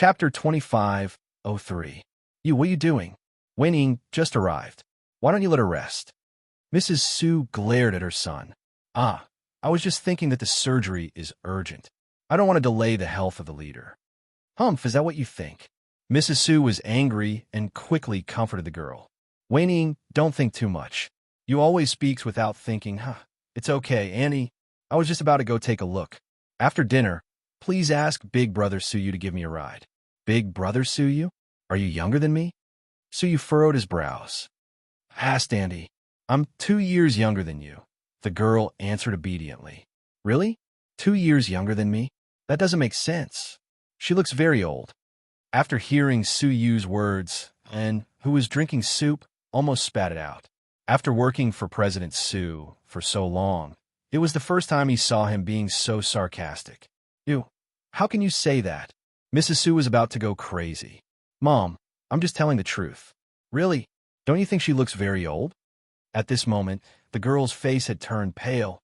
Chapter 25:03. What are you doing? Wei just arrived. Why don't you let her rest? Mrs. Su glared at her son. I was just thinking that the surgery is urgent. I don't want to delay the health of the leader. Humph, is that what you think? Mrs. Su was angry and quickly comforted the girl. Wei, don't think too much. You always speaks without thinking. It's okay, Annie. I was just about to go take a look. After dinner, please ask Big Brother Suyu to give me a ride. Big Brother Suyu? Are you younger than me? Suyu furrowed his brows. Asked Andy. I'm 2 years younger than you. The girl answered obediently. Really? 2 years younger than me? That doesn't make sense. She looks very old. After hearing Suyu's words, and who was drinking soup, almost spat it out. After working for President Su for so long, it was the first time he saw him being so sarcastic. How can you say that? Mrs. Su was about to go crazy. Mom, I'm just telling the truth. Really? Don't you think she looks very old? At this moment, the girl's face had turned pale.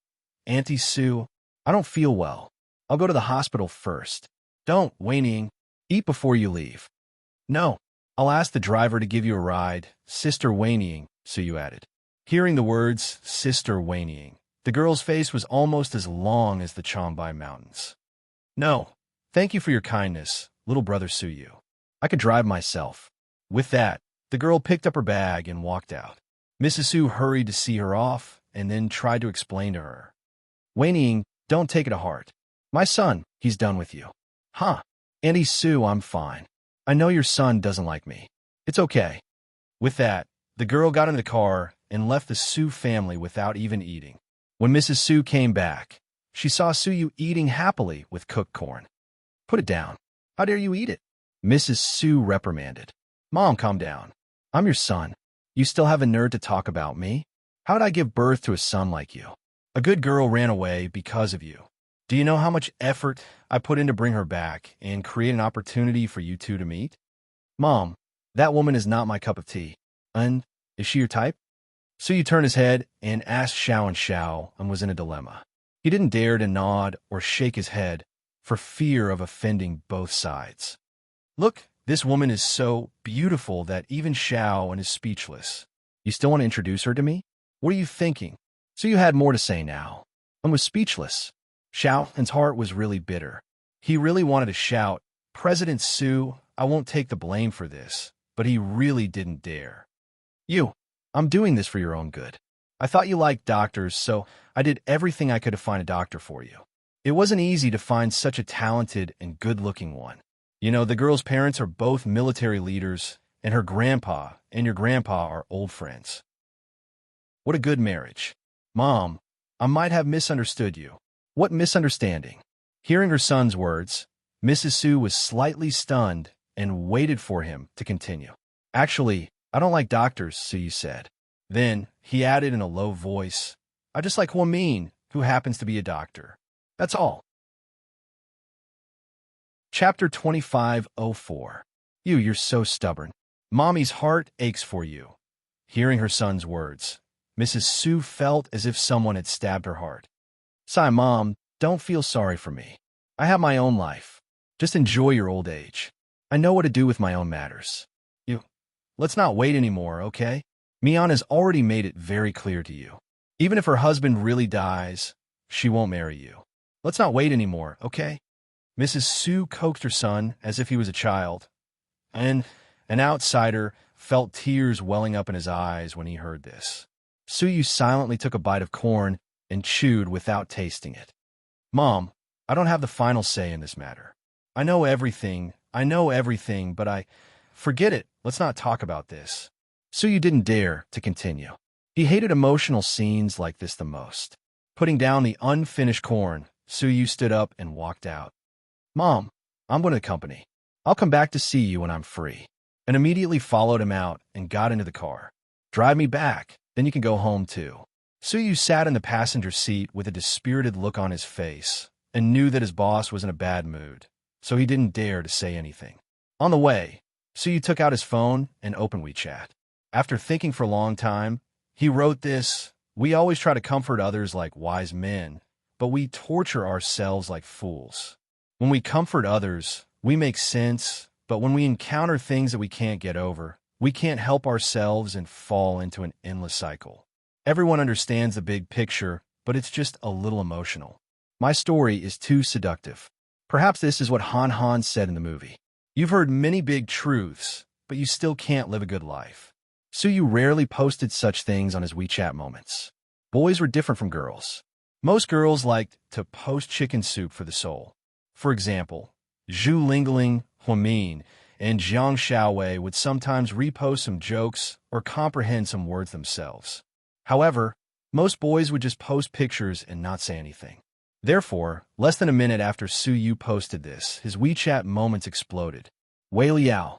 Auntie Su, I don't feel well. I'll go to the hospital first. Don't, Wei-Ning. Eat before you leave. No, I'll ask the driver to give you a ride, Sister Wei-Ning, Suyu added. Hearing the words, Sister Wei-Ning, the girl's face was almost as long as the Changbai Mountains. No, thank you for your kindness, little brother Suyu. I could drive myself. With that, the girl picked up her bag and walked out. Mrs. Su hurried to see her off and then tried to explain to her. Wei-Ning, don't take it to heart. My son, he's done with you. Auntie Su, I'm fine. I know your son doesn't like me. It's okay. With that, the girl got in the car and left the Su family without even eating. When Mrs. Su came back, she saw Suyu eating happily with cooked corn. Put it down. How dare you eat it? Mrs. Su reprimanded. Mom, calm down. I'm your son. You still have a nerve to talk about me? How'd I give birth to a son like you? A good girl ran away because of you. Do you know how much effort I put in to bring her back and create an opportunity for you two to meet? Mom, that woman is not my cup of tea. And is she your type? Suyu turned his head and asked Xiao and was in a dilemma. He didn't dare to nod or shake his head for fear of offending both sides. Look, this woman is so beautiful that even Xiao is speechless. You still want to introduce her to me? What are you thinking? Suyu had more to say now and was speechless. Xiao's heart was really bitter. He really wanted to shout, President Su, I won't take the blame for this, but he really didn't dare. I'm doing this for your own good. I thought you liked doctors, so I did everything I could to find a doctor for you. It wasn't easy to find such a talented and good-looking one. The girl's parents are both military leaders, and her grandpa and your grandpa are old friends. What a good marriage. Mom, I might have misunderstood you. What misunderstanding? Hearing her son's words, Mrs. Su was slightly stunned and waited for him to continue. Actually, I don't like doctors, Suyu said. Then he added in a low voice, I just like Huamin, who happens to be a doctor. That's all. Chapter 25:04. You're so stubborn. Mommy's heart aches for you. Hearing her son's words, Mrs. Su felt as if someone had stabbed her heart. Sigh, Mom, don't feel sorry for me. I have my own life. Just enjoy your old age. I know what to do with my own matters. Let's not wait anymore, okay? Mian has already made it very clear to you. Even if her husband really dies, she won't marry you. Let's not wait anymore, okay? Mrs. Su coaxed her son as if he was a child, and an outsider felt tears welling up in his eyes when he heard this. Suyu silently took a bite of corn and chewed without tasting it. Mom, I don't have the final say in this matter. I know everything, but forget it, let's not talk about this. Suyu didn't dare to continue. He hated emotional scenes like this the most. Putting down the unfinished corn, Suyu stood up and walked out. Mom, I'm going to the company. I'll come back to see you when I'm free. And immediately followed him out and got into the car. Drive me back, then you can go home too. Suyu sat in the passenger seat with a dispirited look on his face and knew that his boss was in a bad mood, so he didn't dare to say anything. On the way, Suyu took out his phone and opened WeChat. After thinking for a long time, he wrote this, We always try to comfort others like wise men, but we torture ourselves like fools. When we comfort others, We make sense, but when we encounter things that we can't get over, we can't help ourselves and fall into an endless cycle. Everyone understands the big picture, but it's just a little emotional. My story is too seductive. Perhaps this is what Han Han said in the movie. You've heard many big truths, but you still can't live a good life. Suyu rarely posted such things on his WeChat moments. Boys were different from girls. Most girls liked to post chicken soup for the soul. For example, Zhu Lingling, Huamin, and Jiang Xiaowei would sometimes repost some jokes or comprehend some words themselves. However, most boys would just post pictures and not say anything. Therefore, less than a minute after Suyu posted this, his WeChat moments exploded. Wei Liao,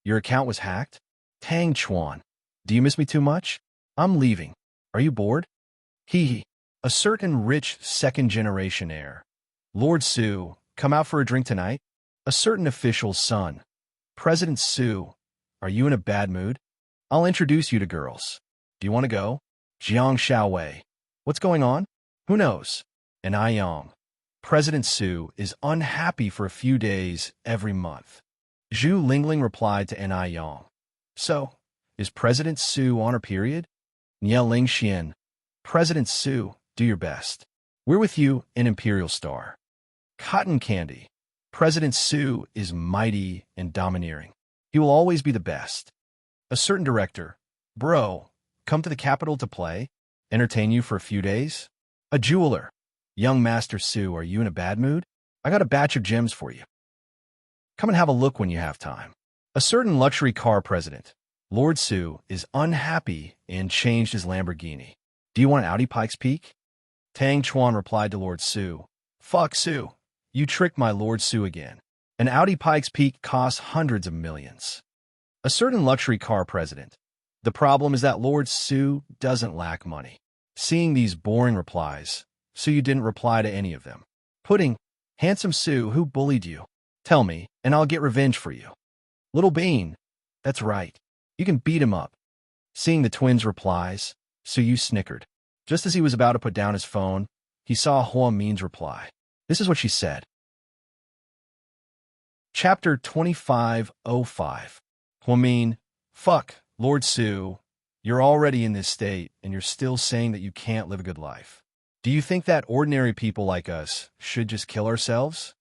your account was hacked? Tang Chuan, do you miss me too much? I'm leaving. Are you bored? Hee hee. A certain rich second-generation heir. Lord Su, come out for a drink tonight? A certain official's son. President Su, are you in a bad mood? I'll introduce you to girls. Do you want to go? Jiang Xiaowei. What's going on? Who knows? And Aiyang. President Su is unhappy for a few days every month. Zhu Lingling replied to N. Aiyang. So, is President Su on her period? Nie Lingxian. President Su, do your best. We're with you, an Imperial Star. Cotton Candy. President Su is mighty and domineering. He will always be the best. A certain director. Bro, come to the capital to play? Entertain you for a few days? A jeweler. Young Master Su, are you in a bad mood? I got a batch of gems for you. Come and have a look when you have time. A certain luxury car president. Lord Su is unhappy and changed his Lamborghini. Do you want an Audi Pikes Peak? Tang Chuan replied to Lord Su. Fuck Su. You tricked my Lord Su again. An Audi Pikes Peak costs hundreds of millions. A certain luxury car president. The problem is that Lord Su doesn't lack money. Seeing these boring replies, Suyu didn't reply to any of them. Pudding, handsome Su, who bullied you? Tell me, and I'll get revenge for you. Little Bean, that's right. You can beat him up. Seeing the twins' replies, Suyu snickered. Just as he was about to put down his phone, he saw Hua Min's reply. This is what she said. Chapter 2505. Hua Min, fuck, Lord Su, you're already in this state, and you're still saying that you can't live a good life. Do you think that ordinary people like us should just kill ourselves?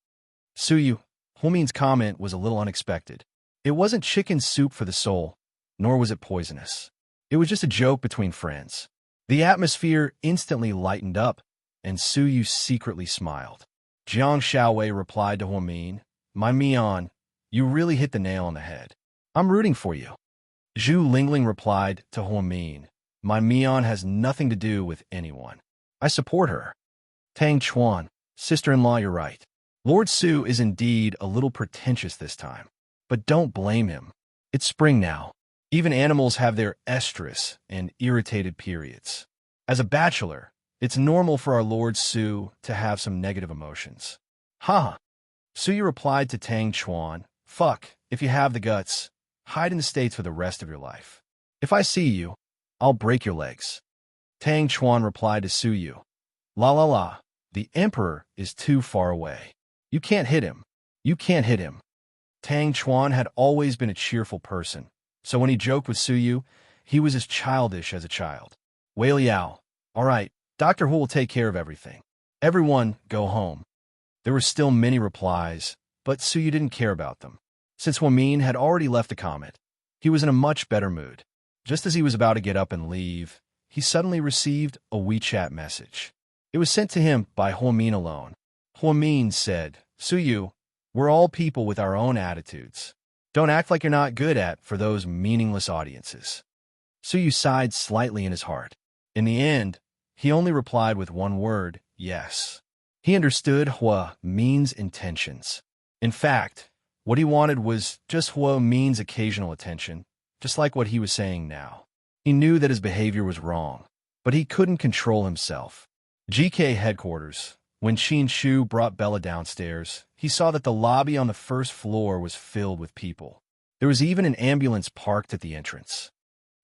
Suyu, Hua Min's comment was a little unexpected. It wasn't chicken soup for the soul, nor was it poisonous. It was just a joke between friends. The atmosphere instantly lightened up, and Suyu secretly smiled. Jiang Xiaowei replied to Hua Min, My Mian, you really hit the nail on the head. I'm rooting for you. Zhu Lingling replied to Hua Min, My Mian has nothing to do with anyone. I support her. Tang Chuan, sister-in-law, you're right. Lord Su is indeed a little pretentious this time. But don't blame him. It's spring now. Even animals have their estrus and irritated periods. As a bachelor, it's normal for our Lord Su to have some negative emotions. Ha! Suyu replied to Tang Chuan, Fuck, if you have the guts, hide in the States for the rest of your life. If I see you, I'll break your legs. Tang Chuan replied to Suyu, La la la, the Emperor is too far away. You can't hit him. You can't hit him. Tang Chuan had always been a cheerful person, so when he joked with Suyu, he was as childish as a child. Wei Liao, all right, Dr. Hu will take care of everything. Everyone, go home. There were still many replies, but Suyu didn't care about them. Since Hua Min had already left a comment, he was in a much better mood. Just as he was about to get up and leave, he suddenly received a WeChat message. It was sent to him by Hua Min alone. Hua Min said, Suyu, we're all people with our own attitudes. Don't act like you're not good at for those meaningless audiences. Suyu sighed slightly in his heart. In the end, he only replied with one word, yes. He understood Hua Min's intentions. In fact, what he wanted was just Hua Min's occasional attention, just like what he was saying now. He knew that his behavior was wrong, but he couldn't control himself. GK headquarters. When Qin Shu brought Bella downstairs, he saw that the lobby on the first floor was filled with people. There was even an ambulance parked at the entrance.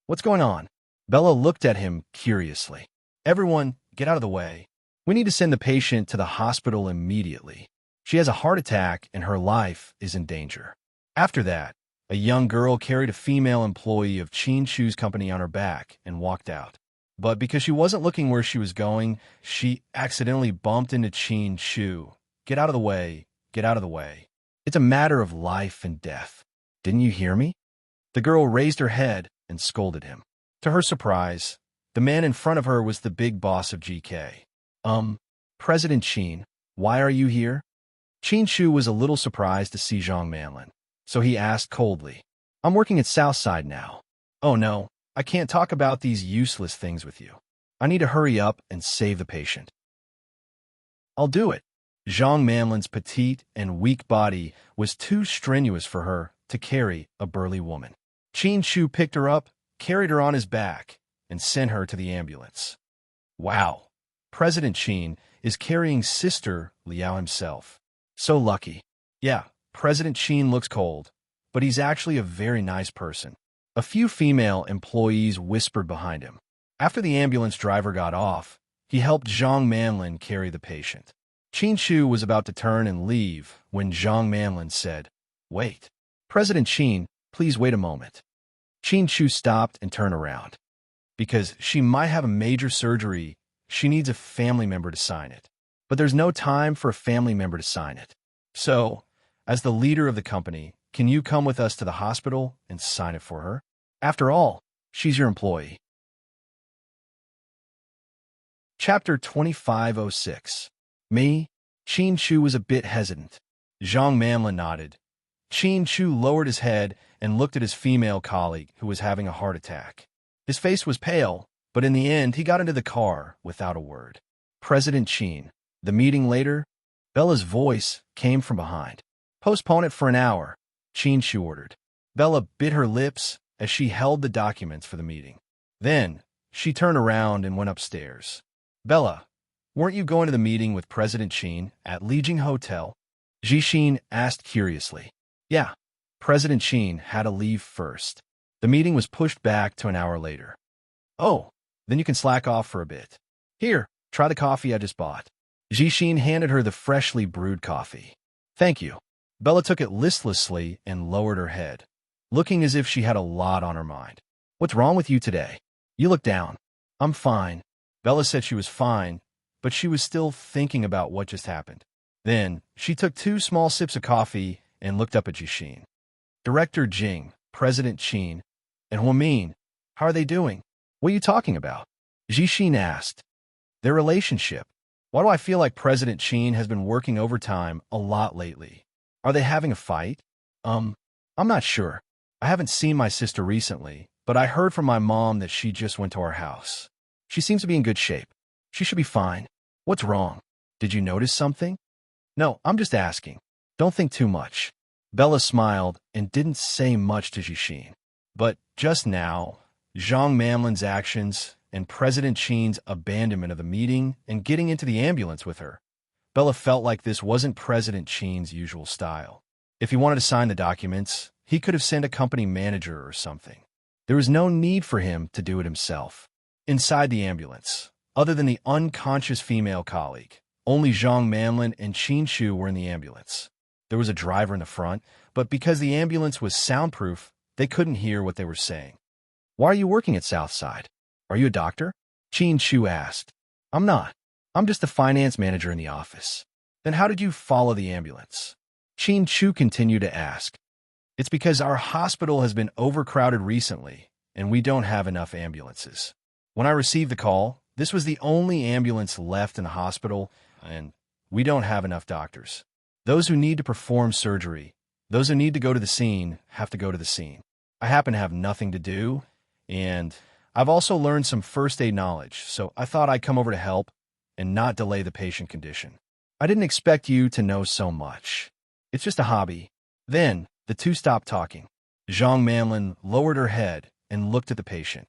What's going on? Bella looked at him curiously. Everyone, get out of the way. We need to send the patient to the hospital immediately. She has a heart attack and her life is in danger. After that, a young girl carried a female employee of Qin Shu's company on her back and walked out. But because she wasn't looking where she was going, she accidentally bumped into Qin Shu. Get out of the way. Get out of the way. It's a matter of life and death. Didn't you hear me? The girl raised her head and scolded him. To her surprise, the man in front of her was the big boss of GK. President Qin, why are you here? Qin Shu was a little surprised to see Zhang Manlin, so he asked coldly, I'm working at Southside now. Oh no, I can't talk about these useless things with you. I need to hurry up and save the patient. I'll do it. Zhang Manlin's petite and weak body was too strenuous for her to carry a burly woman. Qin Shu picked her up, carried her on his back, and sent her to the ambulance. Wow, President Qin is carrying Sister Liao himself. So lucky. Yeah, President Qin looks cold, but he's actually a very nice person. A few female employees whispered behind him. After the ambulance driver got off, he helped Zhang Manlin carry the patient. Qin Shu was about to turn and leave when Zhang Manlin said, Wait. President Qin, please wait a moment. Qin Shu stopped and turned around. Because she might have a major surgery, she needs a family member to sign it. But there's no time for a family member to sign it. So, as the leader of the company, can you come with us to the hospital and sign it for her? After all, she's your employee. Chapter 2506. Me? Qin Shu was a bit hesitant. Zhang Manlin nodded. Qin Shu lowered his head and looked at his female colleague who was having a heart attack. His face was pale, but in the end he got into the car without a word. President Qin. The meeting later? Bella's voice came from behind. Postpone it for an hour, Qin Shu ordered. Bella bit her lips as she held the documents for the meeting. Then, she turned around and went upstairs. Bella, weren't you going to the meeting with President Qin at Lijing Hotel? Jixin asked curiously. Yeah, President Qin had to leave first. The meeting was pushed back to an hour later. Oh, then you can slack off for a bit. Here, try the coffee I just bought. Jixin handed her the freshly brewed coffee. Thank you. Bella took it listlessly and lowered her head, looking as if she had a lot on her mind. What's wrong with you today? You look down. I'm fine. Bella said she was fine, but she was still thinking about what just happened. Then, she took 2 small sips of coffee and looked up at Jixin. Director Jing, President Qin, and Huamin, how are they doing? What are you talking about? Jixin asked. Their relationship. Why do I feel like President Qin has been working overtime a lot lately? Are they having a fight? I'm not sure. I haven't seen my sister recently, but I heard from my mom that she just went to our house. She seems to be in good shape. She should be fine. What's wrong? Did you notice something? No, I'm just asking. Don't think too much. Bella smiled and didn't say much to Jixin. But just now, Zhang Manlin's actions and President Qin's abandonment of the meeting and getting into the ambulance with her, Bella felt like this wasn't President Qin's usual style. If he wanted to sign the documents, he could have sent a company manager or something. There was no need for him to do it himself. Inside the ambulance, other than the unconscious female colleague, only Zhang Manlin and Qin Shu were in the ambulance. There was a driver in the front, but because the ambulance was soundproof, they couldn't hear what they were saying. Why are you working at Southside? Are you a doctor? Qin Shu asked. I'm not. I'm just the finance manager in the office. Then how did you follow the ambulance? Qin Shu continued to ask. It's because our hospital has been overcrowded recently, and we don't have enough ambulances. When I received the call, this was the only ambulance left in the hospital, and we don't have enough doctors. Those who need to perform surgery, those who need to go to the scene, have to go to the scene. I happen to have nothing to do, and I've also learned some first aid knowledge, so I thought I'd come over to help and not delay the patient condition. I didn't expect you to know so much. It's just a hobby. Then, the two stopped talking. Zhang Manlin lowered her head and looked at the patient.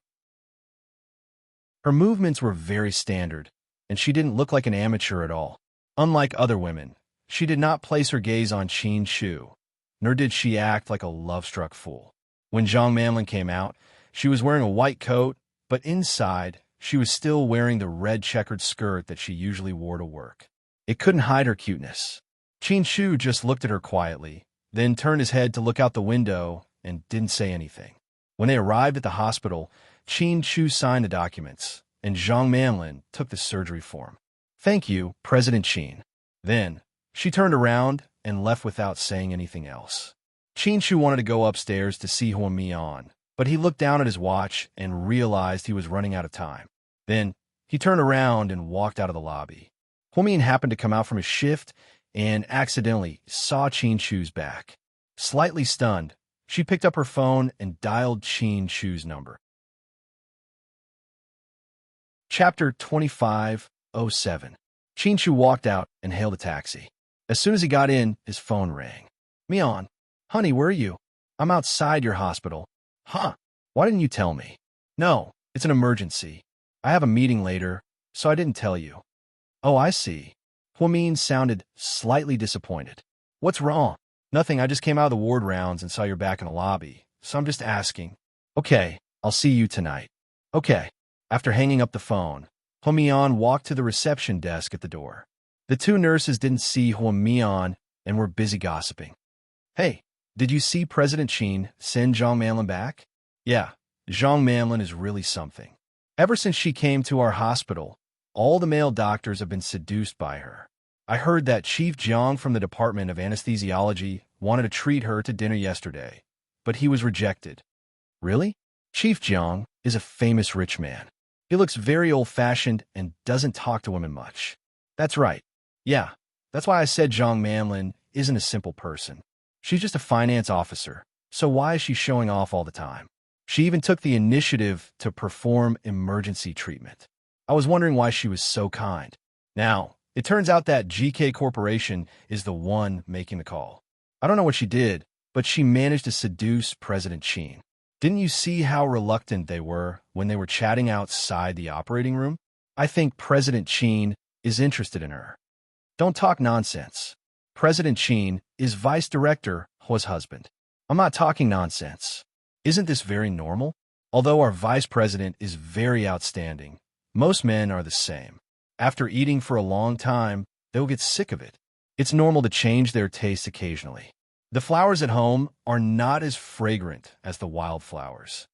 Her movements were very standard, and she didn't look like an amateur at all. Unlike other women, she did not place her gaze on Qin Shu, nor did she act like a love-struck fool. When Zhang Manlin came out, she was wearing a white coat, but inside, she was still wearing the red checkered skirt that she usually wore to work. It couldn't hide her cuteness. Qin Shu just looked at her quietly, then turned his head to look out the window and didn't say anything. When they arrived at the hospital, Qin Shu signed the documents, and Zhang Manlin took the surgery form. "Thank you, President Qin." Then, she turned around and left without saying anything else. Qin Shu wanted to go upstairs to see Huo Mian, but he looked down at his watch and realized he was running out of time. Then, he turned around and walked out of the lobby. Huo Mian happened to come out from his shift and accidentally saw Qin Shu's back. Slightly stunned, she picked up her phone and dialed Qin Shu's number. Chapter 25:07. Qin Shu walked out and hailed a taxi. As soon as he got in, his phone rang. "Mian, honey, where are you?" "I'm outside your hospital." "Huh? Why didn't you tell me?" "No, it's an emergency. I have a meeting later, so I didn't tell you." "Oh, I see." Huo Mian sounded slightly disappointed. "What's wrong?" "Nothing, I just came out of the ward rounds and saw you're back in the lobby, so I'm just asking." "Okay, I'll see you tonight." "Okay." After hanging up the phone, Huo Mian walked to the reception desk at the door. The two nurses didn't see Huo Mian and were busy gossiping. "Hey, did you see President Qin send Zhang Manlin back?" "Yeah, Zhang Manlin is really something. Ever since she came to our hospital, all the male doctors have been seduced by her. I heard that Chief Jiang from the Department of Anesthesiology wanted to treat her to dinner yesterday, but he was rejected." "Really?" "Chief Jiang is a famous rich man. He looks very old-fashioned and doesn't talk to women much." "That's right. Yeah, that's why I said Zhang Manlin isn't a simple person. She's just a finance officer, so why is she showing off all the time? She even took the initiative to perform emergency treatment. I was wondering why she was so kind. Now, it turns out that GK Corporation is the one making the call. I don't know what she did, but she managed to seduce President Qin. Didn't you see how reluctant they were when they were chatting outside the operating room? I think President Qin is interested in her." "Don't talk nonsense. President Qin is Vice Director Huo's husband." "I'm not talking nonsense. Isn't this very normal? Although our Vice President is very outstanding, most men are the same. After eating for a long time, they'll get sick of it. It's normal to change their taste occasionally. The flowers at home are not as fragrant as the wildflowers."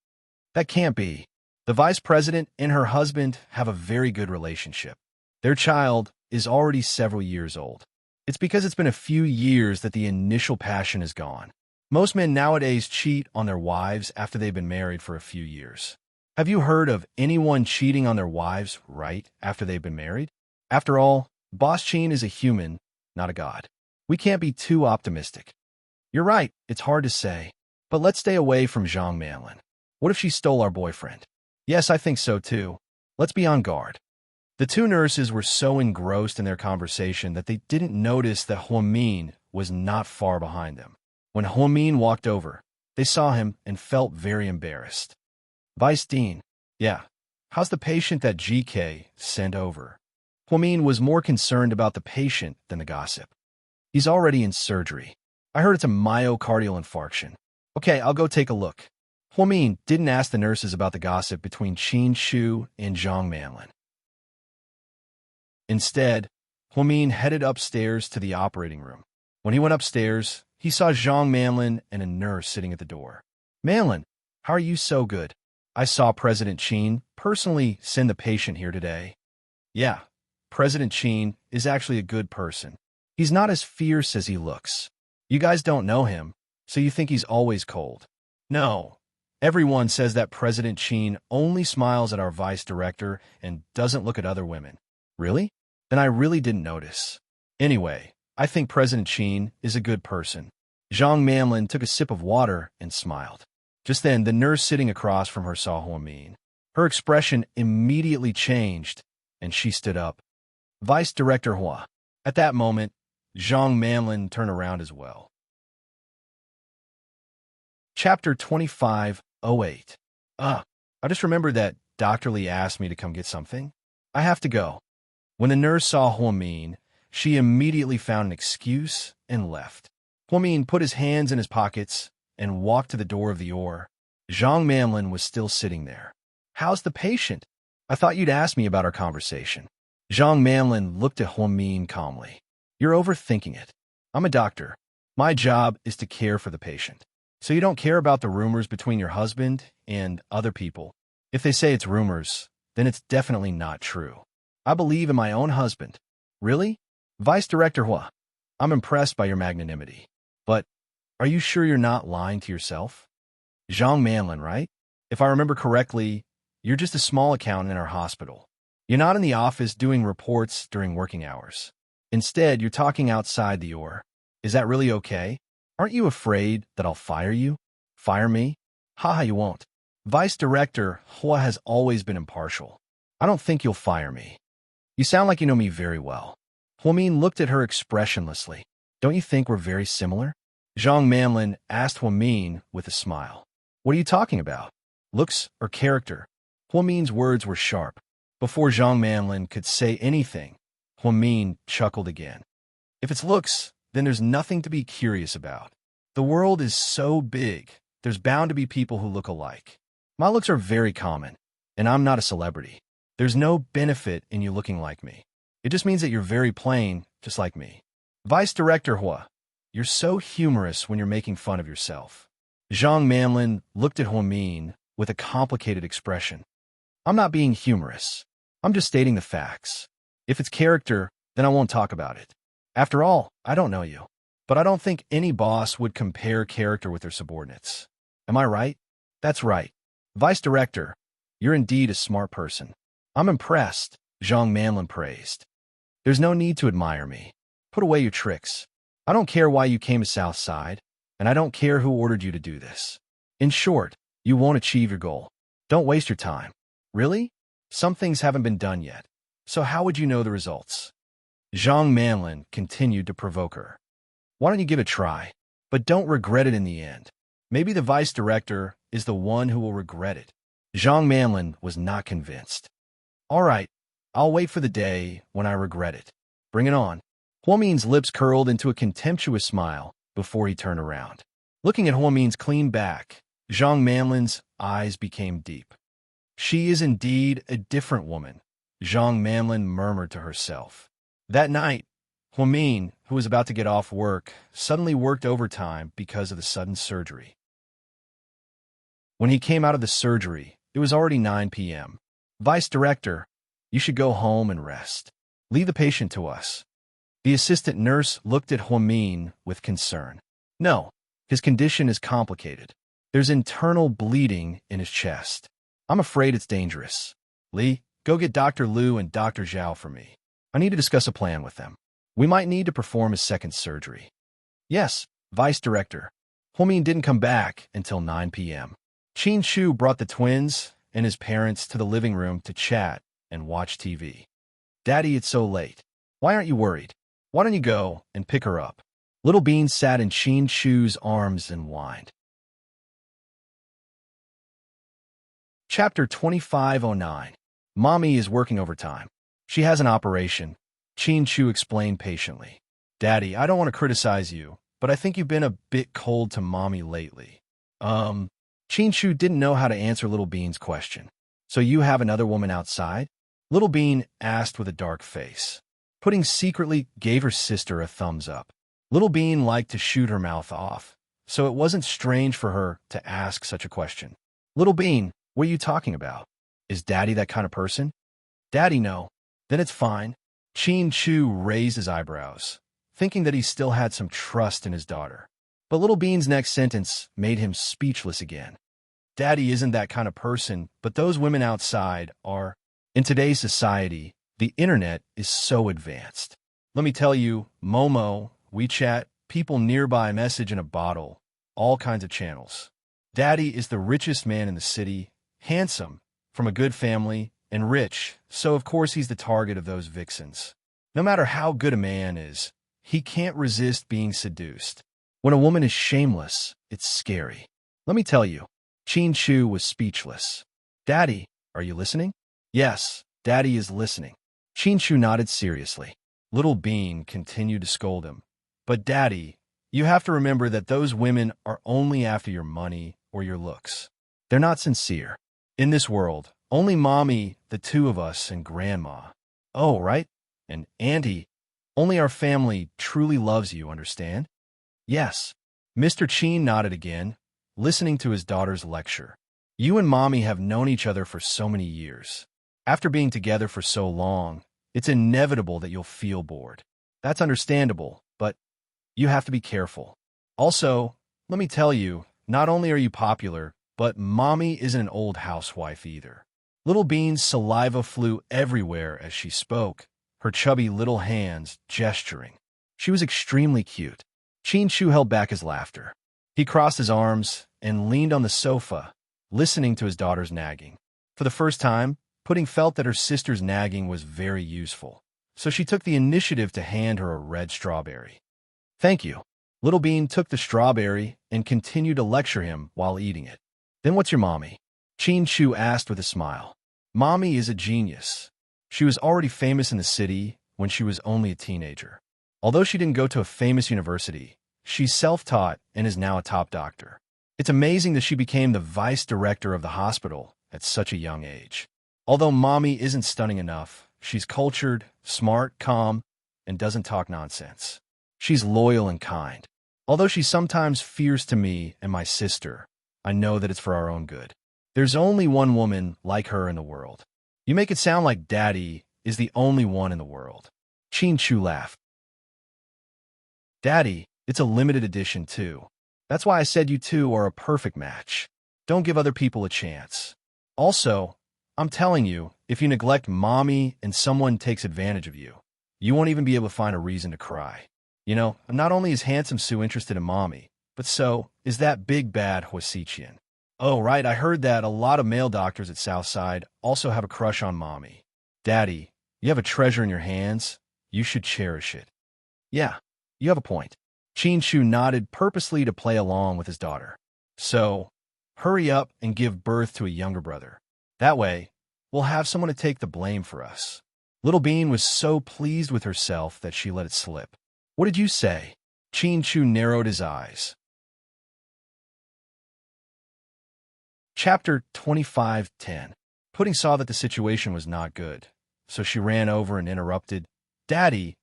"That can't be. The Vice President and her husband have a very good relationship. Their child is already several years old. It's because it's been a few years that the initial passion is gone. Most men nowadays cheat on their wives after they've been married for a few years. Have you heard of anyone cheating on their wives right after they've been married? After all, Boss Qin is a human, not a god. We can't be too optimistic." "You're right, it's hard to say. But let's stay away from Zhang Manlin. What if she stole our boyfriend?" "Yes, I think so too. Let's be on guard." The two nurses were so engrossed in their conversation that they didn't notice that Huo Mian was not far behind them. When Huo Mian walked over, they saw him and felt very embarrassed. "Vice Dean." "Yeah. How's the patient that GK sent over?" Huo Mian was more concerned about the patient than the gossip. "He's already in surgery. I heard it's a myocardial infarction." "Okay, I'll go take a look." Huo Mian didn't ask the nurses about the gossip between Qin Shu and Zhang Manlin. Instead, Huo Mian headed upstairs to the operating room. When he went upstairs, he saw Zhang Manlin and a nurse sitting at the door. "Manlin, how are you so good? I saw President Qin personally send the patient here today." "Yeah, President Qin is actually a good person. He's not as fierce as he looks. You guys don't know him, so you think he's always cold." "No. Everyone says that President Qin only smiles at our vice director and doesn't look at other women." "Really? Then I really didn't notice. Anyway, I think President Qin is a good person." Zhang Manlin took a sip of water and smiled. Just then, the nurse sitting across from her saw Huo Mian. Her expression immediately changed, and she stood up. "Vice Director Hua." At that moment, Zhang Manlin turned around as well. Chapter 25:08. I just remembered that Dr. Lee asked me to come get something. I have to go." When the nurse saw Huo Mian, she immediately found an excuse and left. Huo Mian put his hands in his pockets and walked to the door of the OR. Zhang Manlin was still sitting there. "How's the patient? I thought you'd ask me about our conversation." Zhang Manlin looked at Huo Mian calmly. "You're overthinking it. I'm a doctor. My job is to care for the patient. So you don't care about the rumors between your husband and other people. If they say it's rumors, then it's definitely not true. I believe in my own husband. Really? Vice Director Hua, I'm impressed by your magnanimity. But are you sure you're not lying to yourself? Zhang Manlin, right? If I remember correctly, you're just a small accountant in our hospital. You're not in the office doing reports during working hours. Instead, you're talking outside the hour. Is that really okay? Aren't you afraid that I'll fire you? Fire me? Haha, you won't. Vice Director Hua has always been impartial. I don't think you'll fire me. You sound like you know me very well. Huamin looked at her expressionlessly. Don't you think we're very similar? Zhang Manlin asked Huamin with a smile. What are you talking about? Looks or character? Huamin's words were sharp. Before Zhang Manlin could say anything, Huamin chuckled again. If it's looks, then there's nothing to be curious about. The world is so big, there's bound to be people who look alike. My looks are very common, and I'm not a celebrity. There's no benefit in you looking like me. It just means that you're very plain, just like me. Vice Director Hua, you're so humorous when you're making fun of yourself. Zhang Manlin looked at Huamin with a complicated expression. I'm not being humorous. I'm just stating the facts. If it's character, then I won't talk about it. After all, I don't know you. But I don't think any boss would compare character with their subordinates. Am I right? That's right. Vice Director, you're indeed a smart person. I'm impressed, Zhang Manlin praised. There's no need to admire me. Put away your tricks. I don't care why you came to Southside, and I don't care who ordered you to do this. In short, you won't achieve your goal. Don't waste your time. Really? Some things haven't been done yet. So how would you know the results? Zhang Manlin continued to provoke her. Why don't you give it a try? But don't regret it in the end. Maybe the vice director is the one who will regret it. Zhang Manlin was not convinced. All right, I'll wait for the day when I regret it. Bring it on. Huamin's lips curled into a contemptuous smile before he turned around. Looking at Huamin's clean back, Zhang Manlin's eyes became deep. She is indeed a different woman, Zhang Manlin murmured to herself. That night, Huamin, who was about to get off work, suddenly worked overtime because of the sudden surgery. When he came out of the surgery, it was already 9 p.m. Vice Director, you should go home and rest. Leave the patient to us. The assistant nurse looked at Huamin with concern. No, his condition is complicated. There's internal bleeding in his chest. I'm afraid it's dangerous. Li, go get Dr. Liu and Dr. Zhao for me. I need to discuss a plan with them. We might need to perform a second surgery. Yes, Vice Director. Huamin didn't come back until 9 p.m. Qin Shu brought the twins and his parents to the living room to chat and watch TV. Daddy, it's so late. Why aren't you worried? Why don't you go and pick her up? Little Bean sat in Qin Shu's arms and whined. Chapter 2509. Mommy is working overtime. She has an operation. Qin Shu explained patiently. Daddy, I don't want to criticize you, but I think you've been a bit cold to Mommy lately. Qin Shu didn't know how to answer Little Bean's question. So you have another woman outside? Little Bean asked with a dark face. Pudding secretly gave her sister a thumbs up. Little Bean liked to shoot her mouth off, so it wasn't strange for her to ask such a question. Little Bean, what are you talking about? Is Daddy that kind of person? Daddy, no. Then it's fine. Qin Shu raised his eyebrows, thinking that he still had some trust in his daughter. But Little Bean's next sentence made him speechless again. Daddy isn't that kind of person, but those women outside are. In today's society, the internet is so advanced. Let me tell you, Momo, WeChat, people nearby message in a bottle, all kinds of channels. Daddy is the richest man in the city, handsome, from a good family, and rich, so of course he's the target of those vixens. No matter how good a man is, he can't resist being seduced. When a woman is shameless, it's scary. Let me tell you, Qin Shu was speechless. Daddy, are you listening? Yes, Daddy is listening. Qin Shu nodded seriously. Little Bean continued to scold him. But Daddy, you have to remember that those women are only after your money or your looks. They're not sincere. In this world, only Mommy, the two of us, and Grandma. Oh, right? And Auntie. Only our family truly loves you, understand? Yes. Mr. Chin nodded again, listening to his daughter's lecture. You and Mommy have known each other for so many years. After being together for so long, it's inevitable that you'll feel bored. That's understandable, but you have to be careful. Also, let me tell you, not only are you popular, but Mommy isn't an old housewife either. Little Bean's saliva flew everywhere as she spoke, her chubby little hands gesturing. She was extremely cute. Chin Chu held back his laughter. He crossed his arms and leaned on the sofa, listening to his daughter's nagging. For the first time, Pudding felt that her sister's nagging was very useful, so she took the initiative to hand her a red strawberry. Thank you. Little Bean took the strawberry and continued to lecture him while eating it. Then what's your mommy? Chin Chu asked with a smile. Mommy is a genius. She was already famous in the city when she was only a teenager. Although she didn't go to a famous university, she's self-taught and is now a top doctor. It's amazing that she became the vice director of the hospital at such a young age. Although Mommy isn't stunning enough, she's cultured, smart, calm, and doesn't talk nonsense. She's loyal and kind. Although she's sometimes fierce to me and my sister, I know that it's for our own good. There's only one woman like her in the world. You make it sound like Daddy is the only one in the world. Chin Chu laughed. Daddy, it's a limited edition too. That's why I said you two are a perfect match. Don't give other people a chance. Also, I'm telling you, if you neglect Mommy and someone takes advantage of you, you won't even be able to find a reason to cry. You know, not only is Handsome Sue interested in Mommy, but so is that big bad Huasiqian. Oh, right, I heard that a lot of male doctors at Southside also have a crush on Mommy. Daddy, you have a treasure in your hands. You should cherish it. Yeah, you have a point. Chin Chu nodded purposely to play along with his daughter. So, hurry up and give birth to a younger brother. That way, we'll have someone to take the blame for us. Little Bean was so pleased with herself that she let it slip. What did you say? Chin Chu narrowed his eyes. Chapter 25:10. Pudding saw that the situation was not good, so she ran over and interrupted. Daddy,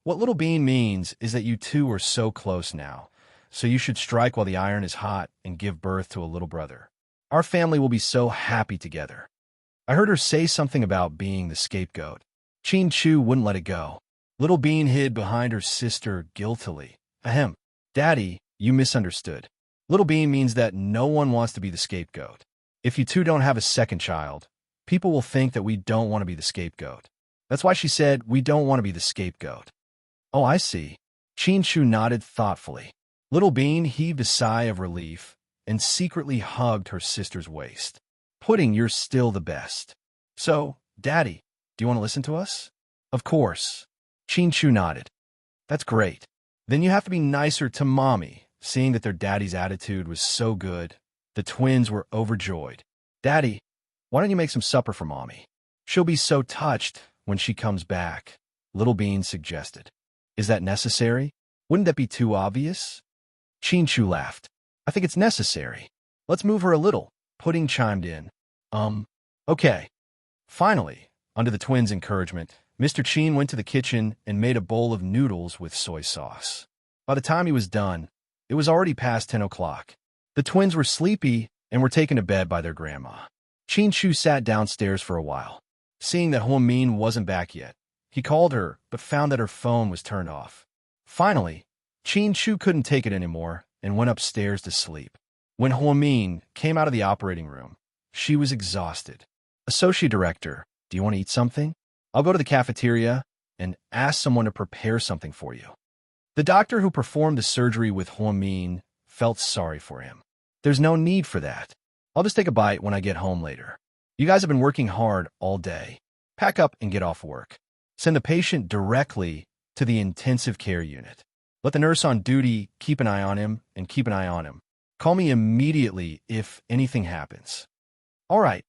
what Little Bean means is that you two are so close now, so you should strike while the iron is hot and give birth to a little brother. Our family will be so happy together. I heard her say something about being the scapegoat. Chin Chu wouldn't let it go. Little Bean hid behind her sister guiltily. Ahem. Daddy, you misunderstood. Little Bean means that no one wants to be the scapegoat. If you two don't have a second child, people will think that we don't want to be the scapegoat. That's why she said we don't want to be the scapegoat. Oh, I see. Chin Chu nodded thoughtfully. Little Bean heaved a sigh of relief and secretly hugged her sister's waist. Pudding, you're still the best. So, Daddy, do you want to listen to us? Of course. Chin Chu nodded. That's great. Then you have to be nicer to Mommy. Seeing that their daddy's attitude was so good, the twins were overjoyed. Daddy, why don't you make some supper for Mommy? She'll be so touched when she comes back, Little Bean suggested. Is that necessary? Wouldn't that be too obvious? Chin Chu laughed. I think it's necessary. Let's move her a little. Pudding chimed in. Okay. Finally, under the twins' encouragement, Mr. Chin went to the kitchen and made a bowl of noodles with soy sauce. By the time he was done, it was already past 10 o'clock. The twins were sleepy and were taken to bed by their grandma. Chin Chu sat downstairs for a while. Seeing that Huo Min wasn't back yet, he called her but found that her phone was turned off. Finally, Chin Chu couldn't take it anymore and went upstairs to sleep. When Huo Min came out of the operating room, she was exhausted. Associate Director, do you want to eat something? I'll go to the cafeteria and ask someone to prepare something for you. The doctor who performed the surgery with Huo Min felt sorry for him. There's no need for that. I'll just take a bite when I get home later. You guys have been working hard all day. Pack up and get off work. Send the patient directly to the intensive care unit. Let the nurse on duty keep an eye on him and keep an eye on him. Call me immediately if anything happens. All right.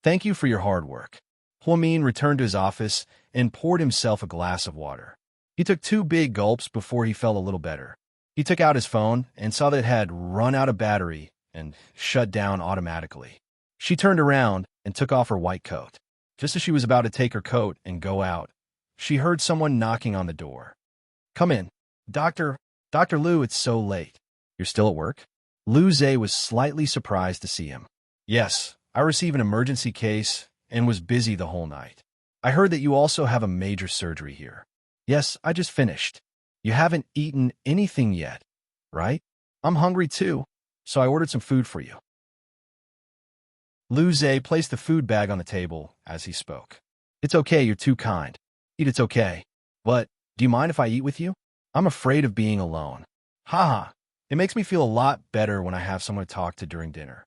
Thank you for your hard work. Huo Min returned to his office and poured himself a glass of water. He took 2 big gulps before he felt a little better. He took out his phone and saw that it had run out of battery and shut down automatically. She turned around and took off her white coat. Just as she was about to take her coat and go out, she heard someone knocking on the door. Come in. Dr. Liu, it's so late. You're still at work? Liu Zhe was slightly surprised to see him. Yes, I received an emergency case and was busy the whole night. I heard that you also have a major surgery here. Yes, I just finished. You haven't eaten anything yet, right? I'm hungry too, so I ordered some food for you. Liu Zhe placed the food bag on the table as he spoke. It's okay, you're too kind. Eat, it's okay. But, do you mind if I eat with you? I'm afraid of being alone. Haha, it makes me feel a lot better when I have someone to talk to during dinner.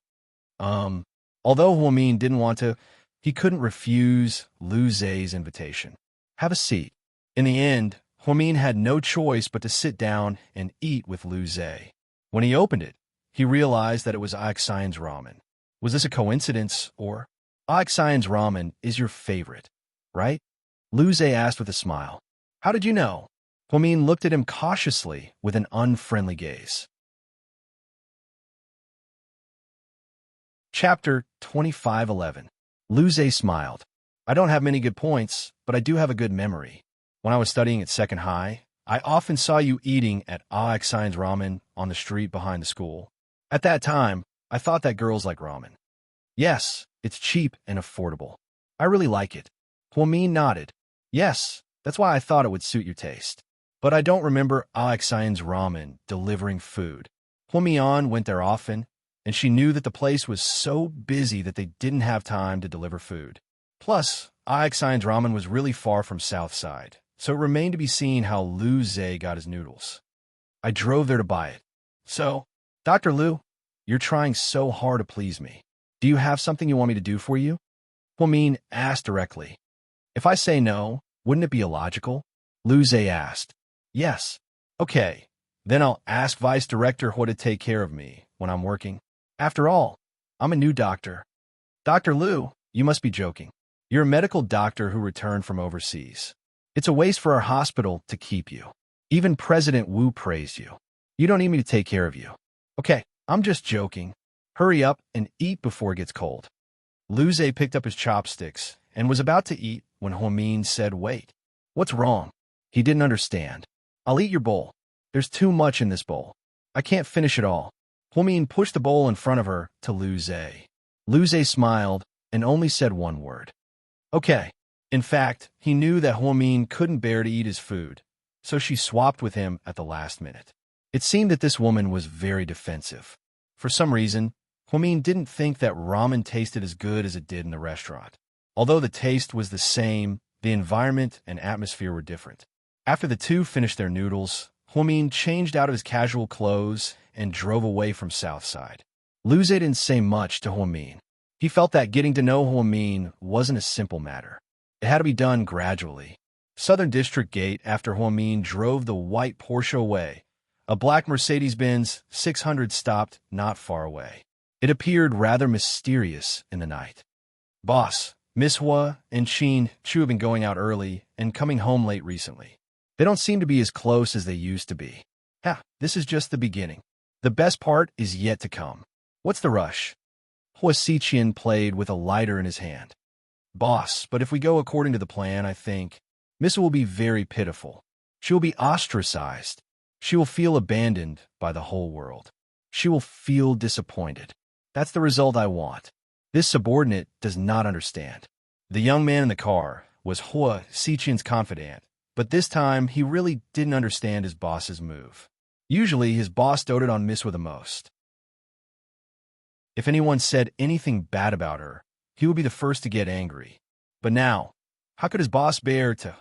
Although Huamin didn't want to, he couldn't refuse Liu Zhe's invitation. Have a seat. In the end, Huamin had no choice but to sit down and eat with Liu Zhe. When he opened it, he realized that it was Xian's ramen. Was this a coincidence, or Xian's ramen is your favorite, right? Liu Zhe asked with a smile. How did you know? Huamin looked at him cautiously with an unfriendly gaze. Chapter 25:11. Liu Zhe smiled. I don't have many good points, but I do have a good memory. When I was studying at Second High, I often saw you eating at Xian's ramen on the street behind the school. At that time, I thought that girls like ramen. Yes, it's cheap and affordable. I really like it. Huamin nodded. Yes, that's why I thought it would suit your taste. But I don't remember Xian's ramen delivering food. Huamian went there often, and she knew that the place was so busy that they didn't have time to deliver food. Plus, Xian's ramen was really far from Southside, so it remained to be seen how Liu Zhe got his noodles. I drove there to buy it. So, Dr. Liu, you're trying so hard to please me. Do you have something you want me to do for you? Huamin asked directly. If I say no, wouldn't it be illogical? Liu Zhe asked. Yes. Okay, then I'll ask Vice Director Hua to take care of me when I'm working. After all, I'm a new doctor. Dr. Liu, you must be joking. You're a medical doctor who returned from overseas. It's a waste for our hospital to keep you. Even President Wu praised you. You don't need me to take care of you. Okay, I'm just joking. Hurry up and eat before it gets cold. Liu Zhe picked up his chopsticks and was about to eat when Huamin said, Wait. What's wrong? He didn't understand. I'll eat your bowl. There's too much in this bowl. I can't finish it all. Huamin pushed the bowl in front of her to Liu Zhe. Liu Zhe smiled and only said one word. Okay. In fact, he knew that Huamin couldn't bear to eat his food, so she swapped with him at the last minute. It seemed that this woman was very defensive. For some reason, Huamin didn't think that ramen tasted as good as it did in the restaurant. Although the taste was the same, the environment and atmosphere were different. After the two finished their noodles, Huamin changed out of his casual clothes and drove away from Southside. Liu Zhe didn't say much to Huamin. He felt that getting to know Huamin wasn't a simple matter. It had to be done gradually. Southern District Gate after Huamin drove the white Porsche away. A black Mercedes-Benz 600 stopped not far away. It appeared rather mysterious in the night. Boss, Miss Hua and Qin Chu have been going out early and coming home late recently. They don't seem to be as close as they used to be. This is just the beginning. The best part is yet to come. What's the rush? Hua Xiqian played with a lighter in his hand. Boss, but if we go according to the plan, I think Miss will be very pitiful. She will be ostracized. She will feel abandoned by the whole world. She will feel disappointed. That's the result I want. This subordinate does not understand. The young man in the car was Hua Xiqian's confidant, but this time he really didn't understand his boss's move. Usually his boss doted on Miss Hua the most. If anyone said anything bad about her, he would be the first to get angry. But now, how could his boss bear to?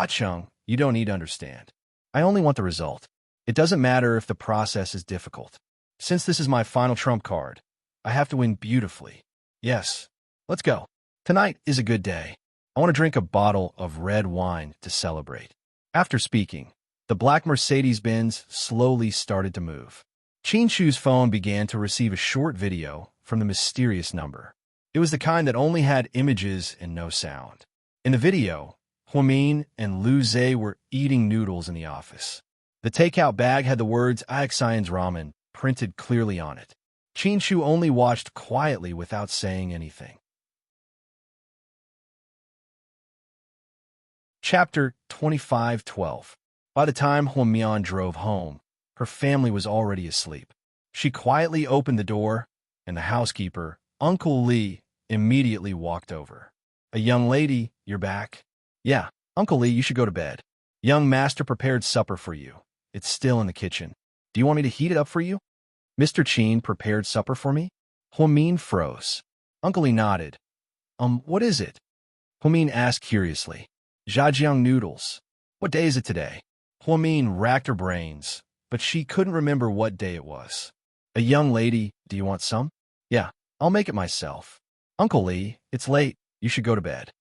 Chung, you don't need to understand. I only want the result. It doesn't matter if the process is difficult. Since this is my final trump card, I have to win beautifully. Yes, let's go. Tonight is a good day. I want to drink a bottle of red wine to celebrate. After speaking, the black Mercedes-Benz slowly started to move. Qin Chu's phone began to receive a short video from the mysterious number. It was the kind that only had images and no sound. In the video, Huamin and Liu Zhe were eating noodles in the office. The takeout bag had the words Xian's ramen printed clearly on it. Qin Chu only watched quietly without saying anything. Chapter 25:12. By the time Huamian drove home, her family was already asleep. She quietly opened the door, and the housekeeper, Uncle Lee, immediately walked over. "A young lady, you're back?" "Yeah, Uncle Lee, you should go to bed. Young master prepared supper for you. It's still in the kitchen. Do you want me to heat it up for you?" "Mr. Qin prepared supper for me?" Huamin froze. Uncle Lee nodded. What is it?" Huamin asked curiously. "Zhajiang noodles. What day is it today?" Huamin racked her brains, but she couldn't remember what day it was. "A young lady, do you want some?" "Yeah, I'll make it myself." "Uncle Lee, it's late. You should go to bed."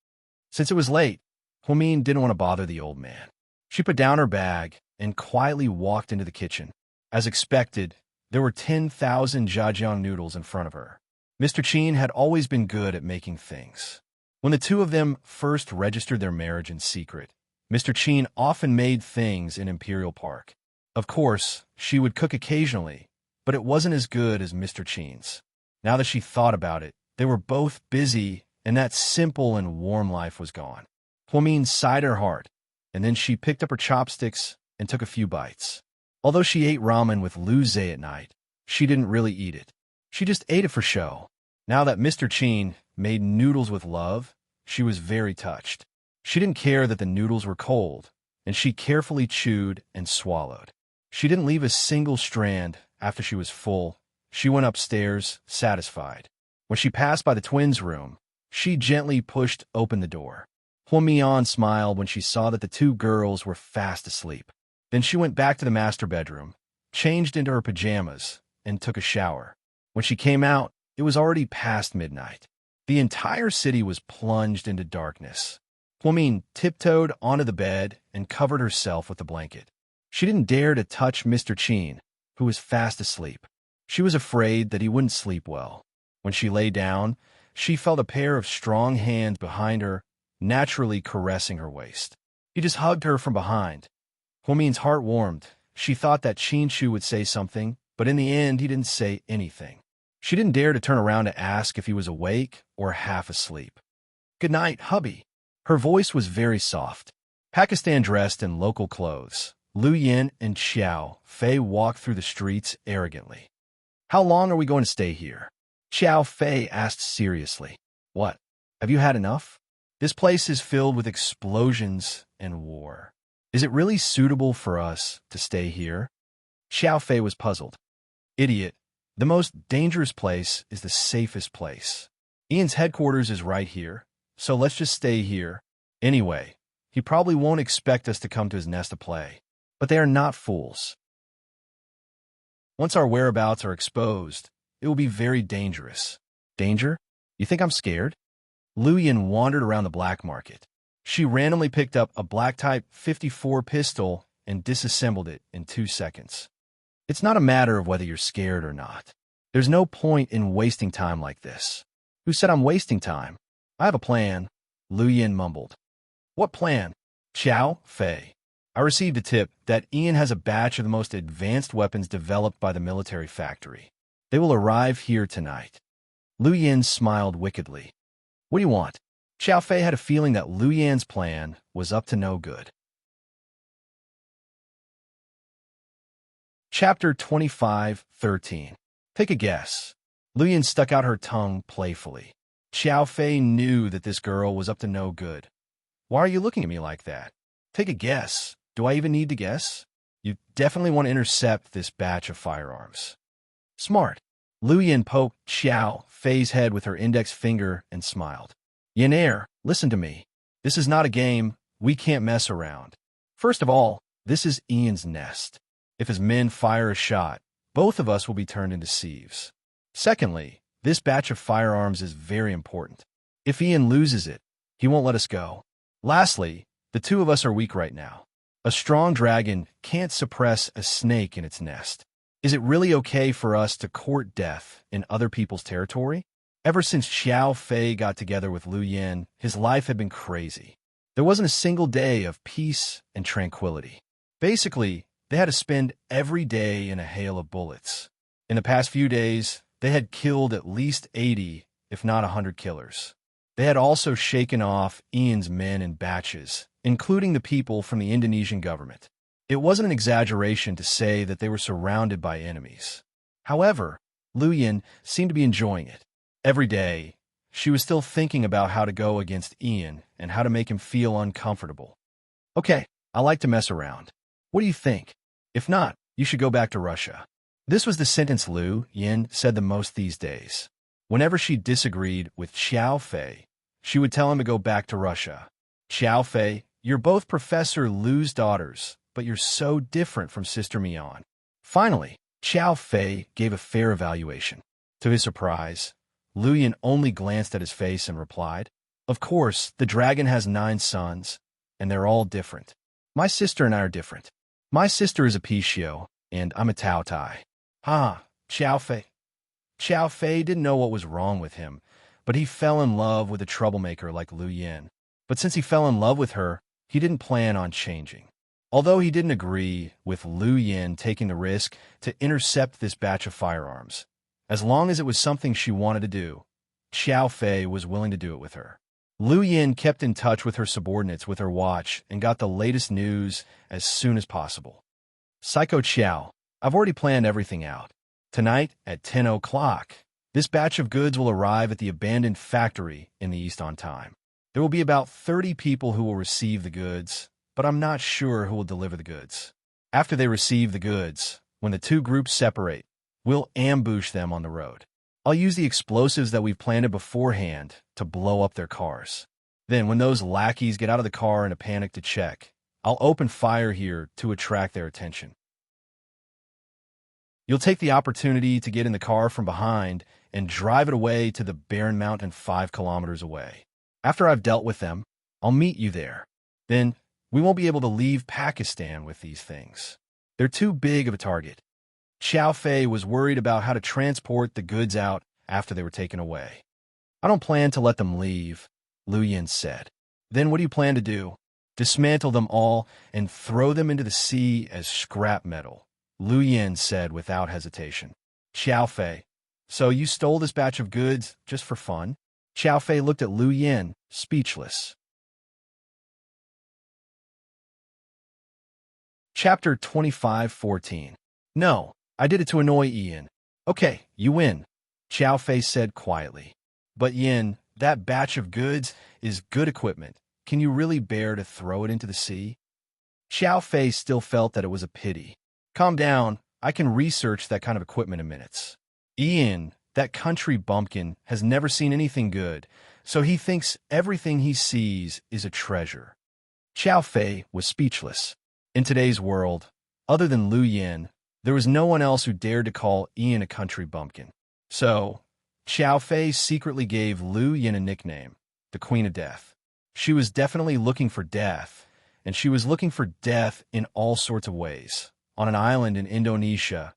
Since it was late, Huamin didn't want to bother the old man. She put down her bag and quietly walked into the kitchen. As expected, there were 10,000 Zhajiang noodles in front of her. Mr. Qin had always been good at making things. When the two of them first registered their marriage in secret, Mr. Qin often made things in Imperial Park. Of course, she would cook occasionally, but it wasn't as good as Mr. Qin's. Now that she thought about it, they were both busy, and that simple and warm life was gone. Huamin sighed her heart, and then she picked up her chopsticks and took a few bites. Although she ate ramen with Lu Zhe at night, she didn't really eat it. She just ate it for show. Now that Mr. Qin made noodles with love, she was very touched. She didn't care that the noodles were cold, and she carefully chewed and swallowed. She didn't leave a single strand after she was full. She went upstairs, satisfied. When she passed by the twins' room, she gently pushed open the door. Huamian smiled when she saw that the two girls were fast asleep. Then she went back to the master bedroom, changed into her pajamas, and took a shower. When she came out, it was already past midnight. The entire city was plunged into darkness. Huamin tiptoed onto the bed and covered herself with a blanket. She didn't dare to touch Mr. Qin, who was fast asleep. She was afraid that he wouldn't sleep well. When she lay down, she felt a pair of strong hands behind her, naturally caressing her waist. He just hugged her from behind. Huamin's heart warmed. She thought that Qin Shu would say something, but in the end he didn't say anything. She didn't dare to turn around to ask if he was awake or half asleep. "Good night, hubby." Her voice was very soft. Pakistan dressed in local clothes, Lu Yin and Xiao Fei walked through the streets arrogantly. "How long are we going to stay here?" Xiao Fei asked seriously. "What? Have you had enough? This place is filled with explosions and war. Is it really suitable for us to stay here?" Xiao Fei was puzzled. "Idiot. The most dangerous place is the safest place. Ian's headquarters is right here, so let's just stay here. Anyway, he probably won't expect us to come to his nest to play, but they are not fools. Once our whereabouts are exposed, it will be very dangerous." "Danger? You think I'm scared?" Lu Yin wandered around the black market. She randomly picked up a black Type 54 pistol and disassembled it in 2 seconds. "It's not a matter of whether you're scared or not. There's no point in wasting time like this." "Who said I'm wasting time? I have a plan," Lu Yin mumbled. "What plan?" "Xiao Fei. I received a tip that Ian has a batch of the most advanced weapons developed by the military factory. They will arrive here tonight." Lu Yin smiled wickedly. "What do you want?" Xiao Fei had a feeling that Lu Yan's plan was up to no good. Chapter 25:13. Take a guess. Lu Yin stuck out her tongue playfully. Xiao Fei knew that this girl was up to no good. "Why are you looking at me like that? Take a guess. Do I even need to guess? You definitely want to intercept this batch of firearms." "Smart." Lu Yin poked Xiao Fei's head with her index finger and smiled. "Yin Er, listen to me. This is not a game. We can't mess around. First of all, this is Ian's nest. If his men fire a shot, both of us will be turned into sieves. Secondly, this batch of firearms is very important. If Ian loses it, he won't let us go. Lastly, the two of us are weak right now. A strong dragon can't suppress a snake in its nest. Is it really okay for us to court death in other people's territory?" Ever since Xiao Fei got together with Lu Yin, his life had been crazy. There wasn't a single day of peace and tranquility. Basically, they had to spend every day in a hail of bullets. In the past few days, they had killed at least 80, if not 100 killers. They had also shaken off Ian's men in batches, including the people from the Indonesian government. It wasn't an exaggeration to say that they were surrounded by enemies. However, Lu Yin seemed to be enjoying it. Every day, she was still thinking about how to go against Ian and how to make him feel uncomfortable. Okay, I like to mess around. What do you think? If not, you should go back to Russia. This was the sentence Lu Yin said the most these days. Whenever she disagreed with Xiao Fei, she would tell him to go back to Russia. Xiao Fei, you're both Professor Lu's daughters, but you're so different from Sister Mian. Finally, Xiao Fei gave a fair evaluation. To his surprise, Lu Yin only glanced at his face and replied, "Of course, the dragon has 9 sons, and they're all different. My sister and I are different. My sister is a Pishio, and I'm a Tao Tai." Xiao Fei. Xiao Fei didn't know what was wrong with him, but he fell in love with a troublemaker like Lu Yin. But since he fell in love with her, he didn't plan on changing. Although he didn't agree with Lu Yin taking the risk to intercept this batch of firearms, as long as it was something she wanted to do, Xiao Fei was willing to do it with her. Lu Yin kept in touch with her subordinates with her watch and got the latest news as soon as possible. Psycho Xiao, I've already planned everything out. Tonight at 10 o'clock, this batch of goods will arrive at the abandoned factory in the east on time. There will be about 30 people who will receive the goods, but I'm not sure who will deliver the goods. After they receive the goods, when the 2 groups separate, we'll ambush them on the road. I'll use the explosives that we've planted beforehand to blow up their cars. Then, when those lackeys get out of the car in a panic to check, I'll open fire here to attract their attention. You'll take the opportunity to get in the car from behind and drive it away to the barren mountain 5 kilometers away. After I've dealt with them, I'll meet you there. Then, we won't be able to leave Pakistan with these things. They're too big of a target. Xiao Fei was worried about how to transport the goods out after they were taken away. I don't plan to let them leave, Lu Yin said. Then what do you plan to do? Dismantle them all and throw them into the sea as scrap metal, Lu Yin said without hesitation. Xiao Fei, so you stole this batch of goods just for fun? Xiao Fei looked at Lu Yin, speechless. Chapter 25:14. No, I did it to annoy Ian. Okay, you win, Xiao Fei said quietly. But Yin, that batch of goods is good equipment. Can you really bear to throw it into the sea? Xiao Fei still felt that it was a pity. Calm down, I can research that kind of equipment in minutes. Ian, that country bumpkin, has never seen anything good, so he thinks everything he sees is a treasure. Xiao Fei was speechless. In today's world, other than Lu Yin, there was no one else who dared to call Ian a country bumpkin. So, Xiao Fei secretly gave Lu Yin a nickname, the Queen of Death. She was definitely looking for death, and she was looking for death in all sorts of ways. On an island in Indonesia,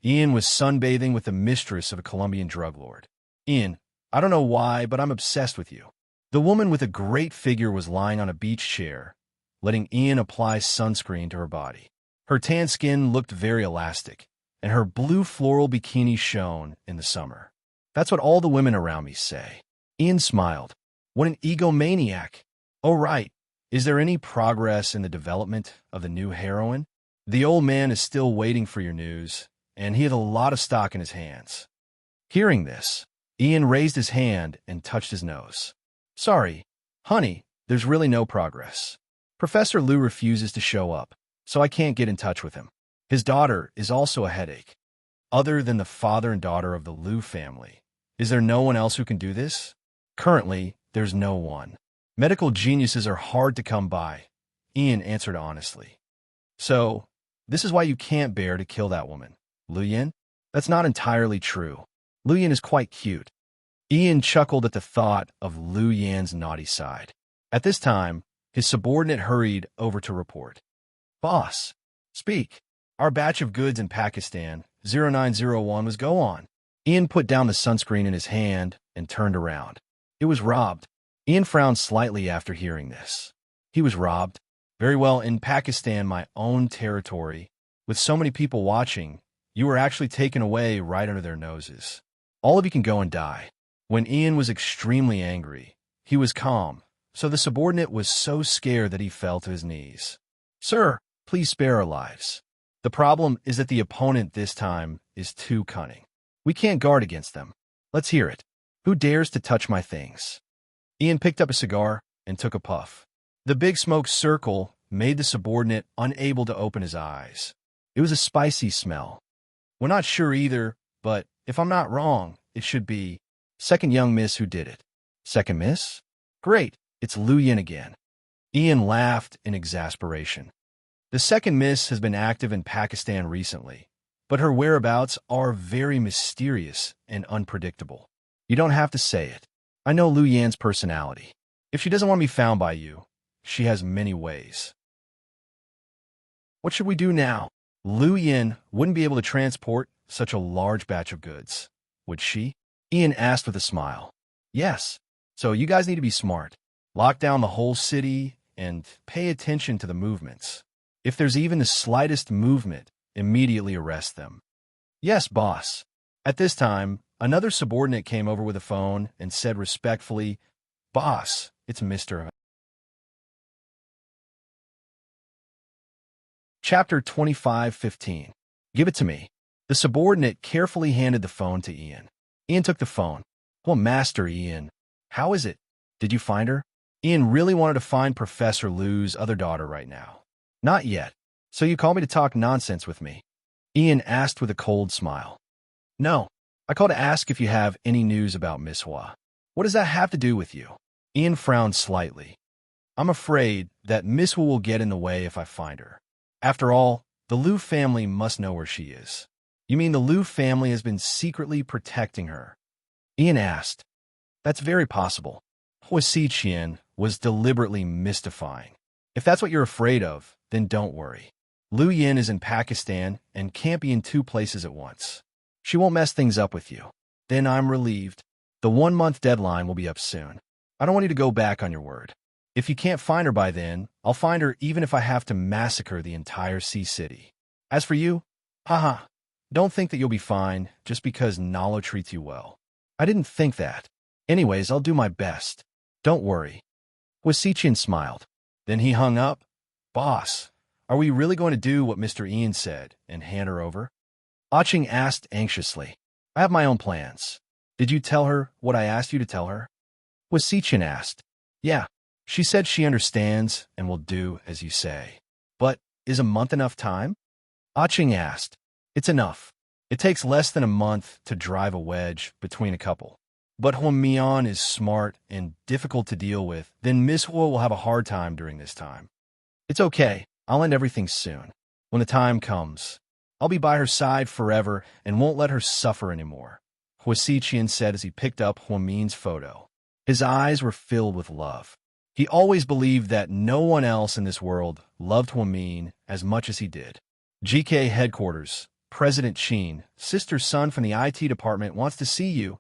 Ian was sunbathing with the mistress of a Colombian drug lord. Ian, I don't know why, but I'm obsessed with you. The woman with a great figure was lying on a beach chair, letting Ian apply sunscreen to her body. Her tan skin looked very elastic, and her blue floral bikini shone in the summer. That's what all the women around me say. Ian smiled. What an egomaniac. Oh, right. Is there any progress in the development of the new heroine? The old man is still waiting for your news, and he had a lot of stock in his hands. Hearing this, Ian raised his hand and touched his nose. Sorry, honey, there's really no progress. Professor Lu refuses to show up, so I can't get in touch with him. His daughter is also a headache. Other than the father and daughter of the Lu family, is there no one else who can do this? Currently, there's no one. Medical geniuses are hard to come by, Ian answered honestly. So, this is why you can't bear to kill that woman, Lu Yin? That's not entirely true. Lu Yin is quite cute. Ian chuckled at the thought of Lu Yin's naughty side. At this time, his subordinate hurried over to report. Boss, speak. Our batch of goods in Pakistan, 0901, was go on. Ian put down the sunscreen in his hand and turned around. It was robbed. Ian frowned slightly after hearing this. He was robbed. Very well, in Pakistan, my own territory, with so many people watching, you were actually taken away right under their noses. All of you can go and die. When Ian was extremely angry, he was calm, so the subordinate was so scared that he fell to his knees. Sir, Please spare our lives. The problem is that the opponent this time is too cunning. We can't guard against them. Let's hear it. Who dares to touch my things? Ian picked up a cigar and took a puff. The big smoke circle made the subordinate unable to open his eyes. It was a spicy smell. We're not sure either, but if I'm not wrong, it should be second young miss who did it. Second miss? Great, it's Lu Yin again. Ian laughed in exasperation. The second miss has been active in Pakistan recently, but her whereabouts are very mysterious and unpredictable. You don't have to say it. I know Lu Yan's personality. If she doesn't want to be found by you, she has many ways. What should we do now? Lu Yin wouldn't be able to transport such a large batch of goods, would she? Ian asked with a smile. Yes, so you guys need to be smart. Lock down the whole city and pay attention to the movements. If there's even the slightest movement, immediately arrest them. Yes, boss. At this time, another subordinate came over with a phone and said respectfully, Boss, it's Mr. Chapter 25:15. Give it to me. The subordinate carefully handed the phone to Ian. Ian took the phone. Well, Master Ian, how is it? Did you find her? Ian really wanted to find Professor Lu's other daughter right now. Not yet. So you called me to talk nonsense with me? Ian asked with a cold smile. No, I called to ask if you have any news about Miss Hua. What does that have to do with you? Ian frowned slightly. I'm afraid that Miss Hua will get in the way if I find her. After all, the Lu family must know where she is. You mean the Lu family has been secretly protecting her? Ian asked. That's very possible. Hua Xiqian was deliberately mystifying. If that's what you're afraid of, then don't worry. Lu Yin is in Pakistan and can't be in two places at once. She won't mess things up with you. Then I'm relieved. The 1-month deadline will be up soon. I don't want you to go back on your word. If you can't find her by then, I'll find her even if I have to massacre the entire sea city. As for you, don't think that you'll be fine just because Nalo treats you well. I didn't think that. Anyways, I'll do my best. Don't worry. Hua Xiqian smiled. Then he hung up. Boss, are we really going to do what Mr. Ian said and hand her over? Aching asked anxiously. I have my own plans. Did you tell her what I asked you to tell her? Hua Xiqian asked. Yeah, she said she understands and will do as you say. But is a month enough time? Aching asked. It's enough. It takes less than a month to drive a wedge between a couple. But Hua Mian is smart and difficult to deal with, then Miss Hua will have a hard time during this time. It's okay. I'll end everything soon. When the time comes, I'll be by her side forever and won't let her suffer anymore, Hua Xiqian said as he picked up Hua Min's photo. His eyes were filled with love. He always believed that no one else in this world loved Hua Min as much as he did. GK headquarters, President Qin, sister's son from the IT department wants to see you,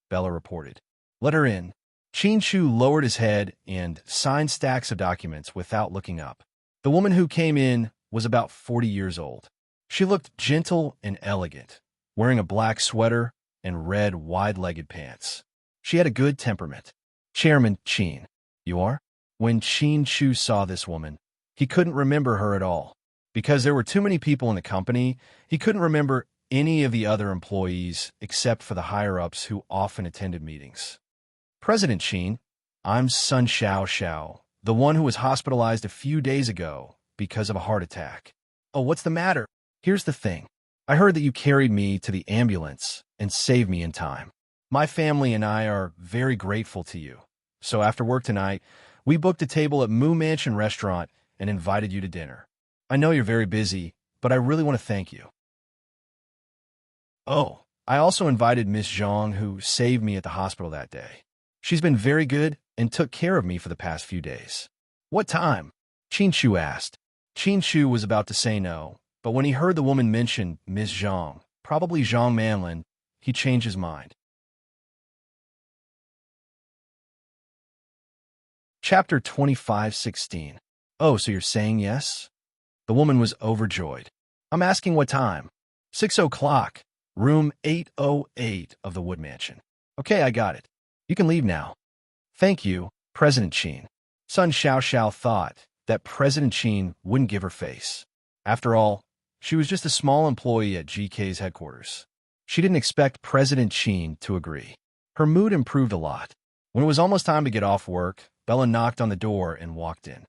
Bella reported. Let her in. Qin Shu lowered his head and signed stacks of documents without looking up. The woman who came in was about 40 years old. She looked gentle and elegant, wearing a black sweater and red wide-legged pants. She had a good temperament. Chairman Qin, you are? When Qin Shu saw this woman, he couldn't remember her at all. Because there were too many people in the company, he couldn't remember any of the other employees except for the higher-ups who often attended meetings. President Qin, I'm Sun Xiao, the one who was hospitalized a few days ago because of a heart attack. Oh, what's the matter? Here's the thing. I heard that you carried me to the ambulance and saved me in time. My family and I are very grateful to you. So after work tonight, we booked a table at Mu Mansion Restaurant and invited you to dinner. I know you're very busy, but I really want to thank you. Oh, I also invited Miss Zhang, who saved me at the hospital that day. She's been very good and took care of me for the past few days. What time? Qin Shu asked. Qin Shu was about to say no, but when he heard the woman mention Miss Zhang, probably Zhang Manlin, he changed his mind. Chapter 25:16. Oh, so you're saying yes? The woman was overjoyed. I'm asking what time. 6 o'clock. Room 808 of the Wood Mansion. Okay, I got it. You can leave now. Thank you, President Qin. Sun Xiao thought that President Qin wouldn't give her face. After all, she was just a small employee at GK's headquarters. She didn't expect President Sheen to agree. Her mood improved a lot. When it was almost time to get off work, Bella knocked on the door and walked in.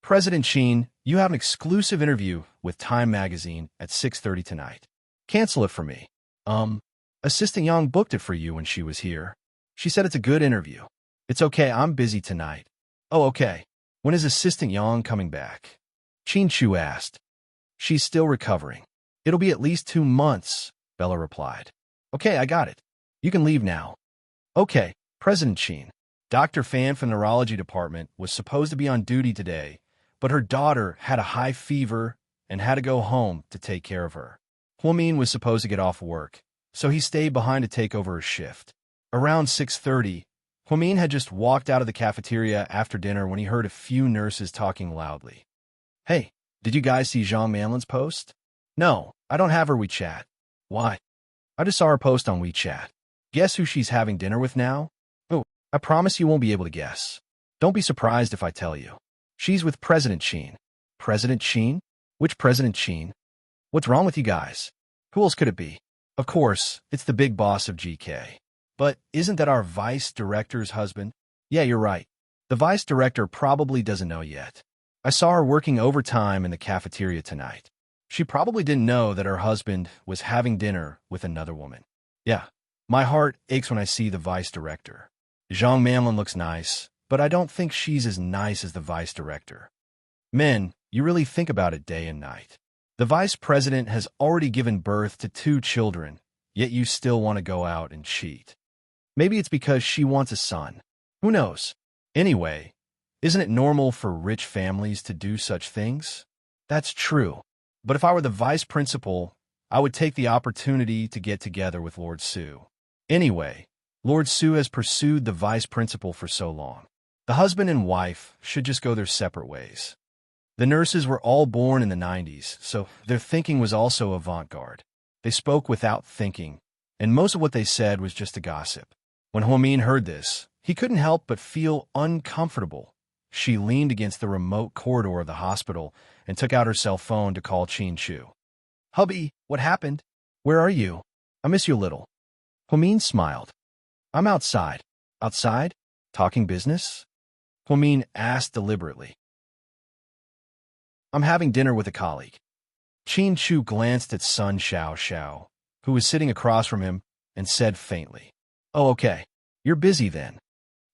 President Sheen, you have an exclusive interview with Time magazine at 6:30 tonight. Cancel it for me. Assistant Young booked it for you when she was here. She said it's a good interview. It's okay, I'm busy tonight. Oh, okay. When is Assistant Young coming back? Chin Chu asked. She's still recovering. It'll be at least 2 months, Bella replied. Okay, I got it. You can leave now. Okay, President Sheen. Dr. Fan from the neurology department was supposed to be on duty today, but her daughter had a high fever and had to go home to take care of her. Huamin was supposed to get off work, so he stayed behind to take over her shift. Around 6:30, Huamin had just walked out of the cafeteria after dinner when he heard a few nurses talking loudly. Hey, did you guys see Zhang Manlin's post? No, I don't have her WeChat. Why? I just saw her post on WeChat. Guess who she's having dinner with now? Oh, I promise you won't be able to guess. Don't be surprised if I tell you. She's with President Sheen. President Sheen? Which President Sheen? What's wrong with you guys? Who else could it be? Of course, it's the big boss of GK. But isn't that our vice director's husband? Yeah, you're right. The vice director probably doesn't know yet. I saw her working overtime in the cafeteria tonight. She probably didn't know that her husband was having dinner with another woman. Yeah, my heart aches when I see the vice director. Zhang Manlin looks nice, but I don't think she's as nice as the vice director. Men, you really think about it day and night. The vice president has already given birth to 2 children, yet you still want to go out and cheat. Maybe it's because she wants a son. Who knows? Anyway, isn't it normal for rich families to do such things? That's true. But if I were the vice principal, I would take the opportunity to get together with Lord Su. Anyway, Lord Su has pursued the vice principal for so long. The husband and wife should just go their separate ways. The nurses were all born in the 90s, so their thinking was also avant-garde. They spoke without thinking, and most of what they said was just a gossip. When Huamin heard this, he couldn't help but feel uncomfortable. She leaned against the remote corridor of the hospital and took out her cell phone to call Chin Chu. Hubby, what happened? Where are you? I miss you a little. Huamin smiled. I'm outside. Outside? Talking business? Huamin asked deliberately. I'm having dinner with a colleague. Chin Chu glanced at Sun Xiao Xiao, who was sitting across from him, and said faintly, Oh, okay. You're busy then.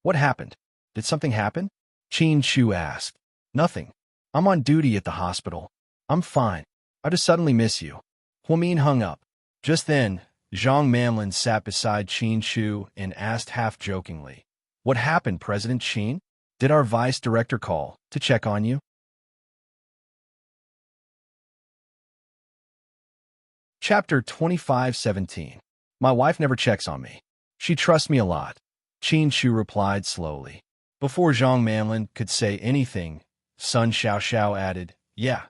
What happened? Did something happen? Chin Chu asked. Nothing. I'm on duty at the hospital. I'm fine. I just suddenly miss you. Huamin hung up. Just then, Zhang Manlin sat beside Chin Chu and asked half-jokingly, What happened, President Sheen? Did our vice director call to check on you? Chapter 25:17. My wife never checks on me. She trusts me a lot, Chin Chu replied slowly. Before Zhang Manlin could say anything, Sun Xiao Xiao added, Yeah,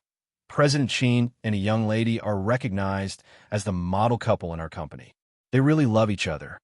President Sheen and a young lady are recognized as the model couple in our company. They really love each other.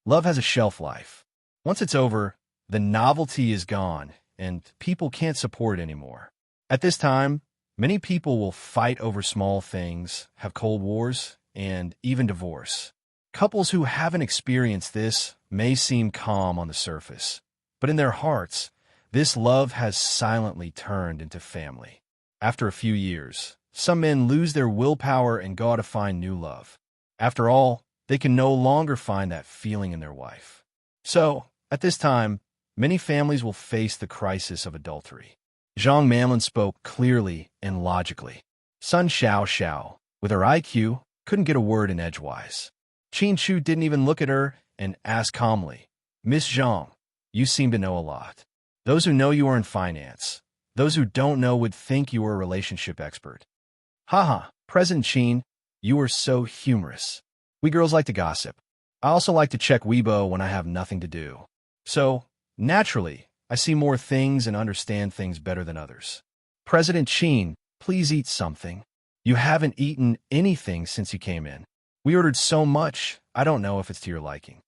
Love has a shelf life. Once it's over, the novelty is gone, and people can't support it anymore. At this time, many people will fight over small things, have cold wars, and even divorce. Couples who haven't experienced this may seem calm on the surface, but in their hearts, this love has silently turned into family. After a few years, some men lose their willpower and go out to find new love. After all, they can no longer find that feeling in their wife. So, at this time, many families will face the crisis of adultery. Zhang Manlin spoke clearly and logically. Sun Xiao Xiao, with her IQ, couldn't get a word in edgewise. Chin Chu didn't even look at her and asked calmly, Miss Zhang, you seem to know a lot. Those who know you are in finance. Those who don't know would think you were a relationship expert. Haha, President Sheen, you are so humorous. We girls like to gossip. I also like to check Weibo when I have nothing to do. So, naturally, I see more things and understand things better than others. President Sheen, please eat something. You haven't eaten anything since you came in. We ordered so much, I don't know if it's to your liking.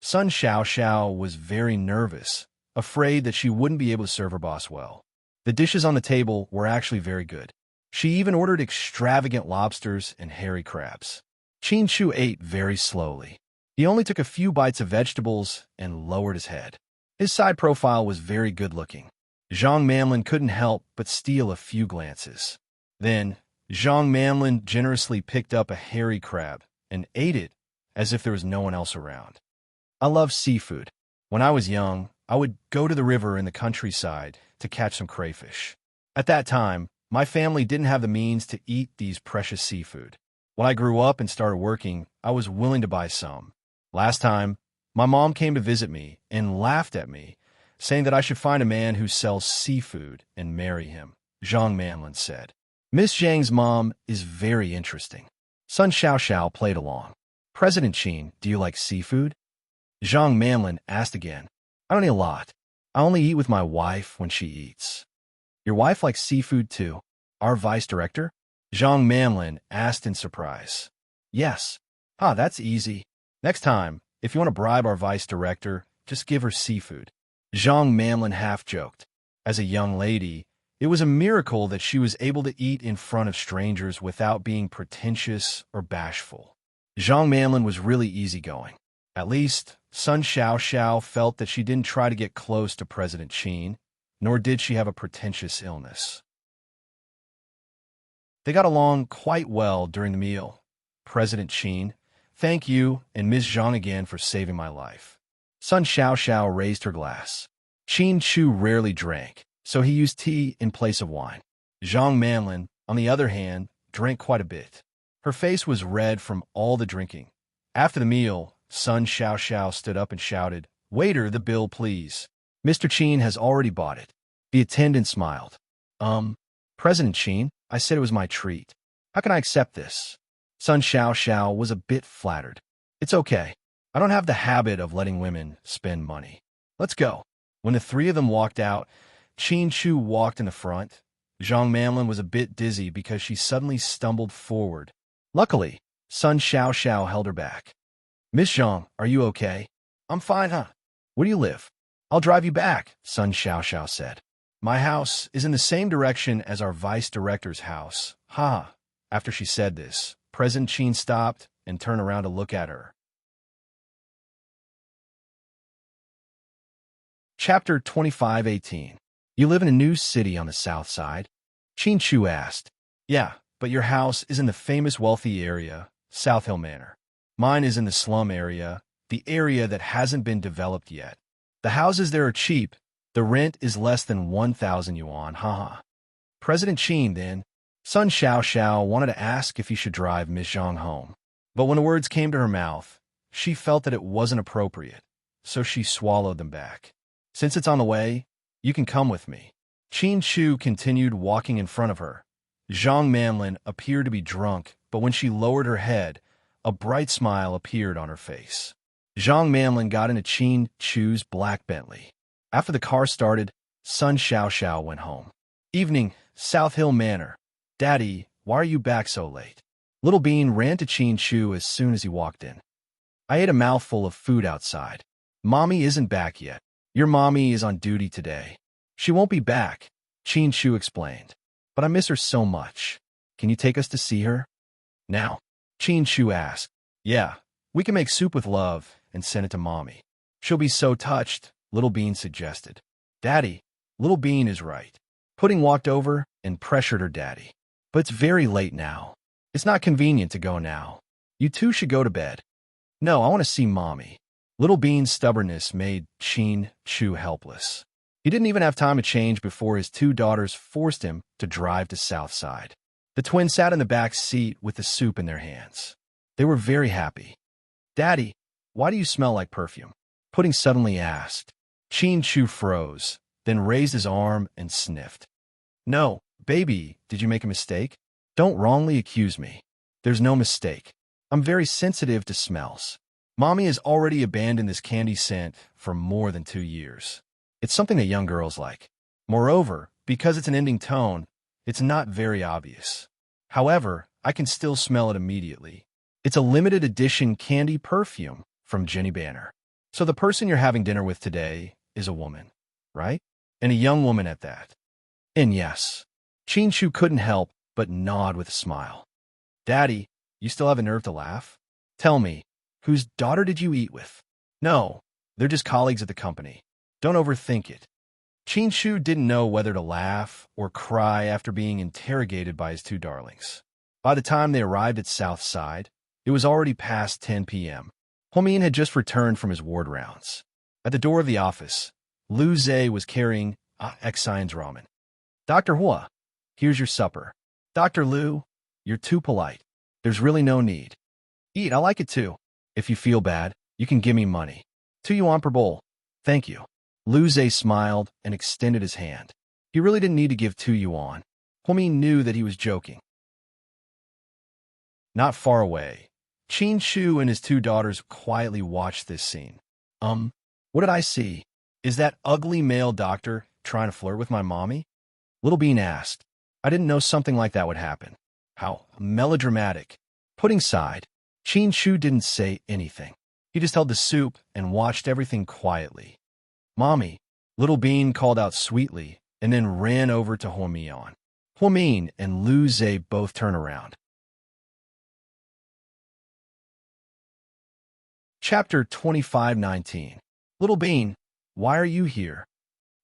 Sun Xiao Xiao was very nervous, afraid that she wouldn't be able to serve her boss well. The dishes on the table were actually very good. She even ordered extravagant lobsters and hairy crabs. Chin Chu ate very slowly. He only took a few bites of vegetables and lowered his head. His side profile was very good-looking. Zhang Manlin couldn't help but steal a few glances. Then, Zhang Manlin generously picked up a hairy crab and ate it as if there was no one else around. I love seafood. When I was young, I would go to the river in the countryside to catch some crayfish. At that time, my family didn't have the means to eat these precious seafood. When I grew up and started working, I was willing to buy some. Last time, my mom came to visit me and laughed at me, saying that I should find a man who sells seafood and marry him, Zhang Manlin said. Miss Zhang's mom is very interesting. Sun Xiaoxiao played along. President Qin, do you like seafood? Zhang Manlin asked again. I don't eat a lot. I only eat with my wife when she eats. Your wife likes seafood too? Our vice director? Zhang Manlin asked in surprise. Yes. That's easy. Next time, if you want to bribe our vice director, just give her seafood. Zhang Manlin half-joked. As a young lady, it was a miracle that she was able to eat in front of strangers without being pretentious or bashful. Zhang Manlin was really easygoing. At least, Sun Xiaoxiao felt that she didn't try to get close to President Qin, nor did she have a pretentious illness. They got along quite well during the meal. President Qin, thank you and Ms. Zhang again for saving my life. Sun Xiaoxiao raised her glass. Qin Chu rarely drank, so he used tea in place of wine. Zhang Manlin, on the other hand, drank quite a bit. Her face was red from all the drinking. After the meal, Sun Xiaoxiao stood up and shouted, Waiter, the bill, please. Mr. Qin has already bought it. The attendant smiled. President Qin, I said it was my treat. How can I accept this? Sun Xiaoxiao was a bit flattered. It's okay. I don't have the habit of letting women spend money. Let's go. When the three of them walked out, Qin Chu walked in the front. Zhang Manlin was a bit dizzy because she suddenly stumbled forward. Luckily, Sun Xiaoxiao held her back. Miss Zhang, are you okay? I'm fine, huh? Where do you live? I'll drive you back, Sun Xiaoxiao said. My house is in the same direction as our vice director's house. After she said this, President Qin stopped and turned around to look at her. Chapter 25:18. You live in a new city on the south side? Qin Chu asked. Yeah, but your house is in the famous wealthy area, South Hill Manor. Mine is in the slum area, the area that hasn't been developed yet. The houses there are cheap. The rent is less than 1,000 yuan, President Qin, then. Sun Xiaoxiao wanted to ask if he should drive Miss Zhang home. But when the words came to her mouth, she felt that it wasn't appropriate, so she swallowed them back. Since it's on the way, you can come with me. Qin Chu continued walking in front of her. Zhang Manlin appeared to be drunk, but when she lowered her head, a bright smile appeared on her face. Zhang Manlin got into Qin Chu's black Bentley. After the car started, Sun Xiaoxiao went home. Evening, South Hill Manor. Daddy, why are you back so late? Little Bean ran to Qin Chu as soon as he walked in. I ate a mouthful of food outside. Mommy isn't back yet. Your mommy is on duty today. She won't be back, Qin Chu explained. But I miss her so much. Can you take us to see her? Now, Qin Chu asked. Yeah, we can make soup with love and send it to Mommy. She'll be so touched, Little Bean suggested. Daddy, Little Bean is right. Pudding walked over and pressured her daddy. But it's very late now. It's not convenient to go now. You two should go to bed. No, I want to see Mommy. Little Bean's stubbornness made Qin Chu helpless. He didn't even have time to change before his two daughters forced him to drive to Southside. The twins sat in the back seat with the soup in their hands. They were very happy. Daddy, why do you smell like perfume? Pudding suddenly asked. Qin Chu froze, then raised his arm and sniffed. No, baby, did you make a mistake? Don't wrongly accuse me. There's no mistake. I'm very sensitive to smells. Mommy has already abandoned this candy scent for more than 2 years. It's something that young girls like. Moreover, because it's an ending tone, it's not very obvious. However, I can still smell it immediately. It's a limited edition candy perfume from Jenny Banner. So the person you're having dinner with today is a woman, right? And a young woman at that. And yes, Qin Chu couldn't help but nod with a smile. Daddy, you still have a nerve to laugh? Tell me, whose daughter did you eat with? No, they're just colleagues at the company. Don't overthink it. Shu didn't know whether to laugh or cry after being interrogated by his two darlings. By the time they arrived at South Side, it was already past 10 p.m. Min had just returned from his ward rounds. At the door of the office, Lu Zhe was carrying Xine's ramen. Dr. Hua, here's your supper. Dr. Lu, you're too polite. There's really no need. Eat, I like it too. If you feel bad, you can give me money. 2 yuan per bowl. Thank you. Lu Zhe smiled and extended his hand. He really didn't need to give 2 yuan. Min knew that he was joking. Not far away, Shu and his two daughters quietly watched this scene. What did I see? Is that ugly male doctor trying to flirt with my mommy? Little Bean asked. I didn't know something like that would happen. How melodramatic. Putting aside, Shu didn't say anything. He just held the soup and watched everything quietly. Mommy, Little Bean called out sweetly and then ran over to Huomian. Huomin and Lu Zhe both turned around. Chapter 25:19. Little Bean, why are you here?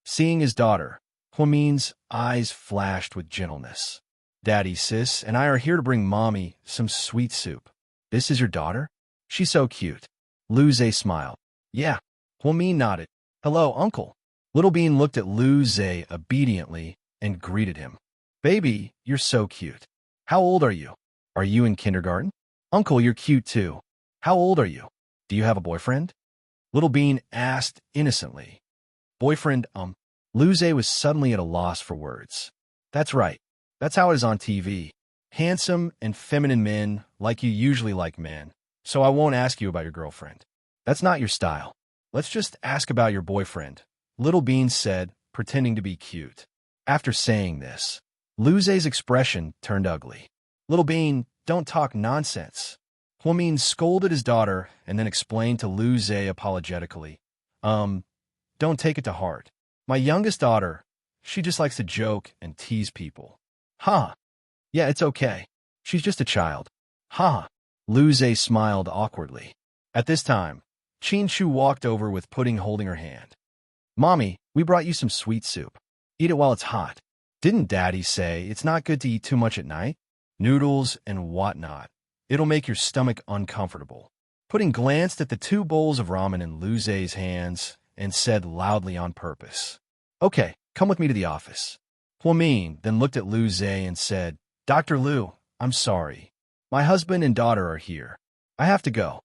Seeing his daughter, Huomin's eyes flashed with gentleness. Daddy, sis, and I are here to bring Mommy some sweet soup. This is your daughter? She's so cute. Lu Zhe smiled. Yeah. Huomin nodded. Hello, Uncle. Little Bean looked at Lu Zhe obediently and greeted him. Baby, you're so cute. How old are you? Are you in kindergarten? Uncle, you're cute too. How old are you? Do you have a boyfriend? Little Bean asked innocently. Boyfriend, Lu Zhe was suddenly at a loss for words. That's right. That's how it is on TV. Handsome and feminine men like you usually like men, so I won't ask you about your girlfriend. That's not your style. Let's just ask about your boyfriend, Little Bean said, pretending to be cute. After saying this, Lu Zhe's expression turned ugly. Little Bean, don't talk nonsense. Huomin scolded his daughter and then explained to Lu Zhe apologetically. Don't take it to heart. My youngest daughter, she just likes to joke and tease people. Huh. Yeah, it's okay. She's just a child. Huh. Lu Zhe smiled awkwardly. At this time, Shu walked over with Pudding holding her hand. Mommy, we brought you some sweet soup. Eat it while it's hot. Didn't Daddy say it's not good to eat too much at night? Noodles and whatnot. It'll make your stomach uncomfortable. Pudding glanced at the 2 bowls of ramen in Lu Zhe's hands and said loudly on purpose, Okay, come with me to the office. Huomin then looked at Lu Zhe and said, Dr. Lu, I'm sorry. My husband and daughter are here. I have to go.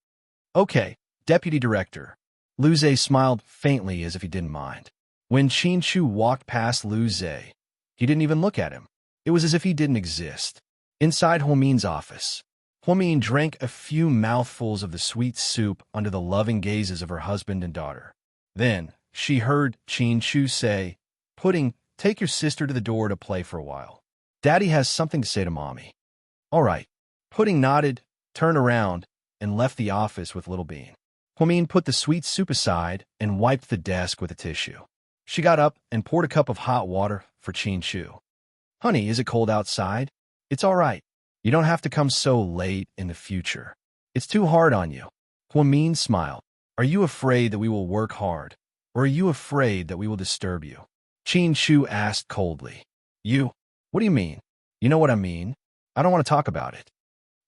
Okay, Deputy Director. Lu Zhe smiled faintly as if he didn't mind. When Shu walked past Lu Zhe, he didn't even look at him. It was as if he didn't exist. Inside Huomin's office, Huomin drank a few mouthfuls of the sweet soup under the loving gazes of her husband and daughter. Then, she heard Shu say, Pudding, take your sister to the door to play for a while. Daddy has something to say to Mommy. All right. Pudding nodded, turned around, and left the office with Little Bean. Huomin put the sweet soup aside and wiped the desk with a tissue. She got up and poured a cup of hot water for Shu. Honey, is it cold outside? It's all right. You don't have to come so late in the future. It's too hard on you. Huomin smiled. Are you afraid that we will work hard, or are you afraid that we will disturb you? Shu asked coldly. You? What do you mean? You know what I mean. I don't want to talk about it.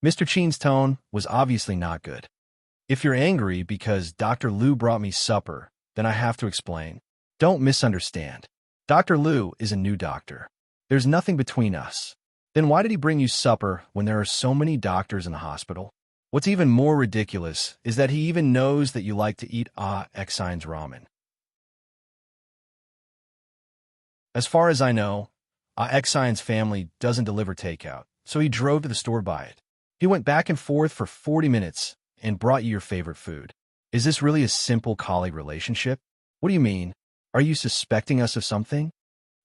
Mr. Chin's tone was obviously not good. If you're angry because Dr. Lu brought me supper, then I have to explain. Don't misunderstand. Dr. Lu is a new doctor. There's nothing between us. Then why did he bring you supper when there are so many doctors in the hospital? What's even more ridiculous is that he even knows that you like to eat Xine's ramen. As far as I know, Xine's family doesn't deliver takeout, so he drove to the store to buy it. He went back and forth for 40 minutes and brought you your favorite food. Is this really a simple colleague relationship? What do you mean? Are you suspecting us of something?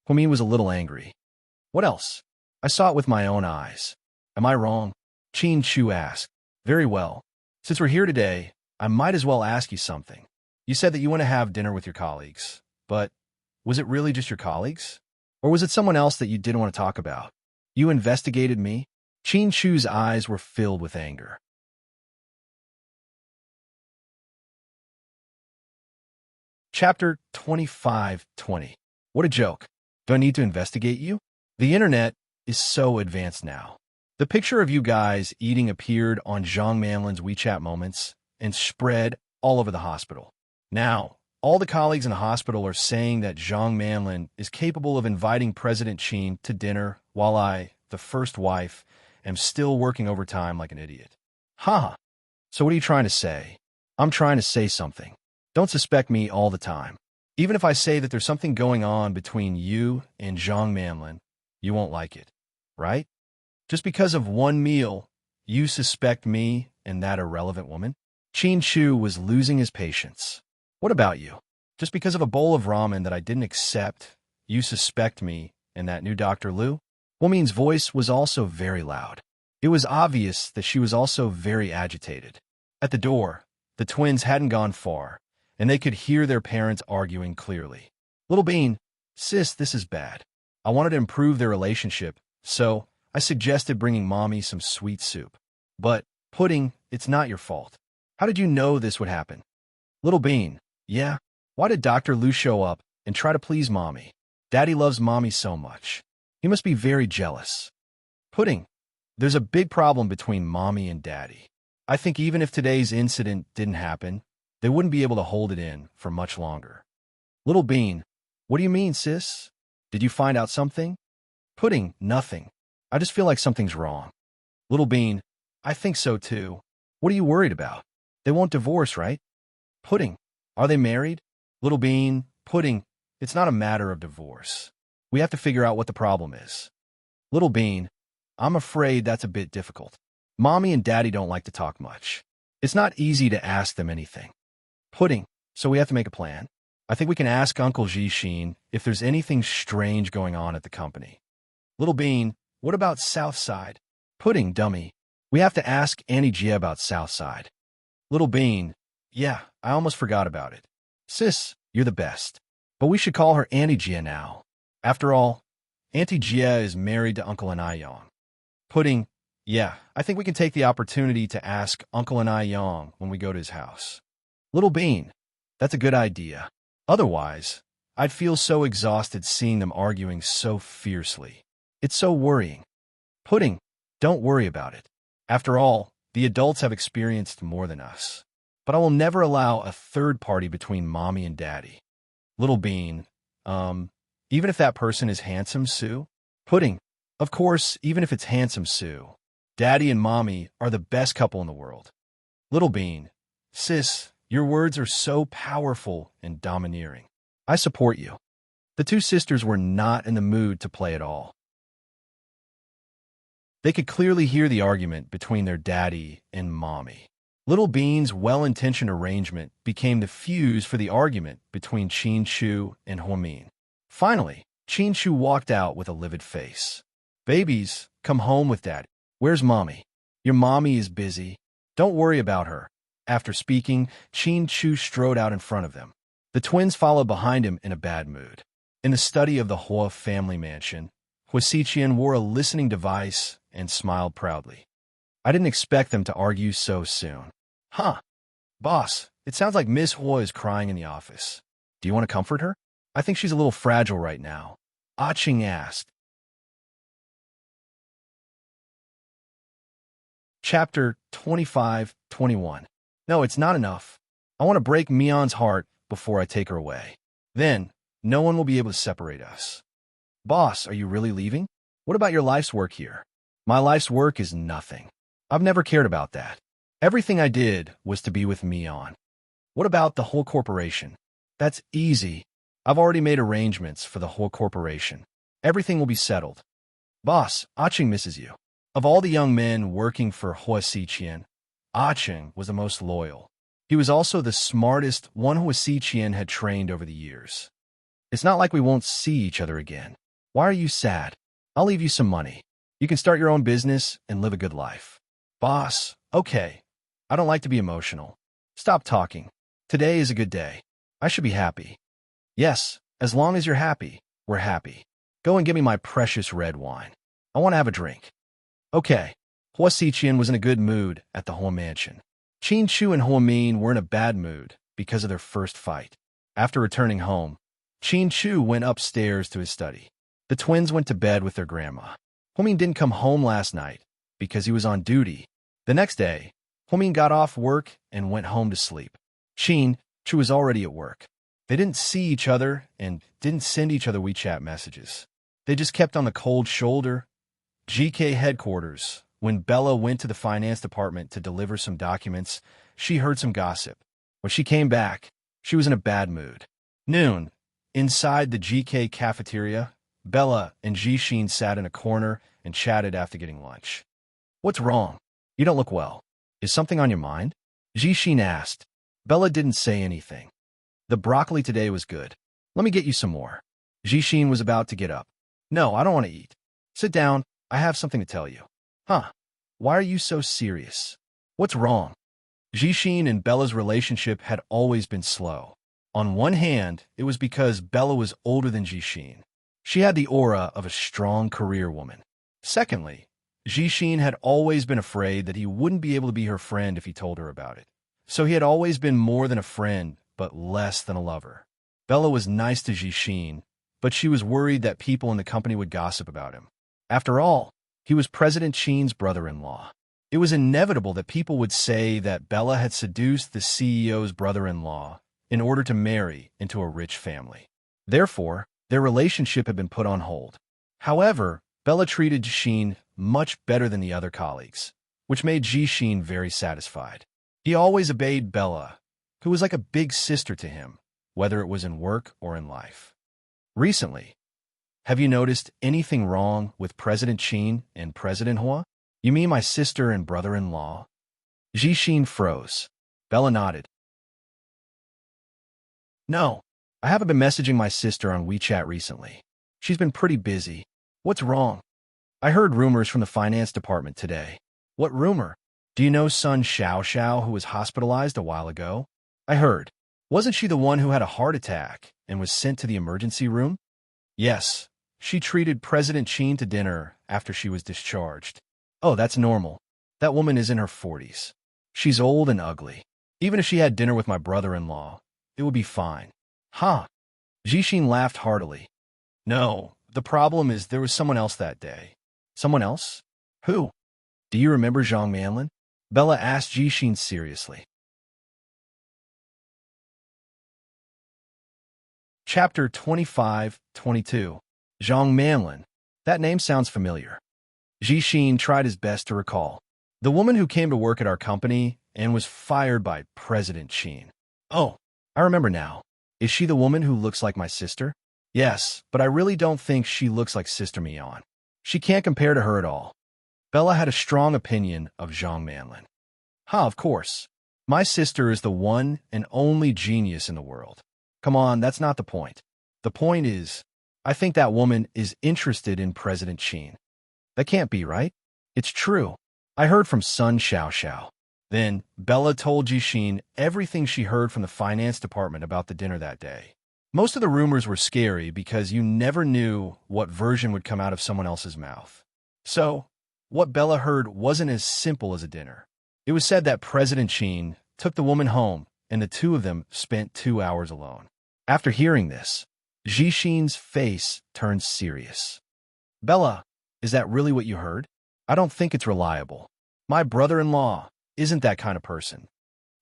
Huomin was a little angry. What else? I saw it with my own eyes. Am I wrong? Shu asked. Very well. Since we're here today, I might as well ask you something. You said that you want to have dinner with your colleagues, but was it really just your colleagues? Or was it someone else that you didn't want to talk about? You investigated me? Qin Shu's eyes were filled with anger. Chapter 25:20. What a joke. Do I need to investigate you? The internet is so advanced now. The picture of you guys eating appeared on Zhang Manlin's WeChat Moments and spread all over the hospital. Now, all the colleagues in the hospital are saying that Zhang Manlin is capable of inviting President Qin to dinner while I, the first wife, am still working overtime like an idiot. Haha. So what are you trying to say? I'm trying to say something. Don't suspect me all the time. Even if I say that there's something going on between you and Zhang Manlin, you won't like it, right? Just because of one meal, you suspect me and that irrelevant woman? Qin Shu was losing his patience. What about you? Just because of a bowl of ramen that I didn't accept, you suspect me and that new Dr. Liu? Womin's voice was also very loud. It was obvious that she was also very agitated. At the door, the twins hadn't gone far, and they could hear their parents arguing clearly. Little Bean, sis, this is bad. I wanted to improve their relationship, so I suggested bringing Mommy some sweet soup. But, Pudding, it's not your fault. How did you know this would happen? Little Bean, yeah? Why did Dr. Liu show up and try to please Mommy? Daddy loves Mommy so much. He must be very jealous. Pudding, there's a big problem between Mommy and Daddy. I think even if today's incident didn't happen, they wouldn't be able to hold it in for much longer. Little Bean, what do you mean, sis? Did you find out something? Pudding, nothing. I just feel like something's wrong. Little Bean, I think so too. What are you worried about? They won't divorce, right? Pudding, are they married? Little Bean, Pudding, it's not a matter of divorce. We have to figure out what the problem is. Little Bean, I'm afraid that's a bit difficult. Mommy and Daddy don't like to talk much. It's not easy to ask them anything. Pudding, so we have to make a plan. I think we can ask Uncle Jishin if there's anything strange going on at the company. Little Bean, what about Southside? Pudding, dummy. We have to ask Auntie Jia about Southside. Little Bean, yeah, I almost forgot about it. Sis, you're the best. But we should call her Auntie Jia now. After all, Auntie Jia is married to Uncle Anai-Yong. Pudding, yeah, I think we can take the opportunity to ask Uncle Anai-Yong when we go to his house. Little Bean, that's a good idea. Otherwise, I'd feel so exhausted seeing them arguing so fiercely. It's so worrying. Pudding, don't worry about it. After all, the adults have experienced more than us. But I will never allow a third party between Mommy and Daddy. Little Bean, even if that person is Handsome Sue? Pudding, of course, even if it's Handsome Sue. Daddy and Mommy are the best couple in the world. Little Bean, sis, your words are so powerful and domineering. I support you. The two sisters were not in the mood to play at all. They could clearly hear the argument between their daddy and Mommy. Little Bean's well-intentioned arrangement became the fuse for the argument between Qin Shu and Huamin. Finally, Qin Shu walked out with a livid face. Babies, come home with Daddy. Where's Mommy? Your Mommy is busy. Don't worry about her. After speaking, Qin Shu strode out in front of them. The twins followed behind him in a bad mood. In the study of the Hua family mansion, Hua Xiqian wore a listening device and smiled proudly. I didn't expect them to argue so soon. Huh. Boss, it sounds like Miss Hua is crying in the office. Do you want to comfort her? I think she's a little fragile right now. Ah Ching asked. Chapter 25:21. No, it's not enough. I want to break Mion's heart before I take her away. Then, no one will be able to separate us. Boss, are you really leaving? What about your life's work here? My life's work is nothing. I've never cared about that. Everything I did was to be with Mion. What about the whole corporation? That's easy. I've already made arrangements for the whole corporation. Everything will be settled. Boss, Aching misses you. Of all the young men working for Hua Xiqian, Aching was the most loyal. He was also the smartest one Hua Xiqian had trained over the years. It's not like we won't see each other again. Why are you sad? I'll leave you some money. You can start your own business and live a good life. Boss, okay. I don't like to be emotional. Stop talking. Today is a good day. I should be happy. Yes, as long as you're happy, we're happy. Go and give me my precious red wine. I want to have a drink. Okay. Hua Xiqian was in a good mood at the Hua mansion. Qin Chu and Hua Min were in a bad mood because of their first fight. After returning home, Qin Chu went upstairs to his study. The twins went to bed with their grandma. Hua Min didn't come home last night because he was on duty. The next day, Hua Min got off work and went home to sleep. Qin Chu was already at work. They didn't see each other and didn't send each other WeChat messages. They just kept on the cold shoulder. GK headquarters. When Bella went to the finance department to deliver some documents, she heard some gossip. When she came back, she was in a bad mood. Noon, inside the GK cafeteria, Bella and Jixin sat in a corner and chatted after getting lunch. What's wrong? You don't look well. Is something on your mind? Jixin asked. Bella didn't say anything. The broccoli today was good. Let me get you some more. Jixin was about to get up. No, I don't want to eat. Sit down. I have something to tell you. Huh? Why are you so serious? What's wrong? Jixin and Bella's relationship had always been slow. On one hand, it was because Bella was older than Jixin. She had the aura of a strong career woman. Secondly, Jixin had always been afraid that he wouldn't be able to be her friend if he told her about it. So he had always been more than a friend, but less than a lover. Bella was nice to Jixin, but she was worried that people in the company would gossip about him. After all, he was President Qin's brother-in-law. It was inevitable that people would say that Bella had seduced the CEO's brother-in-law in order to marry into a rich family. Therefore, their relationship had been put on hold. However, Bella treated Jixin much better than the other colleagues, which made Jixin very satisfied. He always obeyed Bella, who was like a big sister to him, whether it was in work or in life. Recently, have you noticed anything wrong with President Qin and President Hua? You mean my sister and brother-in-law? Jixin froze. Bella nodded. No, I haven't been messaging my sister on WeChat recently. She's been pretty busy. What's wrong? I heard rumors from the finance department today. What rumor? Do you know Sun Xiao who was hospitalized a while ago? I heard. Wasn't she the one who had a heart attack and was sent to the emergency room? Yes. She treated President Qin to dinner after she was discharged. Oh, that's normal. That woman is in her 40s. She's old and ugly. Even if she had dinner with my brother-in-law, it would be fine. Huh? Jixin laughed heartily. No, the problem is there was someone else that day. Someone else? Who? Do you remember Zhang Manlin? Bella asked Jixin seriously. Chapter 25-22. Zhang Manlin. That name sounds familiar. Jixin tried his best to recall. The woman who came to work at our company and was fired by President Qin. Oh, I remember now. Is she the woman who looks like my sister? Yes, but I really don't think she looks like Sister Mian. She can't compare to her at all. Bella had a strong opinion of Zhang Manlin. Of course. My sister is the one and only genius in the world. Come on, that's not the point. The point is, I think that woman is interested in President Qin. That can't be right. It's true. I heard from Sun Xiao. Then, Bella told Jixin everything she heard from the finance department about the dinner that day. Most of the rumors were scary because you never knew what version would come out of someone else's mouth. So, what Bella heard wasn't as simple as a dinner. It was said that President Qin took the woman home and the two of them spent 2 hours alone. After hearing this, Jixin's face turned serious. Bella, is that really what you heard? I don't think it's reliable. My brother-in-law isn't that kind of person.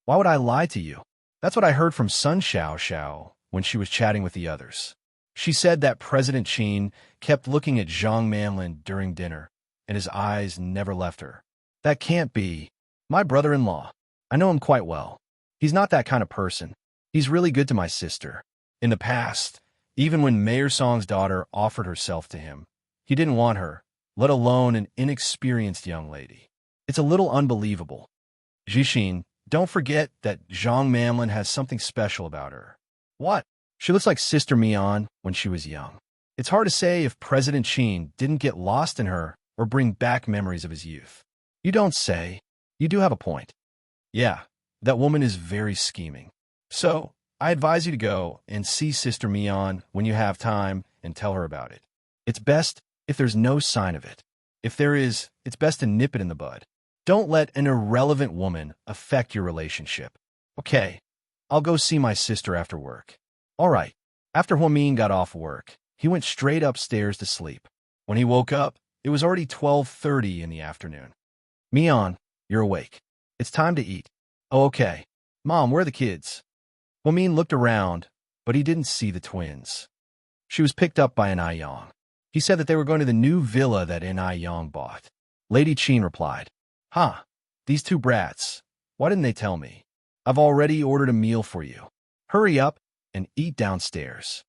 Why would I lie to you? That's what I heard from Sun Xiao when she was chatting with the others. She said that President Qin kept looking at Zhang Manlin during dinner, and his eyes never left her. That can't be. My brother-in-law. I know him quite well. He's not that kind of person. He's really good to my sister. In the past, even when Mayor Song's daughter offered herself to him, he didn't want her, let alone an inexperienced young lady. It's a little unbelievable. Jixin, don't forget that Zhang Manlin has something special about her. What? She looks like Sister Mian when she was young. It's hard to say if President Qin didn't get lost in her or bring back memories of his youth. You don't say. You do have a point. Yeah, that woman is very scheming. So, I advise you to go and see Sister Mian when you have time and tell her about it. It's best if there's no sign of it. If there is, it's best to nip it in the bud. Don't let an irrelevant woman affect your relationship. Okay, I'll go see my sister after work. All right. After Huamin got off work, he went straight upstairs to sleep. When he woke up, it was already 12:30 in the afternoon. Mian, you're awake. It's time to eat. Oh, okay. Mom, where are the kids? Huamin looked around, but he didn't see the twins. She was picked up by an Aiyang. He said that they were going to the new villa that an Aiyang bought. Lady Qin replied, "Huh, these two brats. Why didn't they tell me? I've already ordered a meal for you. Hurry up and eat downstairs."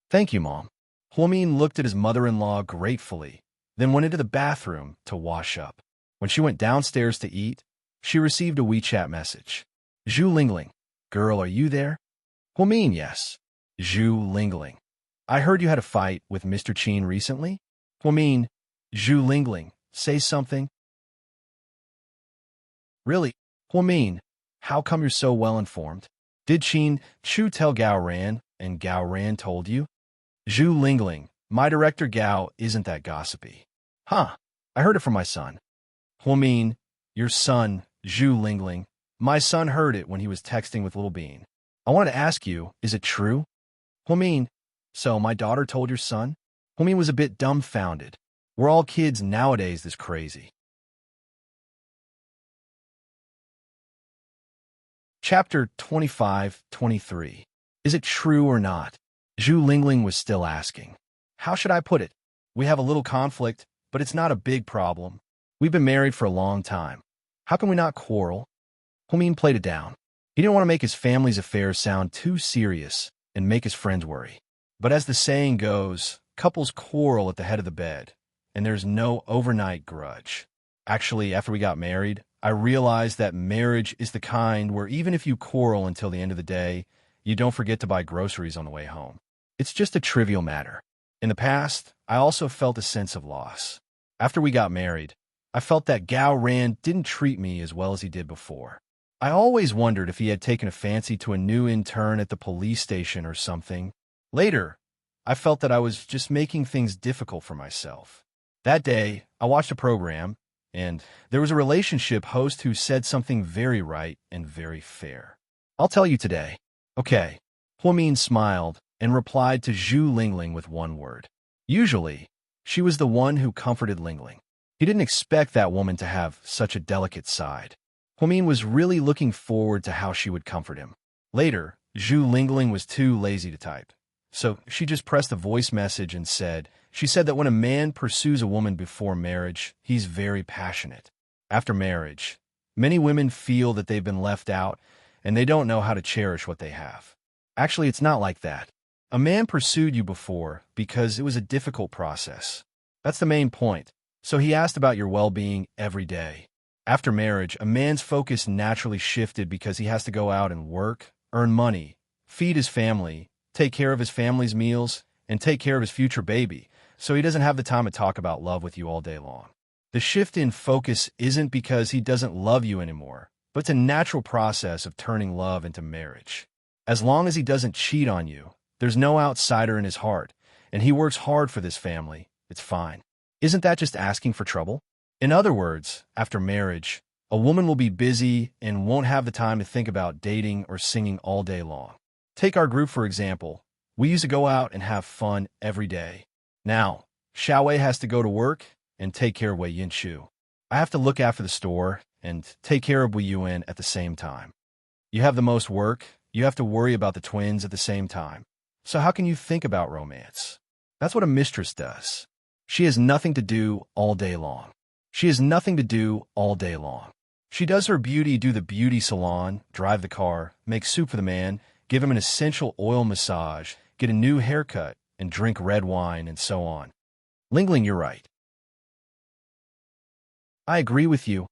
"Thank you, Mom." Huamin looked at his mother-in-law gratefully, then went into the bathroom to wash up. When she went downstairs to eat, she received a WeChat message. "Zhu Lingling, girl, are you there?" Huamin, yes. Zhu Lingling. "I heard you had a fight with Mr. Qin recently?" Huamin, Zhu Lingling, say something. "Really? Huamin, how come you're so well informed? Did Qin Chu tell Gao Ran, and Gao Ran told you?" Zhu Lingling, my director Gao isn't that gossipy. "Huh, I heard it from my son." Huamin, your son, Zhu Lingling. "My son heard it when he was texting with Little Bean. I wanted to ask you, is it true?" Huamin, so my daughter told your son? Huamin was a bit dumbfounded. Were all kids nowadays this crazy? Chapter 25-23. Is it true or not? Zhu Lingling was still asking. How should I put it? We have a little conflict, but it's not a big problem. We've been married for a long time. How can we not quarrel? Huamin played it down. He didn't want to make his family's affairs sound too serious and make his friends worry. But as the saying goes, couples quarrel at the head of the bed, and there's no overnight grudge. Actually, after we got married, I realized that marriage is the kind where even if you quarrel until the end of the day, you don't forget to buy groceries on the way home. It's just a trivial matter. In the past, I also felt a sense of loss. After we got married, I felt that Gao Ran didn't treat me as well as he did before. I always wondered if he had taken a fancy to a new intern at the police station or something. Later, I felt that I was just making things difficult for myself. That day, I watched a program, and there was a relationship host who said something very right and very fair. I'll tell you today. Okay. Huamin smiled and replied to Zhu Lingling with one word. Usually, she was the one who comforted Lingling. He didn't expect that woman to have such a delicate side. Huamin was really looking forward to how she would comfort him. Later, Zhu Lingling was too lazy to type, so she just pressed a voice message and she said that when a man pursues a woman before marriage, he's very passionate. After marriage, many women feel that they've been left out and they don't know how to cherish what they have. Actually, it's not like that. A man pursued you before because it was a difficult process. That's the main point. So he asked about your well-being every day. After marriage, a man's focus naturally shifted because he has to go out and work, earn money, feed his family, take care of his family's meals, and take care of his future baby, so he doesn't have the time to talk about love with you all day long. The shift in focus isn't because he doesn't love you anymore, but it's a natural process of turning love into marriage. As long as he doesn't cheat on you, there's no outsider in his heart, and he works hard for this family, it's fine. Isn't that just asking for trouble? In other words, after marriage, a woman will be busy and won't have the time to think about dating or singing all day long. Take our group, for example. We used to go out and have fun every day. Now, Xiaowei has to go to work and take care of Wei Yinshu. I have to look after the store and take care of Wei Yuan at the same time. You have the most work, you have to worry about the twins at the same time. So how can you think about romance? That's what a mistress does. She has nothing to do all day long. She has nothing to do all day long. She does her beauty, do the beauty salon, drive the car, make soup for the man, give him an essential oil massage, get a new haircut, and drink red wine, and so on. Lingling, you're right. I agree with you.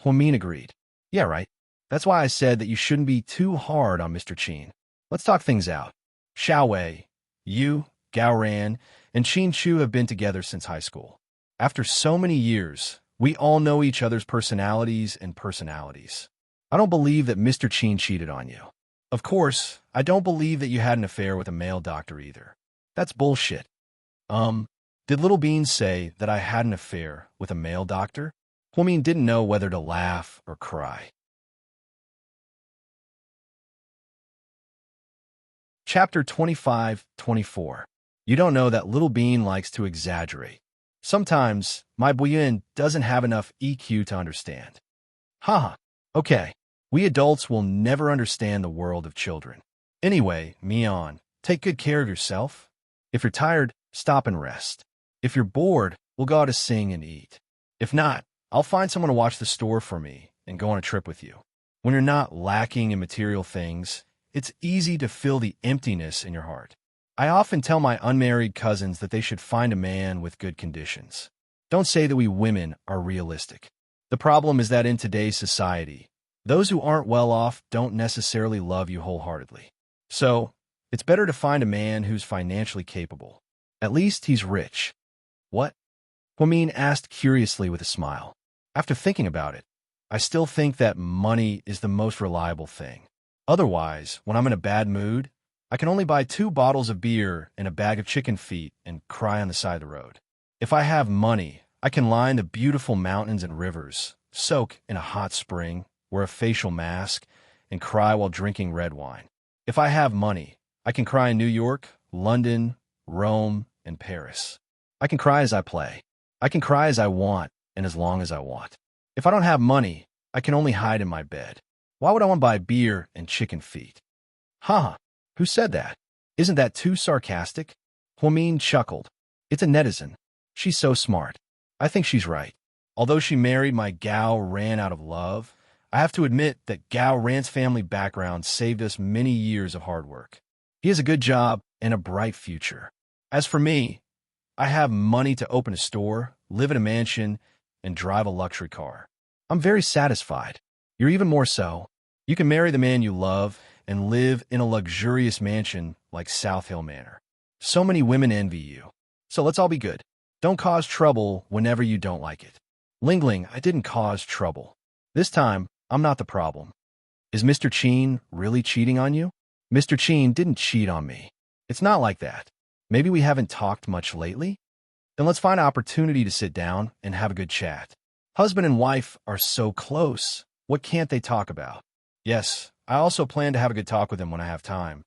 Huamin agreed. Yeah, right. That's why I said that you shouldn't be too hard on Mr. Qin. Let's talk things out. Xiaowei, you, Gao Ran, and Qin Chu have been together since high school. After so many years, we all know each other's personalities and personalities. I don't believe that Mr. Qin cheated on you. Of course, I don't believe that you had an affair with a male doctor either. That's bullshit. Did Little Bean say that I had an affair with a male doctor? Huamin didn't know whether to laugh or cry. Chapter 25-24. You don't know that Little Bean likes to exaggerate. Sometimes, my Buyin doesn't have enough EQ to understand. Haha. Okay. We adults will never understand the world of children. Anyway, Mion, take good care of yourself. If you're tired, stop and rest. If you're bored, we'll go out to sing and eat. If not, I'll find someone to watch the store for me and go on a trip with you. When you're not lacking in material things, it's easy to feel the emptiness in your heart. I often tell my unmarried cousins that they should find a man with good conditions. Don't say that we women are realistic. The problem is that in today's society, those who aren't well off don't necessarily love you wholeheartedly. So, it's better to find a man who's financially capable. At least he's rich. What? Huamin asked curiously with a smile. After thinking about it, I still think that money is the most reliable thing. Otherwise, when I'm in a bad mood, I can only buy 2 bottles of beer and a bag of chicken feet and cry on the side of the road. If I have money, I can line the beautiful mountains and rivers, soak in a hot spring, wear a facial mask, and cry while drinking red wine. If I have money, I can cry in New York, London, Rome, and Paris. I can cry as I play. I can cry as I want and as long as I want. If I don't have money, I can only hide in my bed. Why would I want to buy beer and chicken feet? Haha, who said that? Isn't that too sarcastic? Huamin chuckled. It's a netizen. She's so smart. I think she's right. Although she married my Gao Ran out of love, I have to admit that Gao Ran's family background saved us many years of hard work. He has a good job and a bright future. As for me, I have money to open a store, live in a mansion, and drive a luxury car. I'm very satisfied. You're even more so. You can marry the man you love and live in a luxurious mansion like South Hill Manor. So many women envy you. So let's all be good. Don't cause trouble whenever you don't like it. Lingling, I didn't cause trouble. This time, I'm not the problem. Is Mr. Cheen really cheating on you? Mr. Cheen didn't cheat on me. It's not like that. Maybe we haven't talked much lately? Then let's find an opportunity to sit down and have a good chat. Husband and wife are so close. What can't they talk about? Yes, I also plan to have a good talk with him when I have time.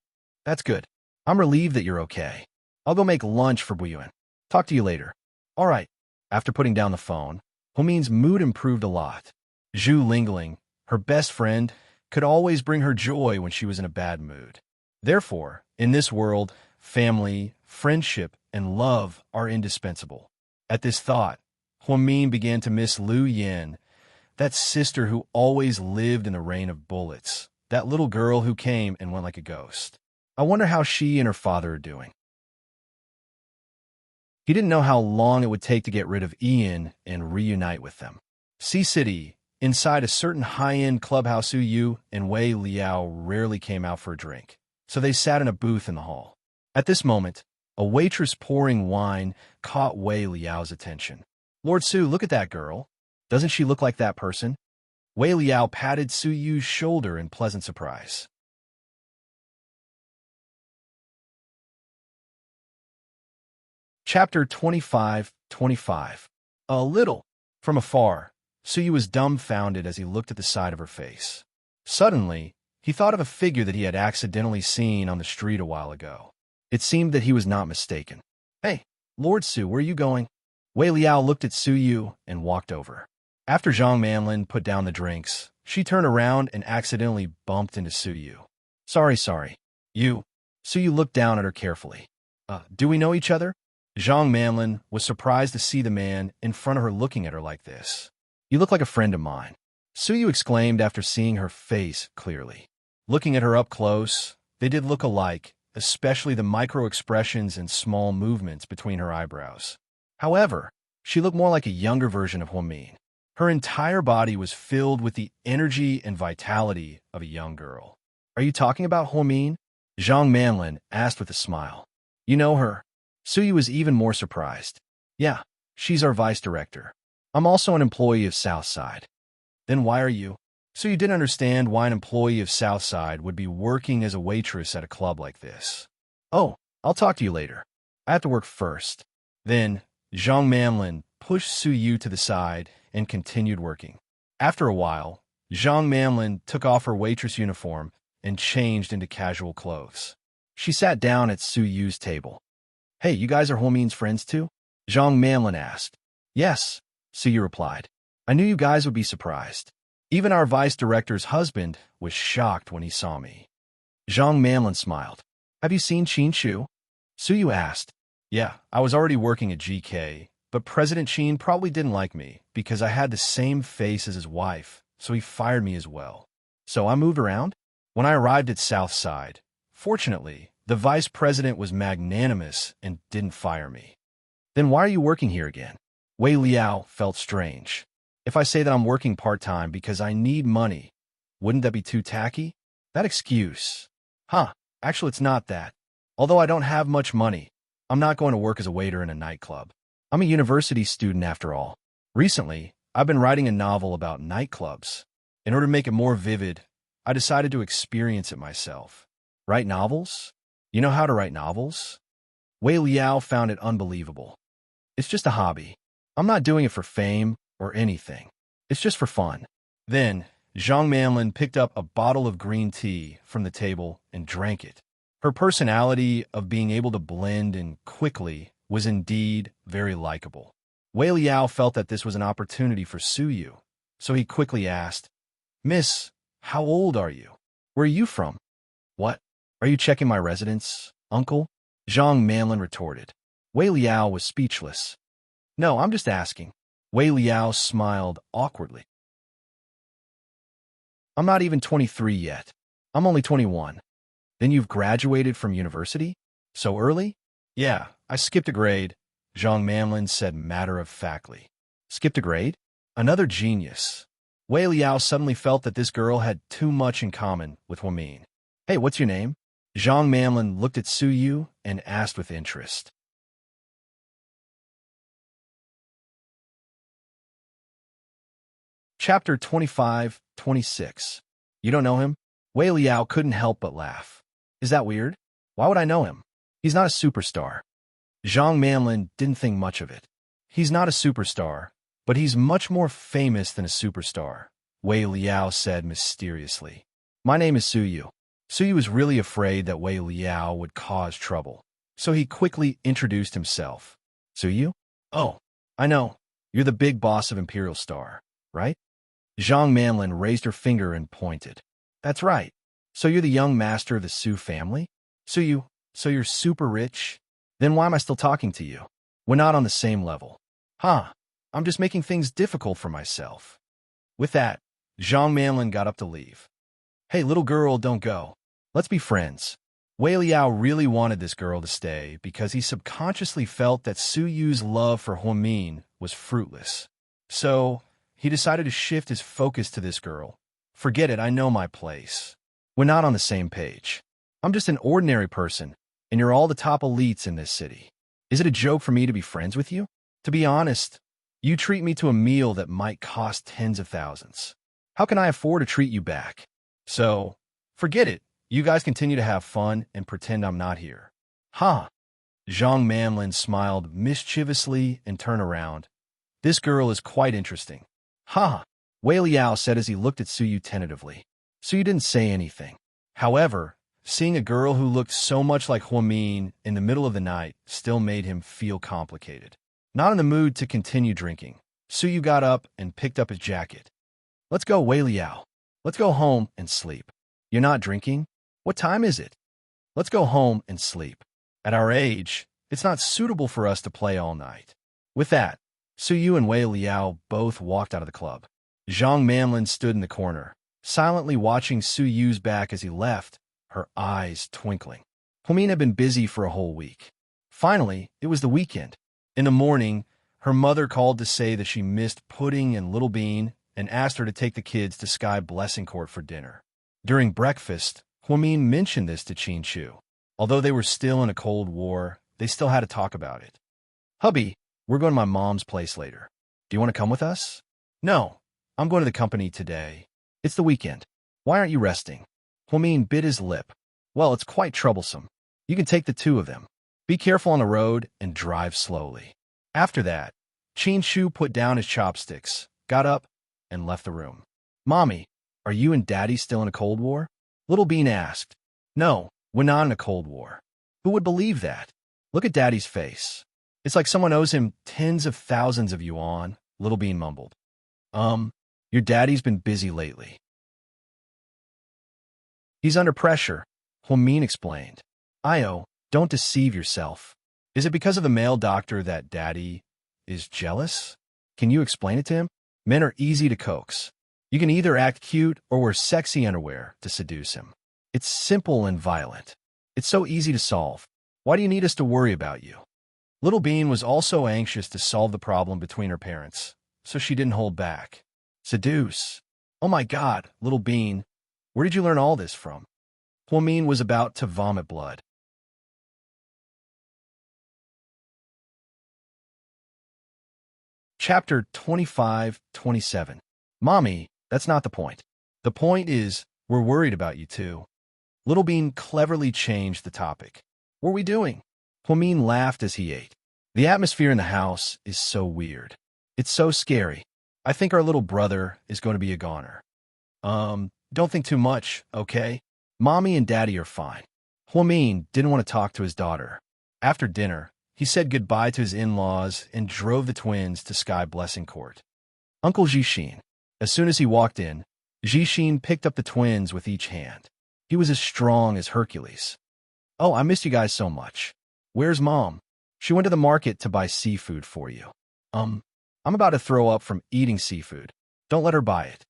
That's good. I'm relieved that you're okay. I'll go make lunch for Buyuan. Talk to you later. All right. After putting down the phone, Huamin's mood improved a lot. Zhu Lingling, her best friend, could always bring her joy when she was in a bad mood. Therefore, in this world, family, friendship, and love are indispensable. At this thought, Huamin began to miss Lu Yin, that sister who always lived in the rain of bullets, that little girl who came and went like a ghost. I wonder how she and her father are doing. He didn't know how long it would take to get rid of Ian and reunite with them. City, inside a certain high-end clubhouse, Yu and Wei Liao rarely came out for a drink, so they sat in a booth in the hall. At this moment, a waitress pouring wine caught Wei Liao's attention. Lord Su, look at that girl. Doesn't she look like that person? Wei Liao patted Su Yu's shoulder in pleasant surprise. Chapter 25-25. A little. From afar, Su Yu was dumbfounded as he looked at the side of her face. Suddenly, he thought of a figure that he had accidentally seen on the street a while ago. It seemed that he was not mistaken. Hey, Lord Su, where are you going? Wei Liao looked at Su Yu and walked over. After Zhang Manlin put down the drinks, she turned around and accidentally bumped into Su Yu. Sorry. You. Su Yu looked down at her carefully. Do we know each other? Zhang Manlin was surprised to see the man in front of her looking at her like this. You look like a friend of mine, Su Yu exclaimed after seeing her face clearly. Looking at her up close, they did look alike, especially the micro-expressions and small movements between her eyebrows. However, she looked more like a younger version of Huamin. Her entire body was filled with the energy and vitality of a young girl. Are you talking about Huamin? Zhang Manlin asked with a smile. You know her? Su Yu was even more surprised. Yeah, she's our vice director. I'm also an employee of Southside. Then why are you? Su Yu didn't understand why an employee of Southside would be working as a waitress at a club like this. Oh, I'll talk to you later. I have to work first. Then, Zhang Manlin pushed Su Yu to the side and continued working. After a while, Zhang Manlin took off her waitress uniform and changed into casual clothes. She sat down at Su Yu's table. "Hey, you guys are Huomin's friends too?" Zhang Manlin asked. "Yes," Su Yu replied. "I knew you guys would be surprised. Even our vice director's husband was shocked when he saw me." Zhang Manlin smiled. "Have you seen Qin Shu?" Su Yu asked. "Yeah, I was already working at GK, but President Qin probably didn't like me because I had the same face as his wife, so he fired me as well. So I moved around. When I arrived at Southside, fortunately, the vice president was magnanimous and didn't fire me." "Then why are you working here again?" Wei Liao felt strange. "If I say that I'm working part-time because I need money, wouldn't that be too tacky? That excuse." Actually, it's not that. Although I don't have much money, I'm not going to work as a waiter in a nightclub. I'm a university student after all. Recently, I've been writing a novel about nightclubs. In order to make it more vivid, I decided to experience it myself. Write novels? You know how to write novels? Wei Liao found it unbelievable. "It's just a hobby. I'm not doing it for fame or anything. It's just for fun." Then, Zhang Manlin picked up a bottle of green tea from the table and drank it. Her personality of being able to blend in quickly was indeed very likable. Wei Liao felt that this was an opportunity for Su Yu, so he quickly asked, "Miss, how old are you? Where are you from?" "What? Are you checking my residence, uncle?" Zhang Manlin retorted. Wei Liao was speechless. "No, I'm just asking." Wei Liao smiled awkwardly. "I'm not even 23 yet. I'm only 21. "Then you've graduated from university? So early?" "Yeah, I skipped a grade," Zhang Manlin said matter-of-factly. "Skipped a grade? Another genius." Wei Liao suddenly felt that this girl had too much in common with Huomin. "Hey, what's your name?" Zhang Manlin looked at Su Yu and asked with interest. Chapter 25-26. "You don't know him?" Wei Liao couldn't help but laugh. "Is that weird? Why would I know him? He's not a superstar." Zhang Manlin didn't think much of it. "He's not a superstar, but he's much more famous than a superstar," Wei Liao said mysteriously. "My name is Su Yu." Su Yu was really afraid that Wei Liao would cause trouble, so he quickly introduced himself. "Su Yu? Oh, I know. You're the big boss of Imperial Star, right?" Zhang Manlin raised her finger and pointed. "That's right. So you're the young master of the Su family? Su Yu, so you're super rich? Then why am I still talking to you? We're not on the same level." I'm just making things difficult for myself." With that, Zhang Manlin got up to leave. "Hey, little girl, don't go. Let's be friends." Wei Liao really wanted this girl to stay because he subconsciously felt that Su Yu's love for Huomin was fruitless. So, he decided to shift his focus to this girl. "Forget it, I know my place. We're not on the same page. I'm just an ordinary person, and you're all the top elites in this city. Is it a joke for me to be friends with you? To be honest, you treat me to a meal that might cost tens of thousands. How can I afford to treat you back? So, forget it. You guys continue to have fun and pretend I'm not here." Zhang Manlin smiled mischievously and turned around. "This girl is quite interesting." Wei Liao said as he looked at Su Yu tentatively. Su Yu didn't say anything. However, seeing a girl who looked so much like Huomin in the middle of the night still made him feel complicated. Not in the mood to continue drinking, Su Yu got up and picked up his jacket. "Let's go, Wei Liao. Let's go home and sleep." "You're not drinking? What time is it?" "Let's go home and sleep. At our age, it's not suitable for us to play all night." With that, Su Yu and Wei Liao both walked out of the club. Zhang Manlin stood in the corner, silently watching Su Yu's back as he left, her eyes twinkling. Huomin had been busy for a whole week. Finally, it was the weekend. In the morning, her mother called to say that she missed Pudding and Little Bean and asked her to take the kids to Sky Blessing Court for dinner. During breakfast, Huomin mentioned this to Qin Shu. Although they were still in a Cold War, they still had to talk about it. "Hubby, we're going to my mom's place later. Do you want to come with us?" "No, I'm going to the company today. It's the weekend. Why aren't you resting?" Huomin bit his lip. "Well, it's quite troublesome. You can take the two of them. Be careful on the road and drive slowly." After that, Chin Shu put down his chopsticks, got up, and left the room. Mommy, are you and Daddy still in a Cold War? Little Bean asked. No, we're not in a Cold War. Who would believe that? Look at Daddy's face. It's like someone owes him tens of thousands of yuan, Little Bean mumbled. Your daddy's been busy lately. He's under pressure, Huamin explained. Io, don't deceive yourself. Is it because of the male doctor that Daddy is jealous? Can you explain it to him? Men are easy to coax. You can either act cute or wear sexy underwear to seduce him. It's simple and violent. It's so easy to solve. Why do you need us to worry about you? Little Bean was also anxious to solve the problem between her parents, so she didn't hold back. Seduce. Oh my God, Little Bean, where did you learn all this from? Huamin was about to vomit blood. Chapter 25-27. Mommy, that's not the point. The point is, we're worried about you too. Little Bean cleverly changed the topic. What are we doing? Huamin laughed as he ate. The atmosphere in the house is so weird. It's so scary. I think our little brother is going to be a goner. Don't think too much, okay? Mommy and Daddy are fine. Huamin didn't want to talk to his daughter. After dinner, he said goodbye to his in-laws and drove the twins to Sky Blessing Court. Uncle Jixin. As soon as he walked in, Jixin picked up the twins with each hand. He was as strong as Hercules. Oh, I missed you guys so much. Where's Mom? She went to the market to buy seafood for you. I'm about to throw up from eating seafood. Don't let her buy it.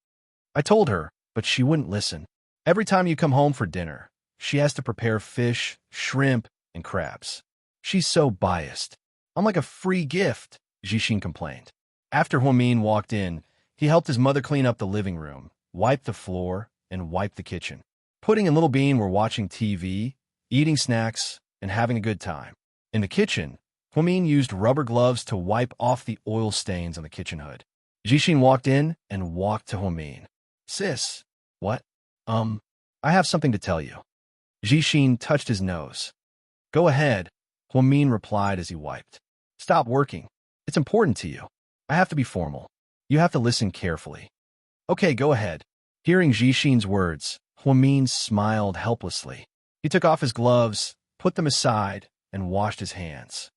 I told her, but she wouldn't listen. Every time you come home for dinner, she has to prepare fish, shrimp, and crabs. She's so biased. I'm like a free gift, Jixin complained. After Huamin walked in, he helped his mother clean up the living room, wipe the floor, and wipe the kitchen. Pudding and Little Bean were watching TV, eating snacks, and having a good time. In the kitchen, Huamin used rubber gloves to wipe off the oil stains on the kitchen hood. Jixin walked in and walked to Huamin. Sis, what? I have something to tell you. Jixin touched his nose. Go ahead, Huamin replied as he wiped. Stop working. It's important to you. I have to be formal. You have to listen carefully. Okay, go ahead. Hearing Jixin's words, Huamin smiled helplessly. He took off his gloves, put them aside, and washed his hands.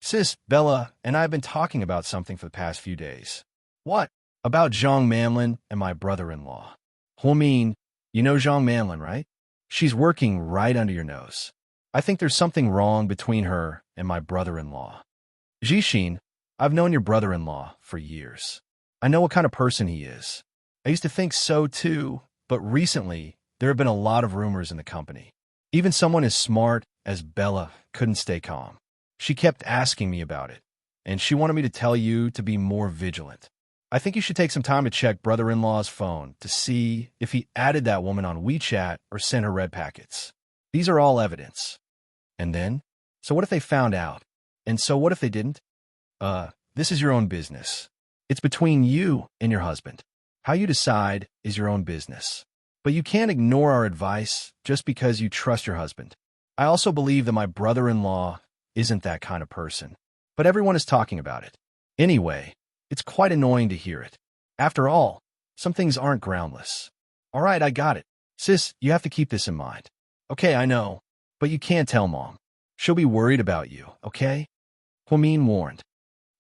Sis, Bella and I have been talking about something for the past few days. What? About Zhang Manlin and my brother-in-law. Huamin, you know Zhang Manlin, right? She's working right under your nose. I think there's something wrong between her and my brother-in-law. Jixin, I've known your brother-in-law for years. I know what kind of person he is. I used to think so too, but recently there have been a lot of rumors in the company. Even someone as smart as Bella couldn't stay calm. She kept asking me about it, and she wanted me to tell you to be more vigilant. I think you should take some time to check brother-in-law's phone to see if he added that woman on WeChat or sent her red packets. These are all evidence. And then? So what if they found out? And so what if they didn't? This is your own business. It's between you and your husband. How you decide is your own business. But you can't ignore our advice just because you trust your husband. I also believe that my brother-in-law isn't that kind of person. But everyone is talking about it. Anyway, it's quite annoying to hear it. After all, some things aren't groundless. All right, I got it. Sis, you have to keep this in mind. Okay, I know. But you can't tell Mom. She'll be worried about you, okay? Huamin warned.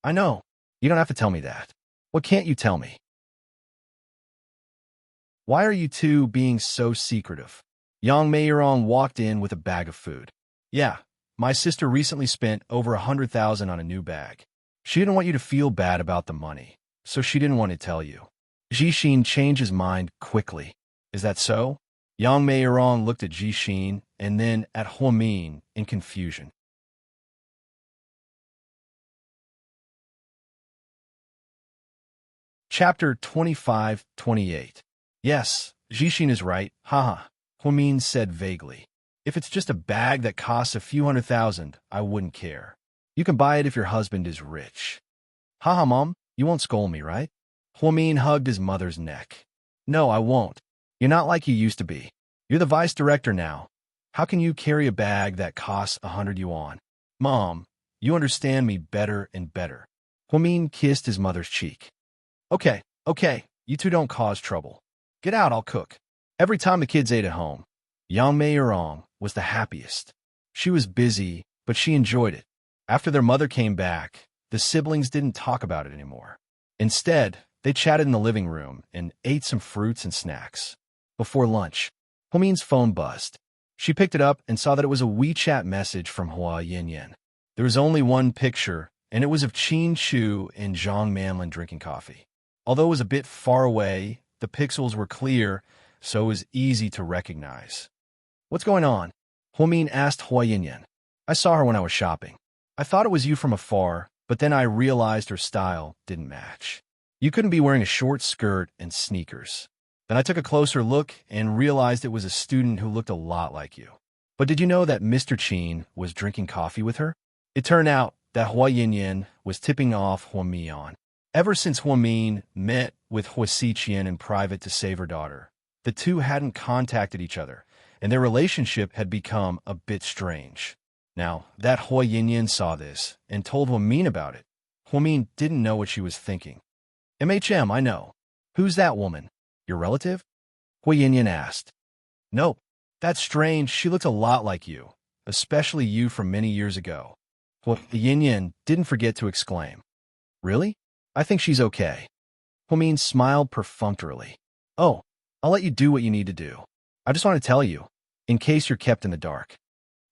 I know. You don't have to tell me that. What can't you tell me? Why are you two being so secretive? Yang Meiyerong walked in with a bag of food. Yeah, my sister recently spent over 100,000 on a new bag. She didn't want you to feel bad about the money, so she didn't want to tell you. Jixin changed his mind quickly. Is that so? Yang Meiyerong looked at Jixin and then at Huamin in confusion. Chapter 25-28. Yes, Jixin is right, haha, Huamin said vaguely. If it's just a bag that costs a few $100,000, I wouldn't care. You can buy it if your husband is rich. Haha, Mom, you won't scold me, right? Huamin hugged his mother's neck. No, I won't. You're not like you used to be. You're the vice director now. How can you carry a bag that costs 100 yuan? Mom, You understand me better and better. Huamin kissed his mother's cheek. Okay, okay, you two don't cause trouble. Get out, I'll cook. Every time the kids ate at home, Yang Mei Erong was the happiest. She was busy, but she enjoyed it. After their mother came back, the siblings didn't talk about it anymore. Instead, they chatted in the living room and ate some fruits and snacks. Before lunch, Huamin's phone buzzed. She picked it up and saw that it was a WeChat message from Hua Yinyan. There was only one picture, and it was of Qin Shu and Zhang Manlin drinking coffee. Although it was a bit far away, the pixels were clear, so it was easy to recognize. What's going on? Huamin asked Hua Yinyan. I saw her when I was shopping. I thought it was you from afar, but then I realized her style didn't match. You couldn't be wearing a short skirt and sneakers. Then I took a closer look and realized it was a student who looked a lot like you. But did you know that Mr. Qin was drinking coffee with her? It turned out that Hua Yinyan was tipping off Hua Mian. Ever since Hua Min met with Hua Xiqian in private to save her daughter, the two hadn't contacted each other, and their relationship had become a bit strange. Now, that Hua Yinyan saw this and told Hua Min about it. Hua Min didn't know what she was thinking. MHM, I know. Who's that woman? Your relative? Hua Yinyan asked. Nope. That's strange. She looked a lot like you, especially you from many years ago. Hua Yinyan didn't forget to exclaim. Really? I think she's okay. Hua Min smiled perfunctorily. Oh, I'll let you do what you need to do. I just want to tell you, in case you're kept in the dark.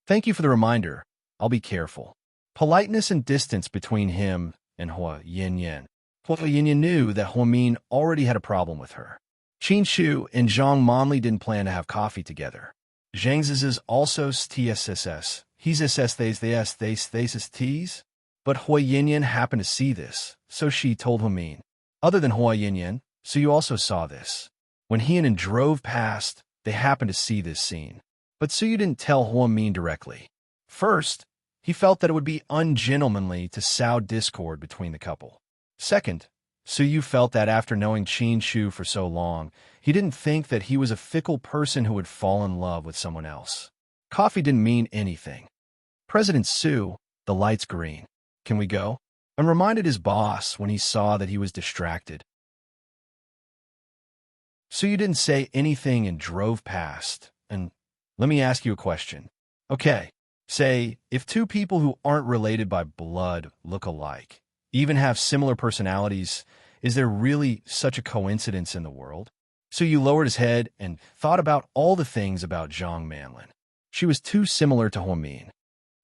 Thank you for the reminder. I'll be careful. Politeness and distance between him and Hua Yinyan. Hua Yinyan knew that Hua Min already had a problem with her. Qin Shu and Zhang Manli didn't plan to have coffee together. Zhang's also TSSS. He's SSTs. But Hua Yinyan happened to see this, so she told Hua Min. Other than Hua Yinyan, so you also saw this. When he and drove past, they happened to see this scene. But Suyu didn't tell Hua Min directly. First, he felt that it would be ungentlemanly to sow discord between the couple. Second, Suyu felt that after knowing Qin Shu for so long, he didn't think that he was a fickle person who would fall in love with someone else. Coffee didn't mean anything. President Su, the light's green. Can we go? And reminded his boss when he saw that he was distracted. Suyu didn't say anything and drove past. And let me ask you a question. Okay, say, if two people who aren't related by blood look alike, even have similar personalities, is there really such a coincidence in the world? Suyu lowered his head and thought about all the things about Zhang Manlin. She was too similar to Hua Min.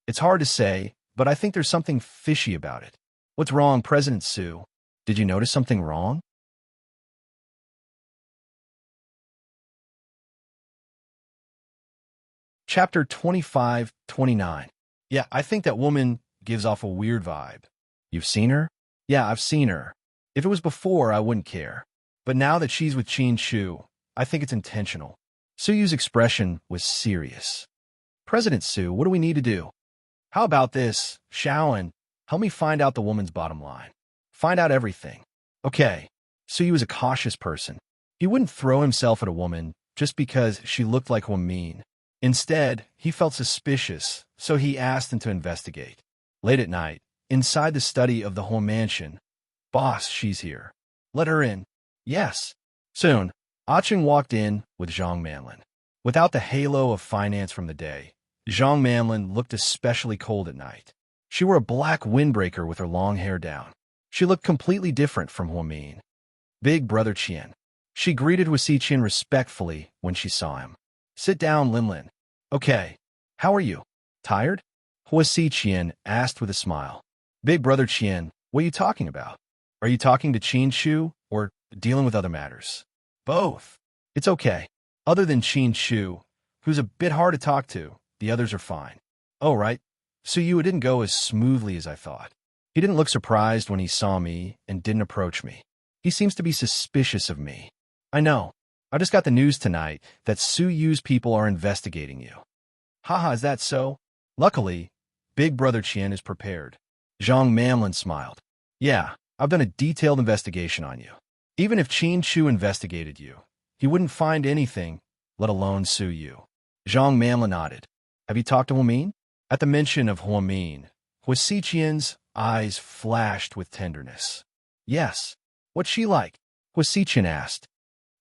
It's hard to say, but I think there's something fishy about it. What's wrong, President Su? Did you notice something wrong? Chapter 25-29. Yeah, I think that woman gives off a weird vibe. You've seen her? Yeah, I've seen her. If it was before, I wouldn't care. But now that she's with Qin Shu, I think it's intentional. Suyu's expression was serious. President Su, what do we need to do? How about this, Shaoan? Help me find out the woman's bottom line. Find out everything. Okay. Suyu was a cautious person. He wouldn't throw himself at a woman just because she looked like Hua Min. Instead, he felt suspicious, so he asked them to investigate. Late at night, inside the study of the whole mansion, Boss, she's here. Let her in. Yes. Soon, Acheng walked in with Zhang Manlin. Without the halo of finance from the day, Zhang Manlin looked especially cold at night. She wore a black windbreaker with her long hair down. She looked completely different from Hua Min. Big brother Qian. She greeted Hua Xiqian respectfully when she saw him. Sit down, Linlin. Okay. How are you? Tired? Hua Xiqian asked with a smile. Big brother Qian, what are you talking about? Are you talking to Qin Shu or dealing with other matters? Both. It's okay. Other than Qin Shu, who's a bit hard to talk to, the others are fine. Oh, right. So it didn't go as smoothly as I thought. He didn't look surprised when he saw me and didn't approach me. He seems to be suspicious of me. I know. I just got the news tonight that Suyu's people are investigating you. Haha, is that so? Luckily, Big Brother Qian is prepared. Zhang Manlin smiled. Yeah, I've done a detailed investigation on you. Even if Qin Shu investigated you, he wouldn't find anything, let alone sue you. Zhang Manlin nodded. Have you talked to Hua Min? At the mention of Hua Min, Huasiqian's eyes flashed with tenderness. Yes. What's she like? Huasiqian asked.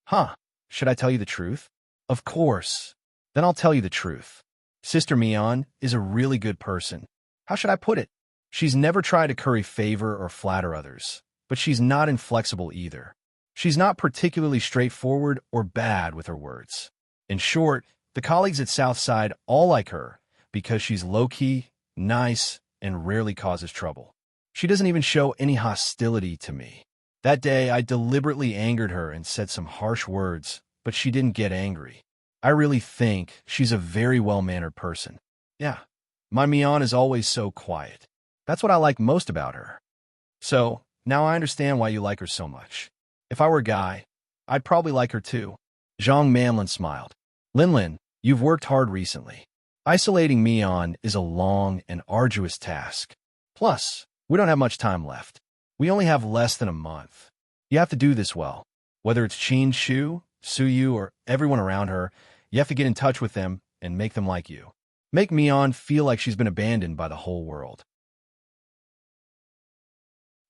Huh. Should I tell you the truth? Of course. Then I'll tell you the truth. Sister Mian is a really good person. How should I put it? She's never tried to curry favor or flatter others, but she's not inflexible either. She's not particularly straightforward or bad with her words. In short, the colleagues at Southside all like her because she's low-key, nice, and rarely causes trouble. She doesn't even show any hostility to me. That day, I deliberately angered her and said some harsh words, but she didn't get angry. I really think she's a very well-mannered person. Yeah, my Mian is always so quiet. That's what I like most about her. So, now I understand why you like her so much. If I were a guy, I'd probably like her too. Zhang Manlin smiled. Linlin, you've worked hard recently. Isolating Mian is a long and arduous task. Plus, we don't have much time left. We only have less than a month. You have to do this well. Whether it's Qin Shu, Suyu, or everyone around her, you have to get in touch with them and make them like you. Make Mian feel like she's been abandoned by the whole world.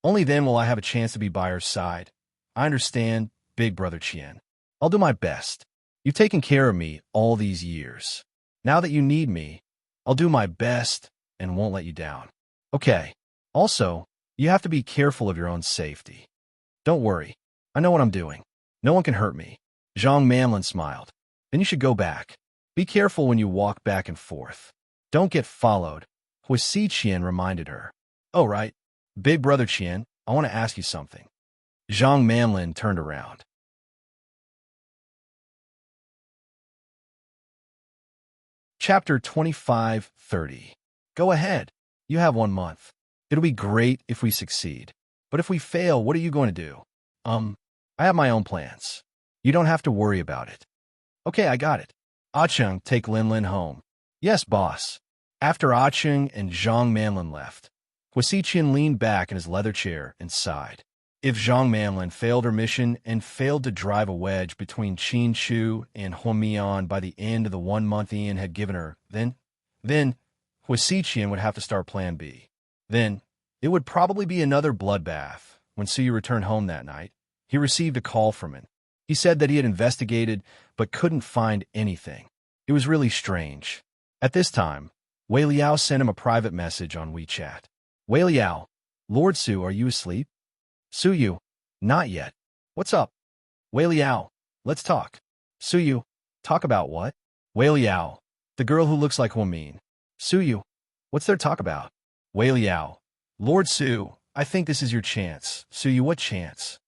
Only then will I have a chance to be by her side. I understand, Big Brother Qian. I'll do my best. You've taken care of me all these years. Now that you need me, I'll do my best and won't let you down. Okay. Also, you have to be careful of your own safety. Don't worry. I know what I'm doing. No one can hurt me. Zhang Manlin smiled. Then you should go back. Be careful when you walk back and forth. Don't get followed. Huasiqian reminded her. Oh, right. Big Brother Qian, I want to ask you something. Zhang Manlin turned around. Chapter 25:30. Go ahead. You have 1 month. It'll be great if we succeed. But if we fail, what are you going to do? I have my own plans. You don't have to worry about it. Okay, I got it. Ah-Chung, take Linlin home. Yes, boss. After Ah-Chung and Zhang Manlin left, Huasiqian leaned back in his leather chair and sighed. If Zhang Manlin failed her mission and failed to drive a wedge between Qin Shu and Huamian by the end of the 1 month Ian had given her, then Huasiqian would have to start Plan B. Then, it would probably be another bloodbath. When Suyu returned home that night, he received a call from him. He said that he had investigated but couldn't find anything. It was really strange. At this time, Wei Liao sent him a private message on WeChat. Wei Liao, Lord Su, are you asleep? Suyu, not yet. What's up? Wei Liao, let's talk. Suyu, talk about what? Wei Liao, the girl who looks like Huamin. Suyu, what's there to talk about? Wei Liao, Lord Su, I think this is your chance. Suyu, what chance?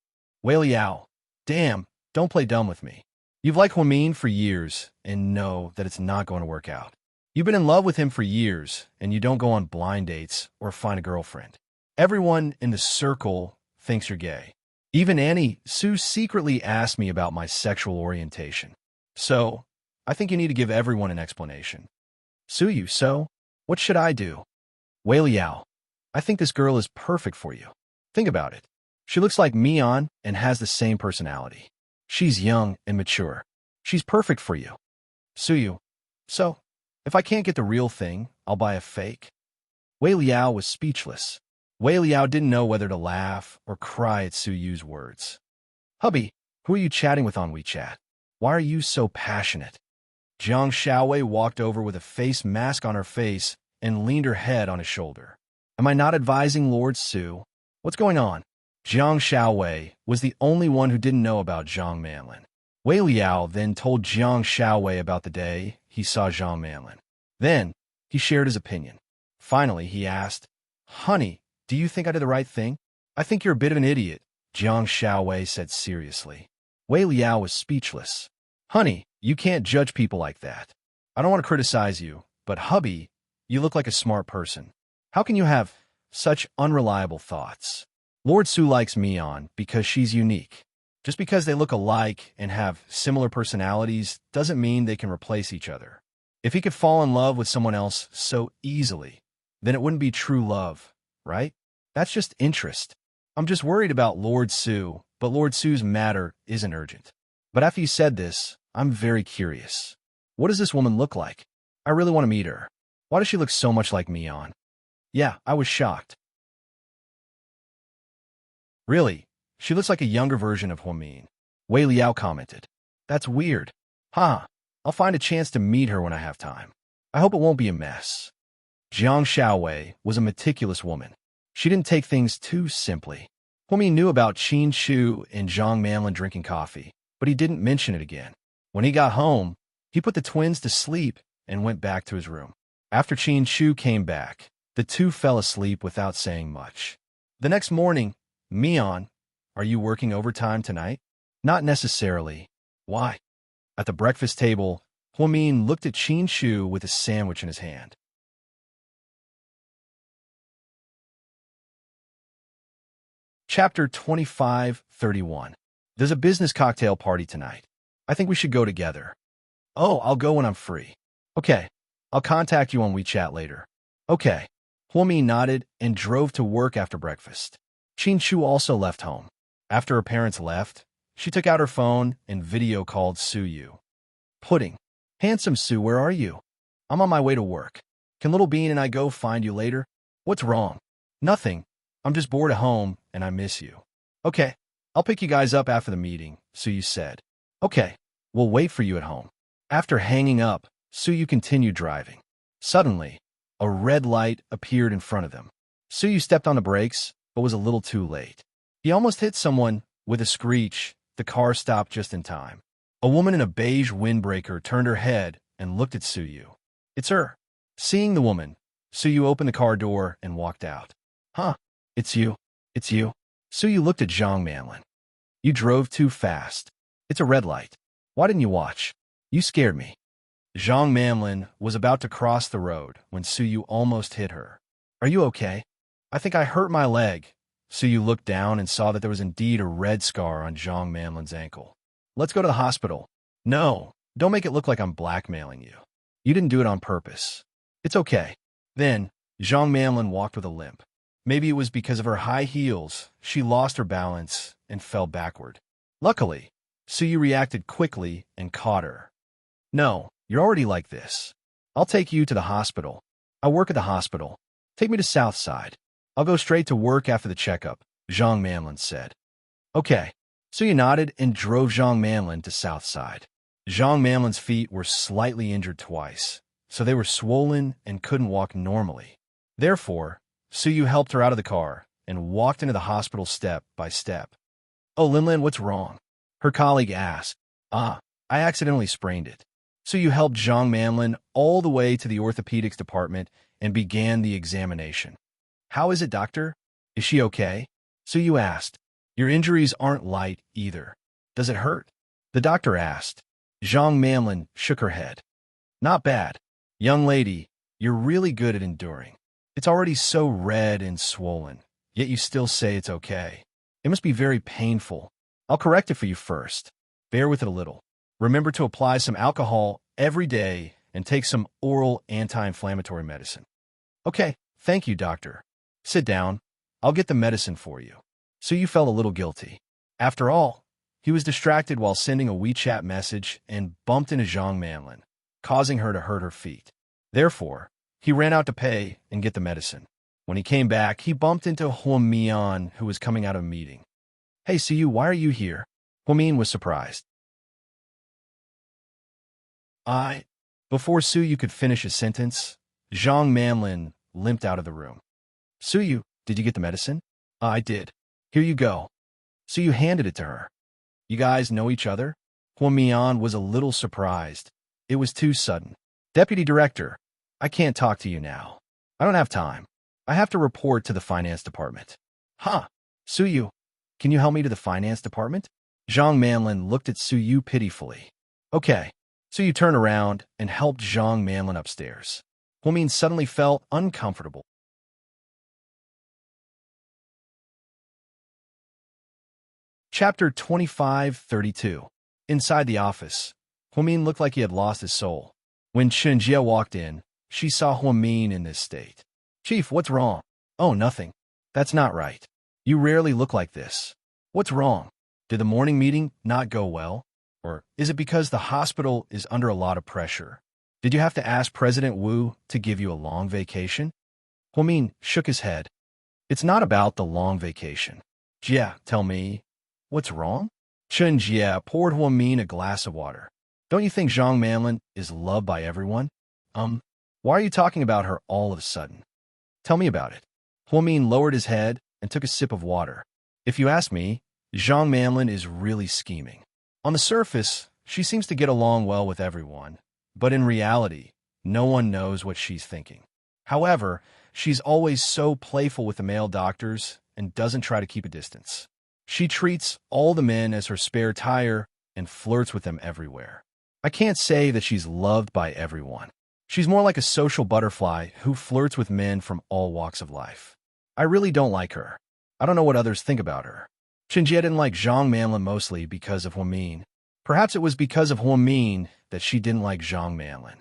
Wei Liao, damn, don't play dumb with me. You've liked Huamin for years and know that it's not going to work out. You've been in love with him for years and you don't go on blind dates or find a girlfriend. Everyone in the circle thinks you're gay. Even Annie, Sue secretly asked me about my sexual orientation. So, I think you need to give everyone an explanation. Suyu, so, what should I do? Wei Liao, I think this girl is perfect for you. Think about it. She looks like Mian and has the same personality. She's young and mature. She's perfect for you. Suyu, so, if I can't get the real thing, I'll buy a fake. Wei Liao was speechless. Wei Liao didn't know whether to laugh or cry at Suyu's words. Hubby, who are you chatting with on WeChat? Why are you so passionate? Jiang Xiaowei walked over with a face mask on her face and leaned her head on his shoulder. Am I not advising Lord Su? What's going on? Jiang Xiaowei was the only one who didn't know about Zhang Manlin. Wei Liao then told Jiang Xiaowei about the day he saw Zhang Manlin. Then, he shared his opinion. Finally, he asked, Honey, do you think I did the right thing? I think you're a bit of an idiot, Jiang Xiaowei said seriously. Wei Liao was speechless. Honey, you can't judge people like that. I don't want to criticize you, but hubby, you look like a smart person. How can you have such unreliable thoughts? Lord Su likes Mian because she's unique. Just because they look alike and have similar personalities doesn't mean they can replace each other. If he could fall in love with someone else so easily, then it wouldn't be true love, right? That's just interest. I'm just worried about Lord Su, but Lord Su's matter isn't urgent. But after you said this, I'm very curious. What does this woman look like? I really want to meet her. Why does she look so much like Mian? Yeah, I was shocked. Really? She looks like a younger version of Huamin. Wei Liao commented. That's weird. Huh. I'll find a chance to meet her when I have time. I hope it won't be a mess. Jiang Xiaowei was a meticulous woman. She didn't take things too simply. Huamin knew about Qin Shu and Zhang Manlin drinking coffee, but he didn't mention it again. When he got home, he put the twins to sleep and went back to his room. After Qin Shu came back, the two fell asleep without saying much. The next morning, Mian, are you working overtime tonight? Not necessarily. Why? At the breakfast table, Huamin looked at Qin Shu with a sandwich in his hand. Chapter 25:31. There's a business cocktail party tonight. I think we should go together. Oh, I'll go when I'm free. Okay, I'll contact you on WeChat later. Okay. Huomi nodded and drove to work after breakfast. Qin Shu also left home. After her parents left, she took out her phone and video called Su Yu. Pudding. Handsome Su, where are you? I'm on my way to work. Can Little Bean and I go find you later? What's wrong? Nothing. I'm just bored at home and I miss you. Okay, I'll pick you guys up after the meeting, Su Yu said. Okay, we'll wait for you at home. After hanging up, Su Yu continued driving. Suddenly, a red light appeared in front of them. Su Yu stepped on the brakes, but was a little too late. He almost hit someone. With a screech, the car stopped just in time. A woman in a beige windbreaker turned her head and looked at Su Yu. It's her. Seeing the woman, Su Yu opened the car door and walked out. Huh, it's you. It's you. Su Yu looked at Zhang Manlin. You drove too fast. It's a red light. Why didn't you watch? You scared me. Zhang Manlin was about to cross the road when Su Yu almost hit her. Are you okay? I think I hurt my leg. Su Yu looked down and saw that there was indeed a red scar on Zhang Manlin's ankle. Let's go to the hospital. No, don't make it look like I'm blackmailing you. You didn't do it on purpose. It's okay. Then, Zhang Manlin walked with a limp. Maybe it was because of her high heels. She lost her balance and fell backward. Luckily, Su Yu reacted quickly and caught her. No, you're already like this. I'll take you to the hospital. I work at the hospital. Take me to Southside. I'll go straight to work after the checkup, Zhang Manlin said. Okay. Su Yu nodded and drove Zhang Manlin to Southside. Zhang Manlin's feet were slightly injured twice, so they were swollen and couldn't walk normally. Therefore, Su Yu helped her out of the car and walked into the hospital step by step. Oh, Linlin, what's wrong? Her colleague asked. I accidentally sprained it. Su Yu helped Zhang Manlin all the way to the orthopedics department and began the examination. How is it, doctor? Is she okay? Su Yu asked. Your injuries aren't light either. Does it hurt? The doctor asked. Zhang Manlin shook her head. Not bad. Young lady, you're really good at enduring. It's already so red and swollen, yet you still say it's okay. It must be very painful. I'll correct it for you first. Bear with it a little. Remember to apply some alcohol every day and take some oral anti-inflammatory medicine. Okay, thank you, doctor. Sit down. I'll get the medicine for you. Su Yu felt a little guilty. After all, he was distracted while sending a WeChat message and bumped into Zhang Manlin, causing her to hurt her feet. Therefore, he ran out to pay and get the medicine. When he came back, he bumped into Huamian, who was coming out of a meeting. Hey, Su Yu, why are you here? Huamian was surprised. Before Su Yu could finish his sentence, Zhang Manlin limped out of the room. Su Yu, did you get the medicine? I did. Here you go. Su Yu handed it to her. You guys know each other? Huamian was a little surprised. It was too sudden. Deputy Director, I can't talk to you now. I don't have time. I have to report to the finance department. Huh. Su Yu, can you help me to the finance department? Zhang Manlin looked at Su Yu pitifully. Okay. Su Yu turned around and helped Zhang Manlin upstairs. Huamian suddenly felt uncomfortable. Chapter 25:32. Inside the office, Huamin looked like he had lost his soul. When Chen Jia walked in, she saw Huamin in this state. Chief, what's wrong? Oh, nothing. That's not right. You rarely look like this. What's wrong? Did the morning meeting not go well? Or is it because the hospital is under a lot of pressure? Did you have to ask President Wu to give you a long vacation? Huamin shook his head. It's not about the long vacation. Jia, tell me, what's wrong? Chen Jia poured Huamin a glass of water. Don't you think Zhang Manlin is loved by everyone? Why are you talking about her all of a sudden? Tell me about it. Huamin lowered his head and took a sip of water. If you ask me, Zhang Manlin is really scheming. On the surface, she seems to get along well with everyone, but in reality, no one knows what she's thinking. However, she's always so playful with the male doctors and doesn't try to keep a distance. She treats all the men as her spare tire and flirts with them everywhere. I can't say that she's loved by everyone. She's more like a social butterfly who flirts with men from all walks of life. I really don't like her. I don't know what others think about her. Xinjie didn't like Zhang Manlin mostly because of Huamin. Perhaps it was because of Huamin that she didn't like Zhang Manlin.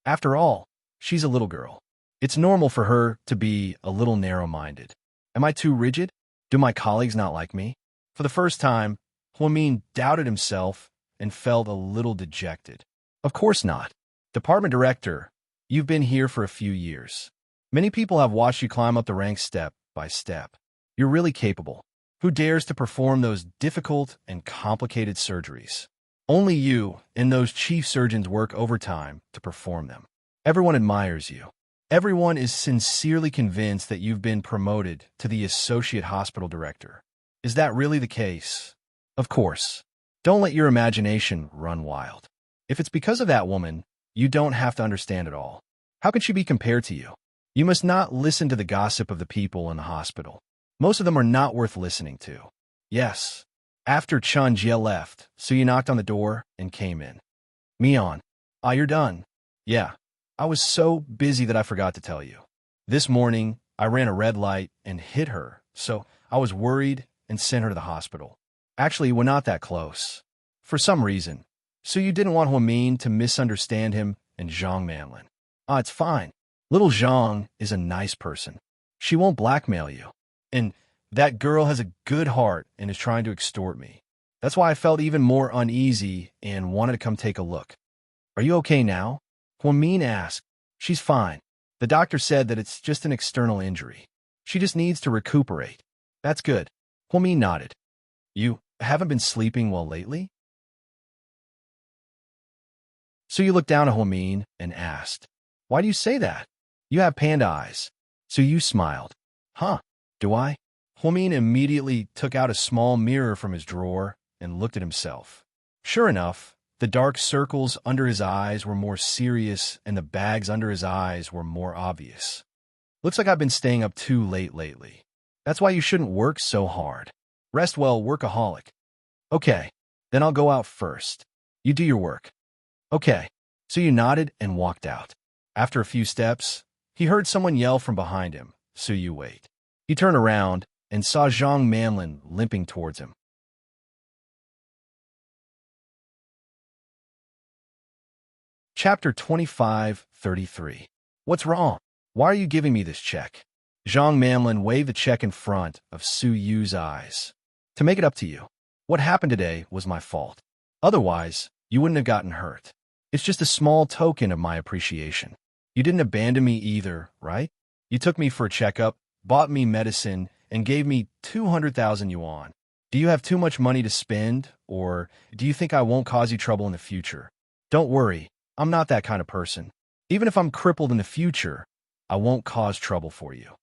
After all, she's a little girl. It's normal for her to be a little narrow-minded. Am I too rigid? Do my colleagues not like me? For the first time, Huamin doubted himself and felt a little dejected. Of course not. Department director, you've been here for a few years. Many people have watched you climb up the ranks step by step. You're really capable. Who dares to perform those difficult and complicated surgeries? Only you and those chief surgeons work overtime to perform them. Everyone admires you. Everyone is sincerely convinced that you've been promoted to the associate hospital director. Is that really the case? Of course. Don't let your imagination run wild. If it's because of that woman, you don't have to understand it all. How can she be compared to you? You must not listen to the gossip of the people in the hospital. Most of them are not worth listening to. Yes. After Chen Jie left, Suyu knocked on the door and came in. Mian. You're done. Yeah. I was so busy that I forgot to tell you. This morning, I ran a red light and hit her, so I was worried and sent her to the hospital. Actually, we're not that close. For some reason. Suyu didn't want Huamin to misunderstand him and Zhang Manlin. It's fine. Little Zhang is a nice person. She won't blackmail you. And that girl has a good heart and is trying to extort me. That's why I felt even more uneasy and wanted to come take a look. Are you okay now? Huamin asked. She's fine. The doctor said that it's just an external injury. She just needs to recuperate. That's good. Huamin nodded. You haven't been sleeping well lately? So you looked down at Huamin and asked, why do you say that? You have panda eyes. So you smiled. Huh, do I? Huamin immediately took out a small mirror from his drawer and looked at himself. Sure enough, the dark circles under his eyes were more serious and the bags under his eyes were more obvious. Looks like I've been staying up too late lately. That's why you shouldn't work so hard. Rest well, workaholic. Okay, then I'll go out first. You do your work. Okay. So you nodded and walked out. After a few steps, he heard someone yell from behind him, so you wait. He turned around and saw Zhang Manlin limping towards him. Chapter 25:33. What's wrong? Why are you giving me this check? Zhang Manlin waved the check in front of Su Yu's eyes. To make it up to you, what happened today was my fault. Otherwise, you wouldn't have gotten hurt. It's just a small token of my appreciation. You didn't abandon me either, right? You took me for a checkup, bought me medicine, and gave me 200,000 yuan. Do you have too much money to spend, or do you think I won't cause you trouble in the future? Don't worry, I'm not that kind of person. Even if I'm crippled in the future, I won't cause trouble for you.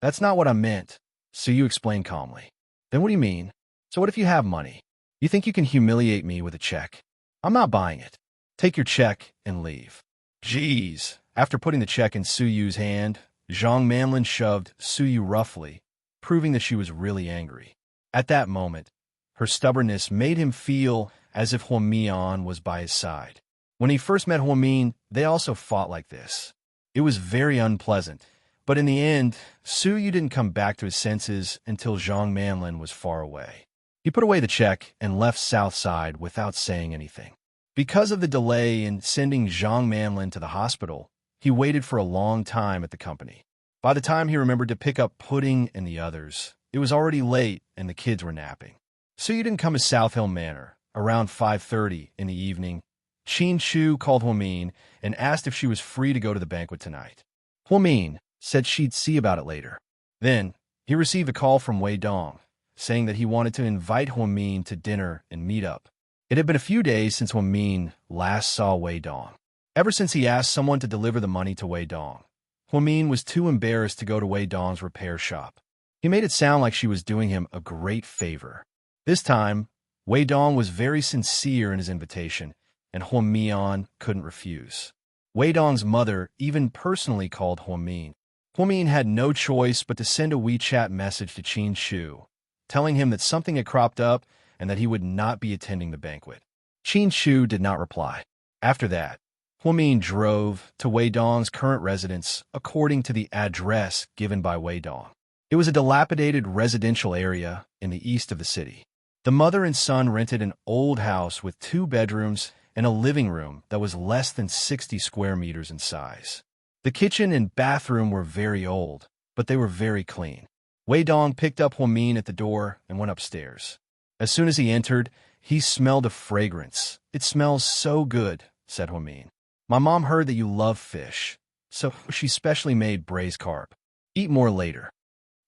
That's not what I meant, so you explained calmly. Then what do you mean? So what if you have money? You think you can humiliate me with a check? I'm not buying it. Take your check and leave. Jeez. After putting the check in Su Yu's hand, Zhang Manlin shoved Su Yu roughly, proving that she was really angry. At that moment, her stubbornness made him feel as if Huamian was by his side. When he first met Huamin, they also fought like this. It was very unpleasant, but in the end, Su Yu didn't come back to his senses until Zhang Manlin was far away. He put away the check and left Southside without saying anything. Because of the delay in sending Zhang Manlin to the hospital, he waited for a long time at the company. By the time he remembered to pick up Pudding and the others, it was already late and the kids were napping. Su Yu didn't come to South Hill Manor. Around 5:30 in the evening, Qin Chu called Huamin and asked if she was free to go to the banquet tonight. Huamin, said she'd see about it later. Then, he received a call from Wei Dong, saying that he wanted to invite Huamin to dinner and meet up. It had been a few days since Huamin last saw Wei Dong. Ever since he asked someone to deliver the money to Wei Dong, Huamin was too embarrassed to go to Wei Dong's repair shop. He made it sound like she was doing him a great favor. This time, Wei Dong was very sincere in his invitation, and Huamian couldn't refuse. Wei Dong's mother even personally called Huamin. Huamin had no choice but to send a WeChat message to Qin Shu, telling him that something had cropped up and that he would not be attending the banquet. Qin Shu did not reply. After that, Huamin drove to Wei Dong's current residence according to the address given by Wei Dong. It was a dilapidated residential area in the east of the city. The mother and son rented an old house with 2 bedrooms and a living room that was less than 60 square meters in size. The kitchen and bathroom were very old, but they were very clean. Wei Dong picked up Huamin at the door and went upstairs. As soon as he entered, he smelled a fragrance. "It smells so good," said Huamin. "My mom heard that you love fish, so she specially made braised carp. Eat more later."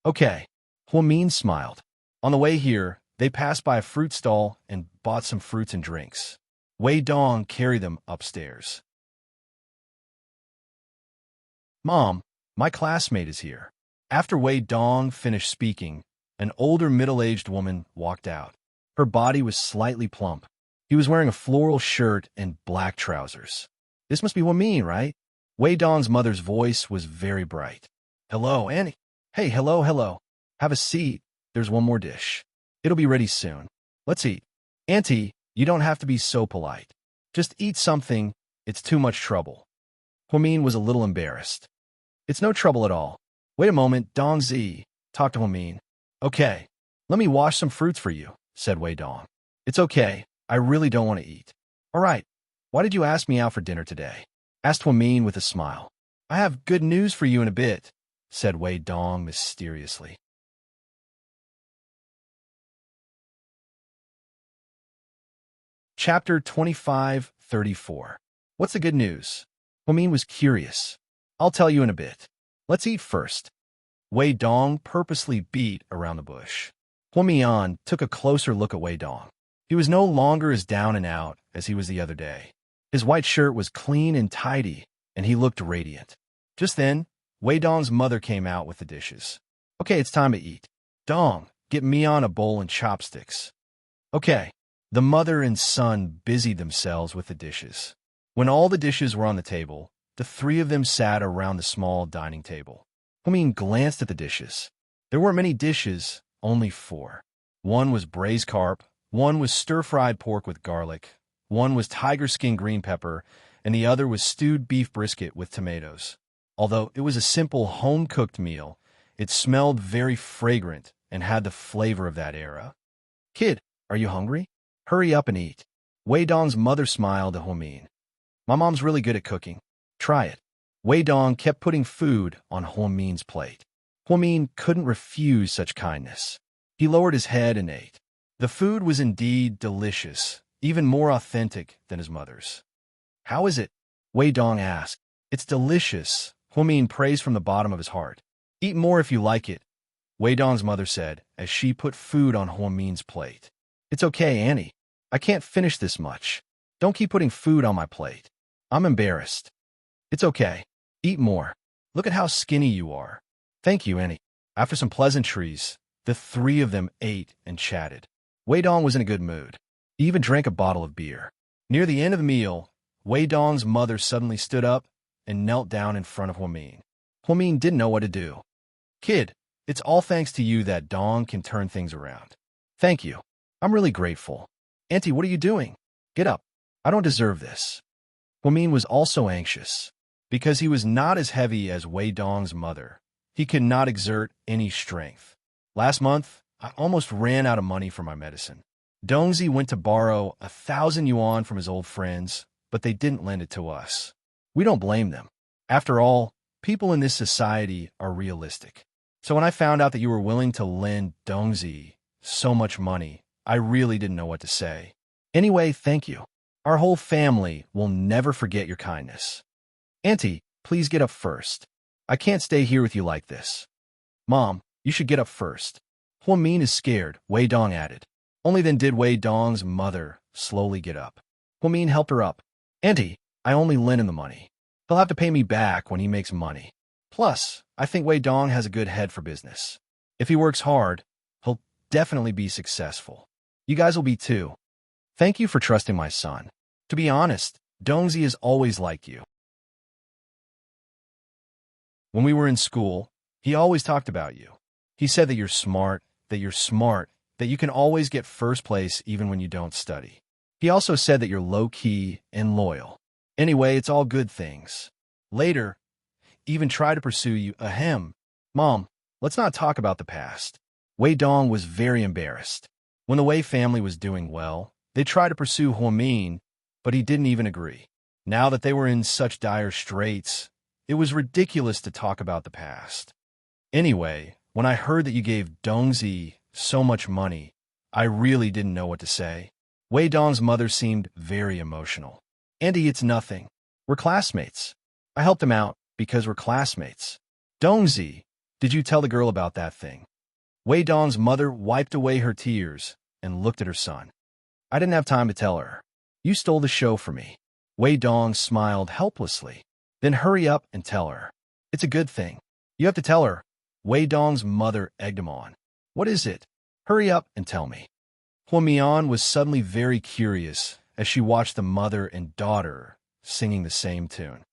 "Okay." Huamin smiled. On the way here, they passed by a fruit stall and bought some fruits and drinks. Wei Dong carried them upstairs. "Mom, my classmate is here." After Wei Dong finished speaking, an older middle-aged woman walked out. Her body was slightly plump. He was wearing a floral shirt and black trousers. "This must be Huamin, right?" Wei Dong's mother's voice was very bright. "Hello, Annie." "Hey, hello. Have a seat. There's one more dish. It'll be ready soon. Let's eat." "Auntie, you don't have to be so polite. Just eat something. It's too much trouble." Huamin was a little embarrassed. "It's no trouble at all. Wait a moment, Dongzi," talked to Huamin. "Okay, let me wash some fruits for you," said Wei Dong. "It's okay. I really don't want to eat." "All right. Why did you ask me out for dinner today?" asked Huamin with a smile. "I have good news for you in a bit," said Wei Dong mysteriously. Chapter 25:34. What's the good news? Huamin was curious. "I'll tell you in a bit. Let's eat first." Wei Dong purposely beat around the bush. Huamian took a closer look at Wei Dong. He was no longer as down and out as he was the other day. His white shirt was clean and tidy, and he looked radiant. Just then, Wei Dong's mother came out with the dishes. "Okay, it's time to eat. Dong, get Mian a bowl and chopsticks." "Okay." The mother and son busied themselves with the dishes. When all the dishes were on the table, the 3 of them sat around the small dining table. Huamin glanced at the dishes. There weren't many dishes, only 4. One was braised carp, one was stir-fried pork with garlic, one was tiger skin green pepper, and the other was stewed beef brisket with tomatoes. Although it was a simple home-cooked meal, it smelled very fragrant and had the flavor of that era. "Kid, are you hungry? Hurry up and eat." Wei Dong's mother smiled at Huamin. "My mom's really good at cooking. Try it." Wei Dong kept putting food on Huamin's plate. Huamin couldn't refuse such kindness. He lowered his head and ate. The food was indeed delicious, even more authentic than his mother's. "How is it?" Wei Dong asked. "It's delicious," Huamin praised from the bottom of his heart. "Eat more if you like it," Wei Dong's mother said as she put food on Huamin's plate. "It's okay, Annie. I can't finish this much. Don't keep putting food on my plate. I'm embarrassed." "It's okay. Eat more. Look at how skinny you are." "Thank you, Annie." After some pleasantries, the 3 of them ate and chatted. Wei Dong was in a good mood. He even drank a bottle of beer. Near the end of the meal, Wei Dong's mother suddenly stood up and knelt down in front of Huamin. Huamin didn't know what to do. "Kid, it's all thanks to you that Dong can turn things around." "Thank you. I'm really grateful." "Auntie, what are you doing? Get up. I don't deserve this." Huamin was also anxious. Because he was not as heavy as Wei Dong's mother, he could not exert any strength. "Last month, I almost ran out of money for my medicine. Dongzi went to borrow 1,000 yuan from his old friends, but they didn't lend it to us. We don't blame them. After all, people in this society are realistic. So when I found out that you were willing to lend Dongzi so much money, I really didn't know what to say. Anyway, thank you. Our whole family will never forget your kindness." "Auntie, please get up first. I can't stay here with you like this. Mom, you should get up first. Hua Min is scared, Wei Dong added. Only then did Wei Dong's mother slowly get up. Hua Min helped her up. Auntie, I only lent him the money. He'll have to pay me back when he makes money. Plus, I think Wei Dong has a good head for business. If he works hard, he'll definitely be successful. You guys will be too. Thank you for trusting my son. To be honest, Dongzi has always liked you. When we were in school, he always talked about you. He said that you're smart, that you can always get first place even when you don't study. He also said that you're low-key and loyal. Anyway, it's all good things. Later, even try to pursue you. Ahem. Mom, let's not talk about the past. Wei Dong was very embarrassed. When the Wei family was doing well, they tried to pursue Hua Min, but he didn't even agree. Now that they were in such dire straits, it was ridiculous to talk about the past. Anyway, when I heard that you gave Dongzi so much money, I really didn't know what to say. Wei Dong's mother seemed very emotional. Auntie, it's nothing. We're classmates. I helped him out because we're classmates. Dongzi, did you tell the girl about that thing? Wei Dong's mother wiped away her tears and looked at her son. I didn't have time to tell her. You stole the show for me. Wei Dong smiled helplessly. Then hurry up and tell her. It's a good thing. You have to tell her. Wei Dong's mother egged him on. What is it? Hurry up and tell me. Hua Mian was suddenly very curious as she watched the mother and daughter singing the same tune.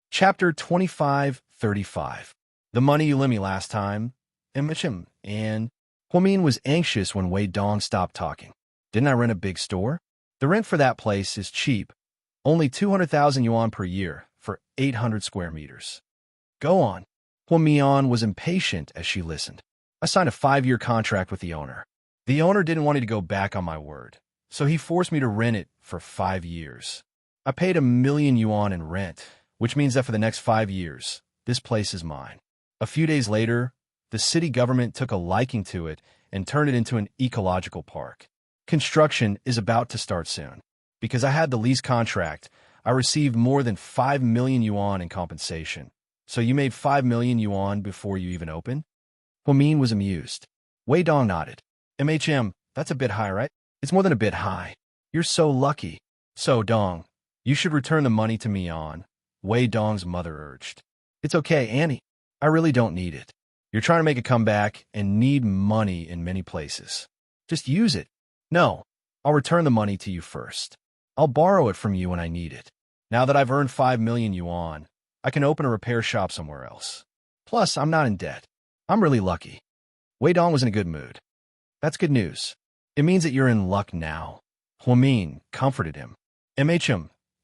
Chapter 25:35. The money you lent me last time, Immerse, and Hua Min was anxious when Wei Dong stopped talking. Didn't I rent a big store? The rent for that place is cheap, only 200,000 yuan per year for 800 square meters. Go on. Hua Mian was impatient as she listened. I signed a 5-year contract with the owner. The owner didn't want me to go back on my word, so he forced me to rent it for 5 years. I paid 1,000,000 yuan in rent, which means that for the next 5 years, this place is mine. A few days later, the city government took a liking to it and turned it into an ecological park. Construction is about to start soon. Because I had the lease contract, I received more than 5,000,000 yuan in compensation. So you made 5,000,000 yuan before you even opened? Hua Min was amused. Wei Dong nodded. That's a bit high, right? It's more than a bit high. You're so lucky. So, Dong, you should return the money to Mian, Wei Dong's mother urged. It's okay, Annie. I really don't need it. You're trying to make a comeback and need money in many places. Just use it. No, I'll return the money to you first. I'll borrow it from you when I need it. Now that I've earned 5,000,000 yuan, I can open a repair shop somewhere else. Plus, I'm not in debt. I'm really lucky. Wei Dong was in a good mood. That's good news. It means that you're in luck now. Hua Min comforted him.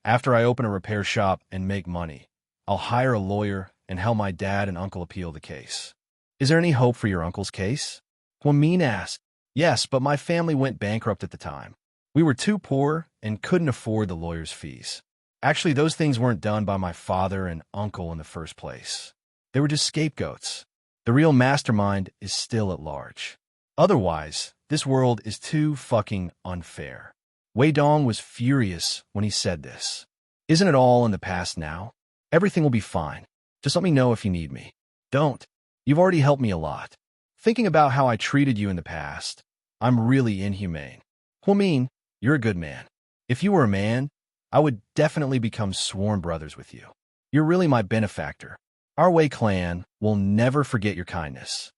After I open a repair shop and make money, I'll hire a lawyer and help my dad and uncle appeal the case. Is there any hope for your uncle's case? Hua Min asked. Yes, but my family went bankrupt at the time. We were too poor and couldn't afford the lawyer's fees. Actually, those things weren't done by my father and uncle in the first place. They were just scapegoats. The real mastermind is still at large. Otherwise, this world is too fucking unfair. Wei Dong was furious when he said this. Isn't it all in the past now? Everything will be fine. Just let me know if you need me. Don't. You've already helped me a lot. Thinking about how I treated you in the past, I'm really inhumane. Hua Min, you're a good man. If you were a man, I would definitely become sworn brothers with you. You're really my benefactor. Our Wei clan will never forget your kindness.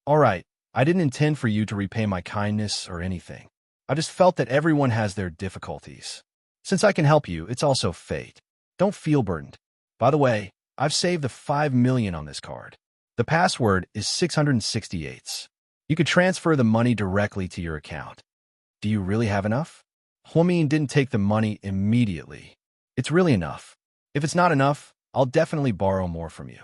All right, I didn't intend for you to repay my kindness or anything. I just felt that everyone has their difficulties. Since I can help you, it's also fate. Don't feel burdened. By the way, I've saved the 5,000,000 on this card. The password is 668. You could transfer the money directly to your account. Do you really have enough? Hua Min didn't take the money immediately. It's really enough. If it's not enough, I'll definitely borrow more from you.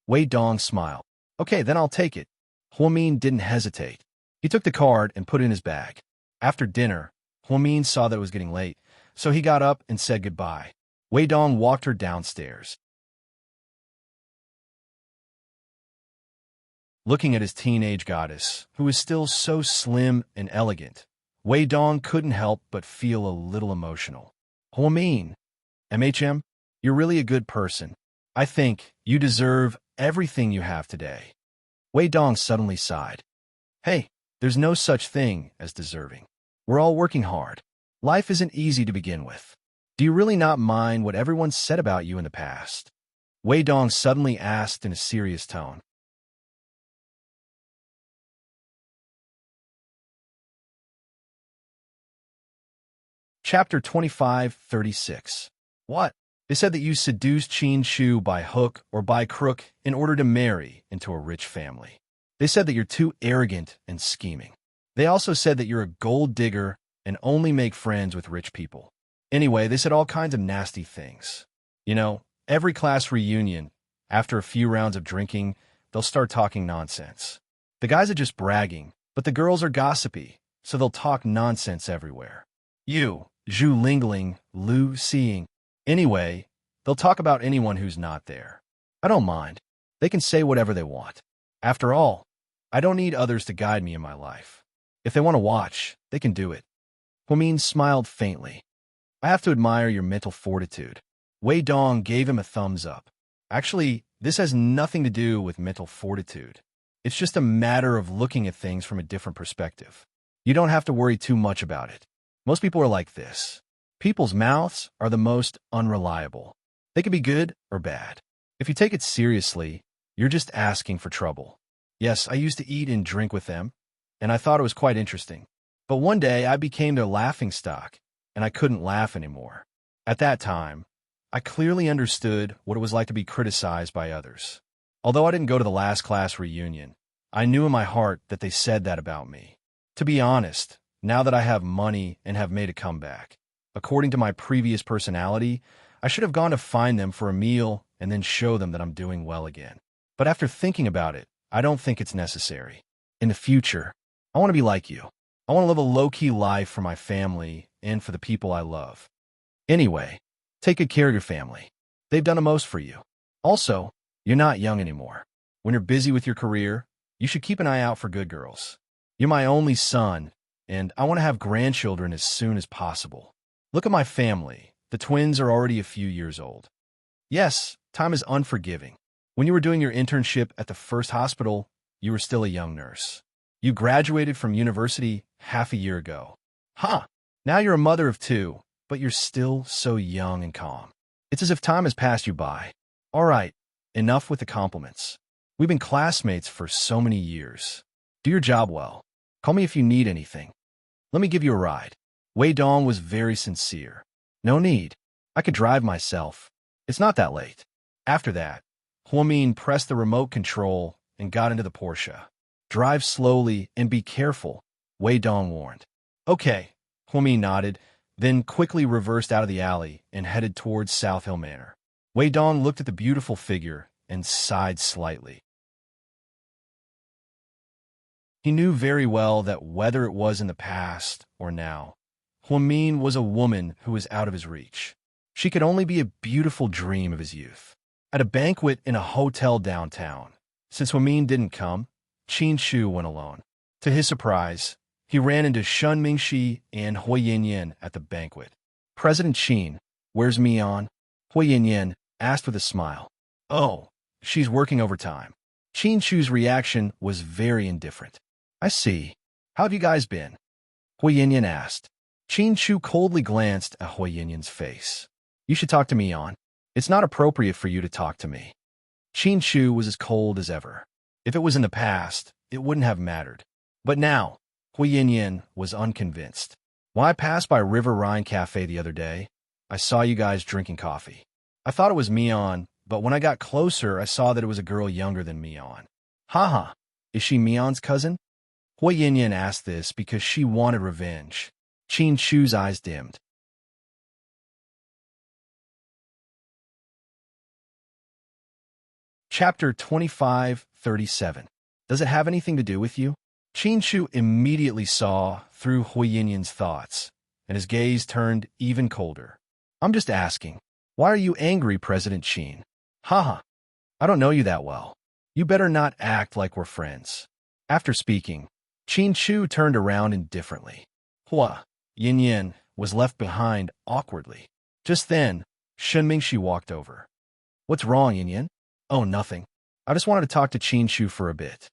Wei Dong smiled. Okay, then I'll take it. Hua Min didn't hesitate. He took the card and put it in his bag. After dinner, Hua Min saw that it was getting late, so he got up and said goodbye. Wei Dong walked her downstairs. Looking at his teenage goddess, who was still so slim and elegant, Wei Dong couldn't help but feel a little emotional. Mean, MHM, you're really a good person. I think you deserve everything you have today. Wei Dong suddenly sighed. Hey, there's no such thing as deserving. We're all working hard. Life isn't easy to begin with. Do you really not mind what everyone said about you in the past? Wei Dong suddenly asked in a serious tone. Chapter 25:36. What? They said that you seduced Qin Shu by hook or by crook in order to marry into a rich family. They said that you're too arrogant and scheming. They also said that you're a gold digger and only make friends with rich people. Anyway, they said all kinds of nasty things. You know, every class reunion, after a few rounds of drinking, they'll start talking nonsense. The guys are just bragging, but the girls are gossipy, so they'll talk nonsense everywhere. You, Zhu Lingling, Lu Xing. Anyway, they'll talk about anyone who's not there. I don't mind. They can say whatever they want. After all, I don't need others to guide me in my life. If they want to watch, they can do it. Huamin smiled faintly. I have to admire your mental fortitude. Wei Dong gave him a thumbs up. Actually, this has nothing to do with mental fortitude. It's just a matter of looking at things from a different perspective. You don't have to worry too much about it. Most people are like this. People's mouths are the most unreliable. They can be good or bad. If you take it seriously, you're just asking for trouble. Yes, I used to eat and drink with them, and I thought it was quite interesting. But one day I became their laughingstock, and I couldn't laugh anymore. At that time, I clearly understood what it was like to be criticized by others. Although I didn't go to the last class reunion, I knew in my heart that they said that about me. To be honest, now that I have money and have made a comeback, according to my previous personality, I should have gone to find them for a meal and then show them that I'm doing well again. But after thinking about it, I don't think it's necessary. In the future, I want to be like you. I want to live a low-key life for my family and for the people I love. Anyway, take good care of your family. They've done the most for you. Also, you're not young anymore. When you're busy with your career, you should keep an eye out for good girls. You're my only son, and I want to have grandchildren as soon as possible. Look at my family. The twins are already a few years old. Yes, time is unforgiving. When you were doing your internship at the first hospital, you were still a young nurse. You graduated from university half a year ago. Huh, now you're a mother of two, but you're still so young and calm. It's as if time has passed you by. All right, enough with the compliments. We've been classmates for so many years. Do your job well. Call me if you need anything. Let me give you a ride. Wei Dong was very sincere. No need. I could drive myself. It's not that late. After that, Huamin pressed the remote control and got into the Porsche. Drive slowly and be careful, Wei Dong warned. Okay, Huamin nodded, then quickly reversed out of the alley and headed towards South Hill Manor. Wei Dong looked at the beautiful figure and sighed slightly. He knew very well that whether it was in the past or now, Huamin was a woman who was out of his reach. She could only be a beautiful dream of his youth. At a banquet in a hotel downtown, since Huamin didn't come, Qin Shu went alone. To his surprise, he ran into Shun Mingxi and Hui Yanyan at the banquet. President Qin, where's Mian? Hui Yanyan asked with a smile. Oh, she's working overtime. Qin Shu's reaction was very indifferent. I see. How have you guys been? Hui Yanyan asked. Qin Shu coldly glanced at Hui Yanyan's face. You should talk to Mian. It's not appropriate for you to talk to me. Qin Shu was as cold as ever. If it was in the past, it wouldn't have mattered. But now, Hui Yanyan was unconvinced. When I passed by River Rhine Cafe the other day, I saw you guys drinking coffee. I thought it was Mian, but when I got closer, I saw that it was a girl younger than Mian. Haha, is she Mian's cousin? Hui Yanyan asked this because she wanted revenge. Qin Shu's eyes dimmed. Chapter 25:37. Does it have anything to do with you? Qin Shu immediately saw through Hui Yanyan's thoughts, and his gaze turned even colder. I'm just asking. Why are you angry, President Qin? Haha, I don't know you that well. You better not act like we're friends. After speaking, Qin Shu turned around indifferently. Hua Yanyan was left behind awkwardly. Just then, Shen Mingxi walked over. What's wrong, Yin Yin? Oh, nothing. I just wanted to talk to Qin Shu for a bit.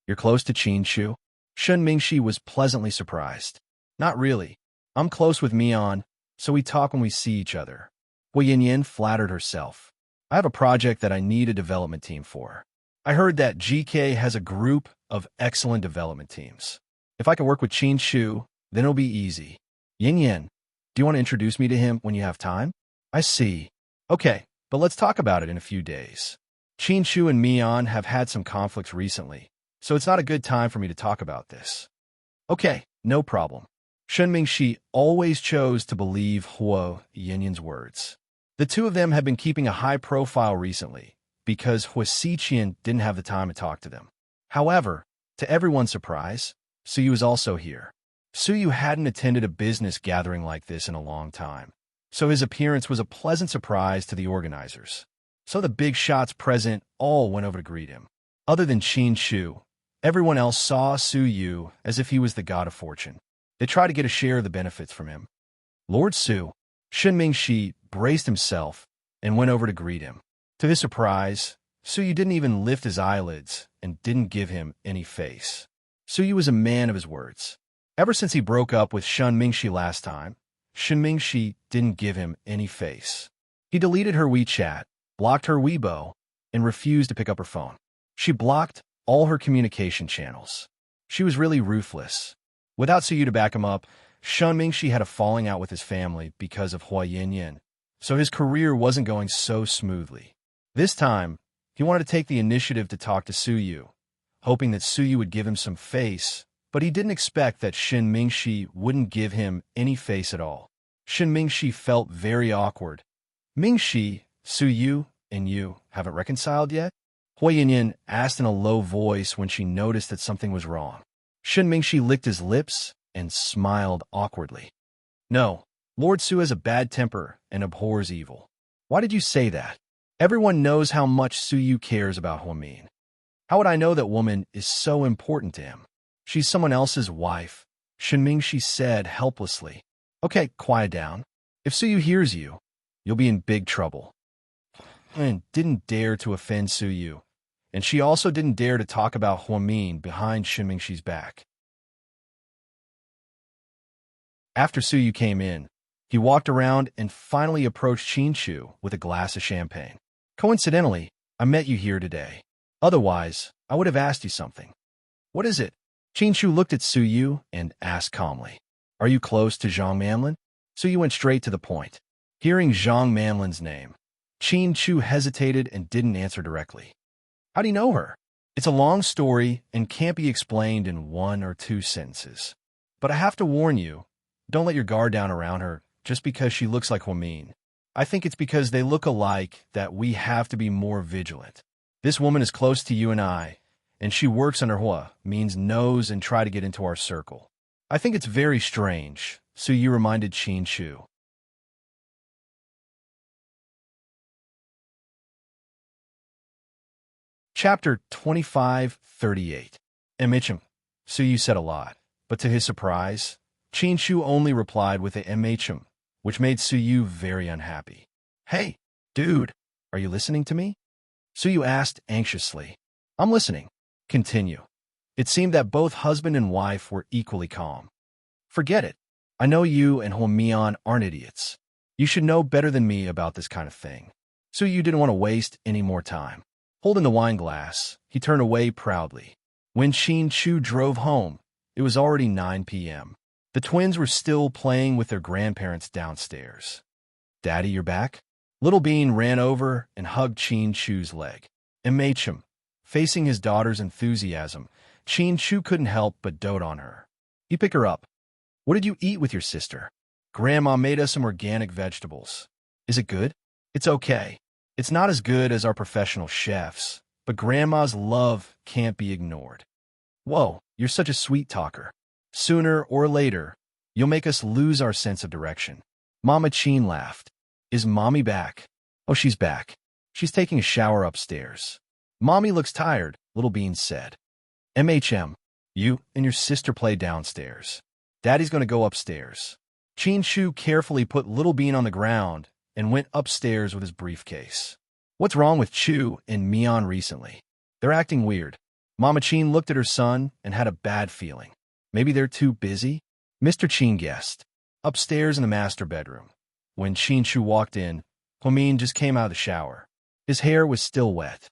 You're close to Qin Shu? Shen Mingxi was pleasantly surprised. Not really. I'm close with Mian, so we talk when we see each other. Hui Yin Yin flattered herself. I have a project that I need a development team for. I heard that GK has a group of excellent development teams. If I can work with Qin Shu, then it'll be easy. Yin Yin, do you want to introduce me to him when you have time? I see. Okay, but let's talk about it in a few days. Qin Shu and Mian have had some conflicts recently, so it's not a good time for me to talk about this. Okay, no problem. Shen Mingxi always chose to believe Hui Yin Yin's words. The two of them have been keeping a high profile recently because Hui Xiqian didn't have the time to talk to them. However, to everyone's surprise, Suyu is also here. Suyu hadn't attended a business gathering like this in a long time, so his appearance was a pleasant surprise to the organizers. So the big shots present all went over to greet him. Other than Qin Shu, everyone else saw Suyu as if he was the god of fortune. They tried to get a share of the benefits from him. Lord Su, Shen Mingxi braced himself and went over to greet him. To his surprise, Suyu didn't even lift his eyelids and didn't give him any face. Suyu was a man of his words. Ever since he broke up with Shen Mingxi last time, Shen Mingxi didn't give him any face. He deleted her WeChat, blocked her Weibo, and refused to pick up her phone. She blocked all her communication channels. She was really ruthless. Without Suyu to back him up, Shen Mingxi had a falling out with his family because of Hui Yin Yin, so his career wasn't going so smoothly. This time, he wanted to take the initiative to talk to Suyu, hoping that Suyu would give him some face, but he didn't expect that Shen Mingxi wouldn't give him any face at all. Shen Mingxi felt very awkward. Mingxi, Suyu, and you haven't reconciled yet? Hui Yin Yin asked in a low voice when she noticed that something was wrong. Shen Mingxi licked his lips and smiled awkwardly. No, Lord Su has a bad temper and abhors evil. Why did you say that? Everyone knows how much Suyu cares about Huamin. How would I know that woman is so important to him? She's someone else's wife, Shen Mingxi said helplessly. Okay, quiet down. If Suyu hears you, you'll be in big trouble. And didn't dare to offend Suyu, and she also didn't dare to talk about Huamin behind Shen Mingxi's back. After Suyu came in, he walked around and finally approached Qin Shu with a glass of champagne. Coincidentally, I met you here today. Otherwise, I would have asked you something. What is it? Qin Shu looked at Suyu and asked calmly. Are you close to Zhang Manlin? Suyu went straight to the point. Hearing Zhang Manlin's name, Qin Shu hesitated and didn't answer directly. How do you know her? It's a long story and can't be explained in 1 or 2 sentences. But I have to warn you, don't let your guard down around her just because she looks like Huamin. I think it's because they look alike that we have to be more vigilant. This woman is close to you and I, and she works under Hua, means knows and try to get into our circle. I think it's very strange, so you reminded Qin Shu. Chapter 25:38. MHM. Suyu said a lot, but to his surprise, Qin Shu only replied with a MHM, which made Suyu very unhappy. Hey, dude, are you listening to me? Suyu asked anxiously. I'm listening. Continue. It seemed that both husband and wife were equally calm. Forget it. I know you and Huamian aren't idiots. You should know better than me about this kind of thing. Suyu didn't want to waste any more time. Holding the wine glass, he turned away proudly. When Qin Shu drove home, it was already 9 p.m. The twins were still playing with their grandparents downstairs. Daddy, you're back? Little Bean ran over and hugged Qin Shu's leg. MHM. Facing his daughter's enthusiasm, Qin Shu couldn't help but dote on her. He picked her up. What did you eat with your sister? Grandma made us some organic vegetables. Is it good? It's okay. It's not as good as our professional chefs, but Grandma's love can't be ignored. Whoa, you're such a sweet talker. Sooner or later, you'll make us lose our sense of direction. Mama Qin laughed. Is Mommy back? Oh, she's back. She's taking a shower upstairs. Mommy looks tired, Little Bean said. MHM, you and your sister play downstairs. Daddy's going to go upstairs. Qin Shu carefully put Little Bean on the ground and went upstairs with his briefcase. What's wrong with Chu and Mian recently? They're acting weird. Mama Chin looked at her son and had a bad feeling. Maybe they're too busy? Mr. Chin guessed. Upstairs in the master bedroom. When Chin Chu walked in, Huamin just came out of the shower. His hair was still wet.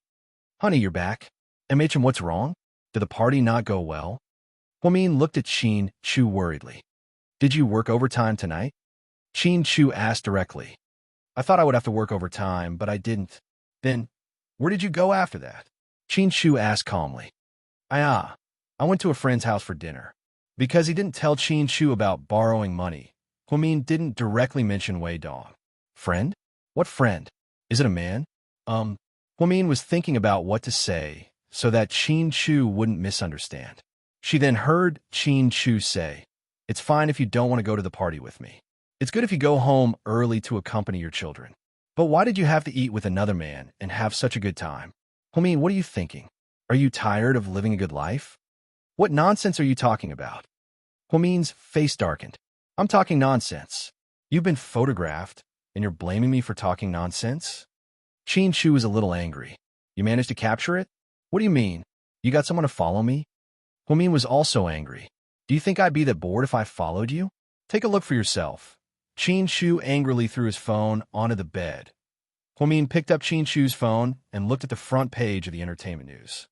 Honey, you're back. MHM, what's wrong? Did the party not go well? Huamin looked at Chin Chu worriedly. Did you work overtime tonight? Chin Chu asked directly. I thought I would have to work overtime, but I didn't. Then, where did you go after that? Chin Chu asked calmly. I went to a friend's house for dinner. Because he didn't tell Chin Chu about borrowing money, Huamin didn't directly mention Wei Dong. Friend? What friend? Is it a man? Huamin was thinking about what to say so that Chin Chu wouldn't misunderstand. She then heard Chin Chu say, It's fine if you don't want to go to the party with me. It's good if you go home early to accompany your children. But why did you have to eat with another man and have such a good time? Huamin, what are you thinking? Are you tired of living a good life? What nonsense are you talking about? Huamin's face darkened. I'm talking nonsense. You've been photographed, and you're blaming me for talking nonsense? Chin Chu was a little angry. You managed to capture it? What do you mean? You got someone to follow me? Huamin was also angry. Do you think I'd be that bored if I followed you? Take a look for yourself. Chin Chu angrily threw his phone onto the bed. Huamin picked up Chin Chu's phone and looked at the front page of the entertainment news.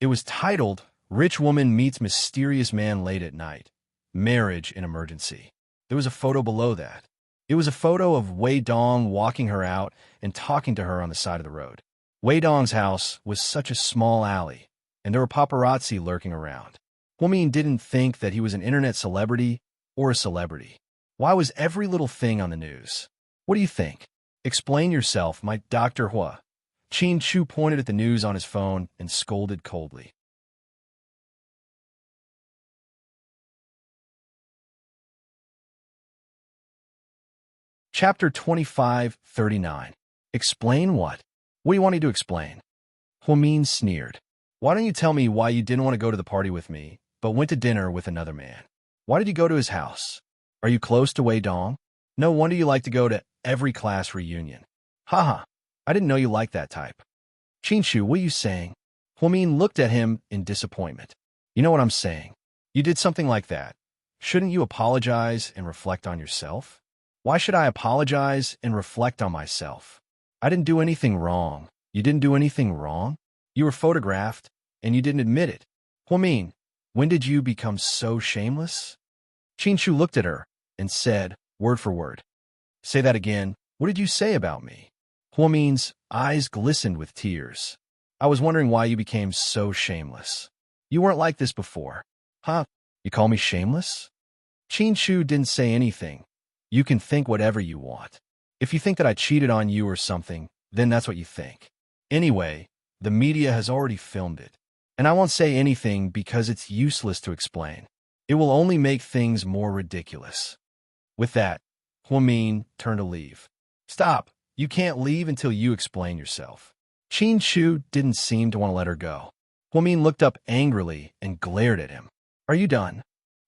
It was titled, Rich Woman Meets Mysterious Man Late at Night. Marriage in Emergency. There was a photo below that. It was a photo of Wei Dong walking her out and talking to her on the side of the road. Wei Dong's house was such a small alley, and there were paparazzi lurking around. Huamin didn't think that he was an internet celebrity or a celebrity. Why was every little thing on the news? What do you think? Explain yourself, my Dr. Hua. Chin Chu pointed at the news on his phone and scolded coldly. Chapter 25:39. Explain what? What do you want me to explain? Huamin sneered. Why don't you tell me why you didn't want to go to the party with me, but went to dinner with another man? Why did you go to his house? Are you close to Wei Dong? No wonder you like to go to every class reunion. Haha, I didn't know you liked that type. Chin Chu, what are you saying? Huamin looked at him in disappointment. You know what I'm saying. You did something like that. Shouldn't you apologize and reflect on yourself? Why should I apologize and reflect on myself? I didn't do anything wrong. You didn't do anything wrong? You were photographed, and you didn't admit it. Huamin, when did you become so shameless? Chin Chu looked at her and said, word for word. Say that again. What did you say about me? Huamin's eyes glistened with tears. I was wondering why you became so shameless. You weren't like this before. Huh? You call me shameless? Chin Chu didn't say anything. You can think whatever you want. If you think that I cheated on you or something, then that's what you think. Anyway, the media has already filmed it. And I won't say anything because it's useless to explain. It will only make things more ridiculous. With that, Huamin turned to leave. Stop. You can't leave until you explain yourself. Chin Chu didn't seem to want to let her go. Huamin looked up angrily and glared at him. Are you done?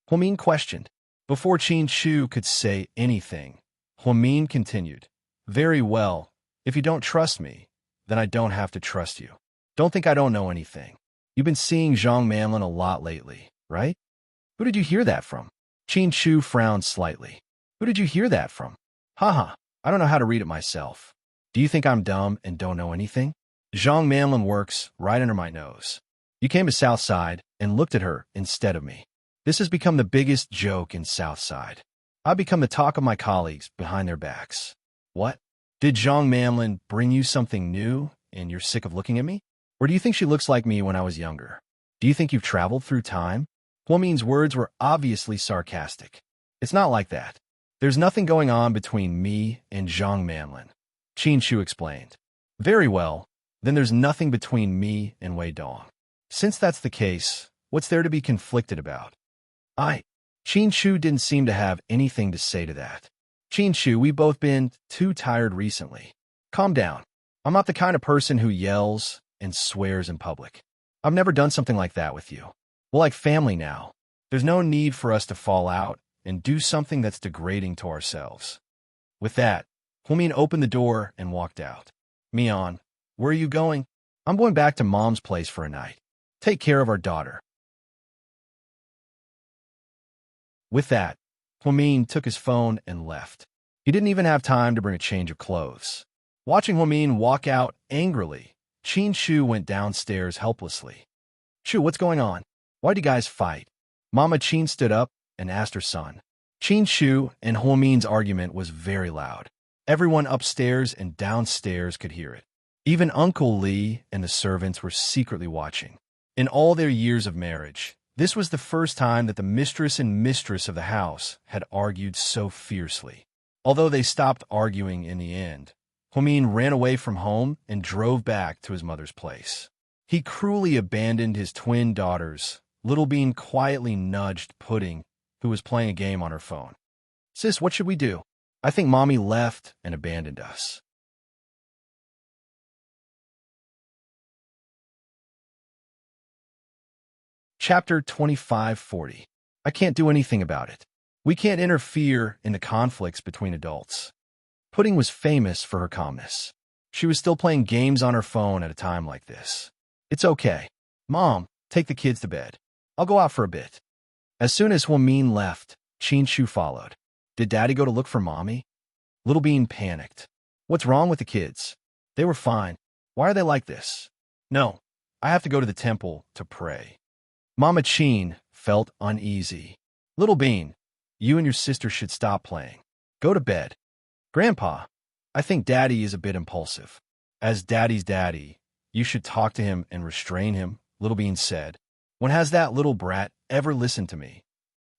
Huamin questioned. Before Chin Chu could say anything, Huamin continued. Very well. If you don't trust me, then I don't have to trust you. Don't think I don't know anything. You've been seeing Zhang Manlin a lot lately, right? Who did you hear that from? Chin Chu frowned slightly. Who did you hear that from? Haha, I don't know how to read it myself. Do you think I'm dumb and don't know anything? Zhang Manlin works right under my nose. You came to Southside and looked at her instead of me. This has become the biggest joke in Southside. I've become the talk of my colleagues behind their backs. What? Did Zhang Manlin bring you something new and you're sick of looking at me? Or do you think she looks like me when I was younger? Do you think you've traveled through time? Huamin's words were obviously sarcastic. It's not like that. There's nothing going on between me and Zhang Manlin. Chin Chu explained. Very well, then there's nothing between me and Wei Dong. Since that's the case, what's there to be conflicted about? Chin Chu didn't seem to have anything to say to that. Chin Chu, we've both been too tired recently. Calm down. I'm not the kind of person who yells and swears in public. I've never done something like that with you. We're like family now. There's no need for us to fall out and do something that's degrading to ourselves. With that, Hwamin opened the door and walked out. Mian, where are you going? I'm going back to Mom's place for a night. Take care of our daughter. With that, Hwamin took his phone and left. He didn't even have time to bring a change of clothes. Watching Hwamin walk out angrily, Chin Shu went downstairs helplessly. Shu, what's going on? Why'd you guys fight? Mama Chin stood up and asked her son. Chin Shu and Hwamin's argument was very loud. Everyone upstairs and downstairs could hear it. Even Uncle Lee and the servants were secretly watching. In all their years of marriage, this was the first time that the mistress and mistress of the house had argued so fiercely. Although they stopped arguing in the end, Hwamin ran away from home and drove back to his mother's place. He cruelly abandoned his twin daughters. Little Bean quietly nudged Pudding, who was playing a game on her phone. Sis, what should we do? I think Mommy left and abandoned us. Chapter 2540. I can't do anything about it. We can't interfere in the conflicts between adults. Pudding was famous for her calmness. She was still playing games on her phone at a time like this. It's okay. Mom, take the kids to bed. I'll go out for a bit. As soon as Hwamin left, Chin Shu followed. Did Daddy go to look for Mommy? Little Bean panicked. What's wrong with the kids? They were fine. Why are they like this? No, I have to go to the temple to pray. Mama Chin felt uneasy. Little Bean, you and your sister should stop playing. Go to bed. Grandpa, I think Daddy is a bit impulsive. As Daddy's daddy, you should talk to him and restrain him, Little Bean said. When has that little brat ever listened to me?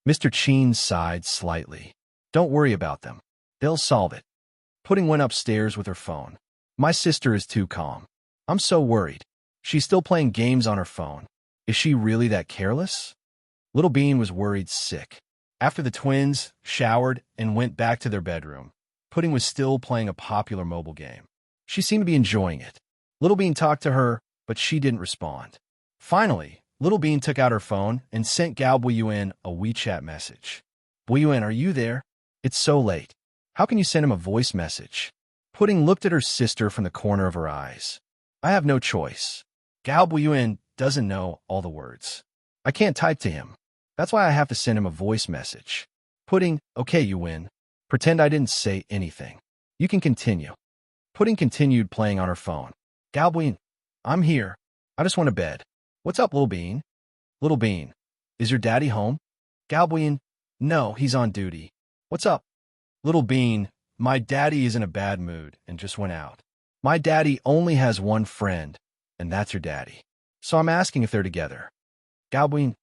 Mr. Chin sighed slightly. Don't worry about them. They'll solve it. Pudding went upstairs with her phone. My sister is too calm. I'm so worried. She's still playing games on her phone. Is she really that careless? Little Bean was worried sick. After the twins showered and went back to their bedroom, Pudding was still playing a popular mobile game. She seemed to be enjoying it. Little Bean talked to her, but she didn't respond. Finally, Little Bean took out her phone and sent Gao Buiyuan a WeChat message. Buiyuan, are you there? It's so late. How can you send him a voice message? Pudding looked at her sister from the corner of her eyes. I have no choice. Gao Buiyuan doesn't know all the words. I can't type to him. That's why I have to send him a voice message. Pudding, okay, you win. Pretend I didn't say anything. You can continue. Pudding continued playing on her phone. Gao Buiyuan, I'm here. I just want to bed. What's up, Little Bean? Little Bean, is your daddy home? Gao Buiyuan, no, he's on duty. What's up? Little Bean, my daddy is in a bad mood and just went out. My daddy only has one friend, and that's your daddy. So I'm asking if they're together. Gao Buiyuan,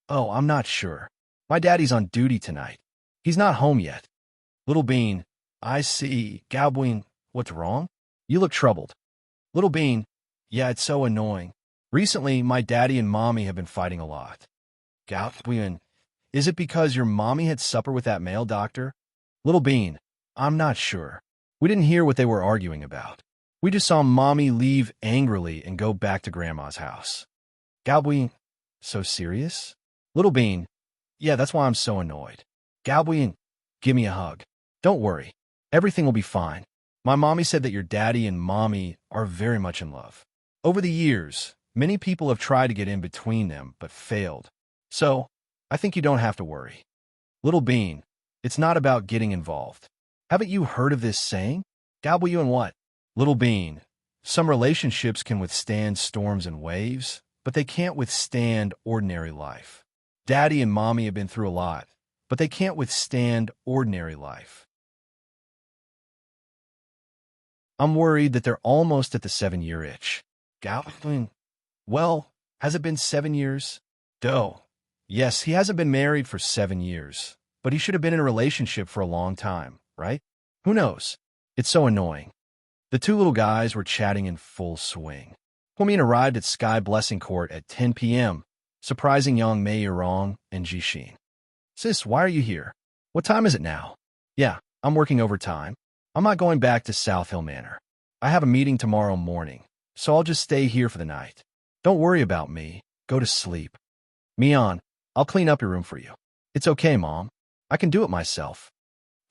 oh, I'm not sure. My daddy's on duty tonight. He's not home yet. Little Bean, I see. Gao Buiyuan, what's wrong? You look troubled. Little Bean, yeah, it's so annoying. Recently, my daddy and mommy have been fighting a lot. Gao Buiyuan, is it because your mommy had supper with that male doctor? Little Bean, I'm not sure. We didn't hear what they were arguing about. We just saw Mommy leave angrily and go back to Grandma's house. Gao Buiyuan, so serious? Little Bean, yeah, that's why I'm so annoyed. Gao Buiyuan, give me a hug. Don't worry. Everything will be fine. My mommy said that your daddy and mommy are very much in love. Over the years, many people have tried to get in between them, but failed. So, I think you don't have to worry. Little Bean, it's not about getting involved. Haven't you heard of this saying? Gao Buiyuan what? Little Bean, some relationships can withstand storms and waves, but they can't withstand ordinary life. Daddy and Mommy have been through a lot, but they can't withstand ordinary life. I'm worried that they're almost at the 7-year itch. Gao Buiyuan, well, has it been 7 years? Doe, yes, he hasn't been married for 7 years, but he should have been in a relationship for a long time, right? Who knows? It's so annoying. The two little guys were chatting in full swing. Hwamin arrived at Sky Blessing Court at 10 p.m., surprising young Mei Yurong and Jixin. Sis, why are you here? What time is it now? Yeah, I'm working overtime. I'm not going back to South Hill Manor. I have a meeting tomorrow morning, so I'll just stay here for the night. Don't worry about me. Go to sleep. Mian, I'll clean up your room for you. It's okay, Mom. I can do it myself.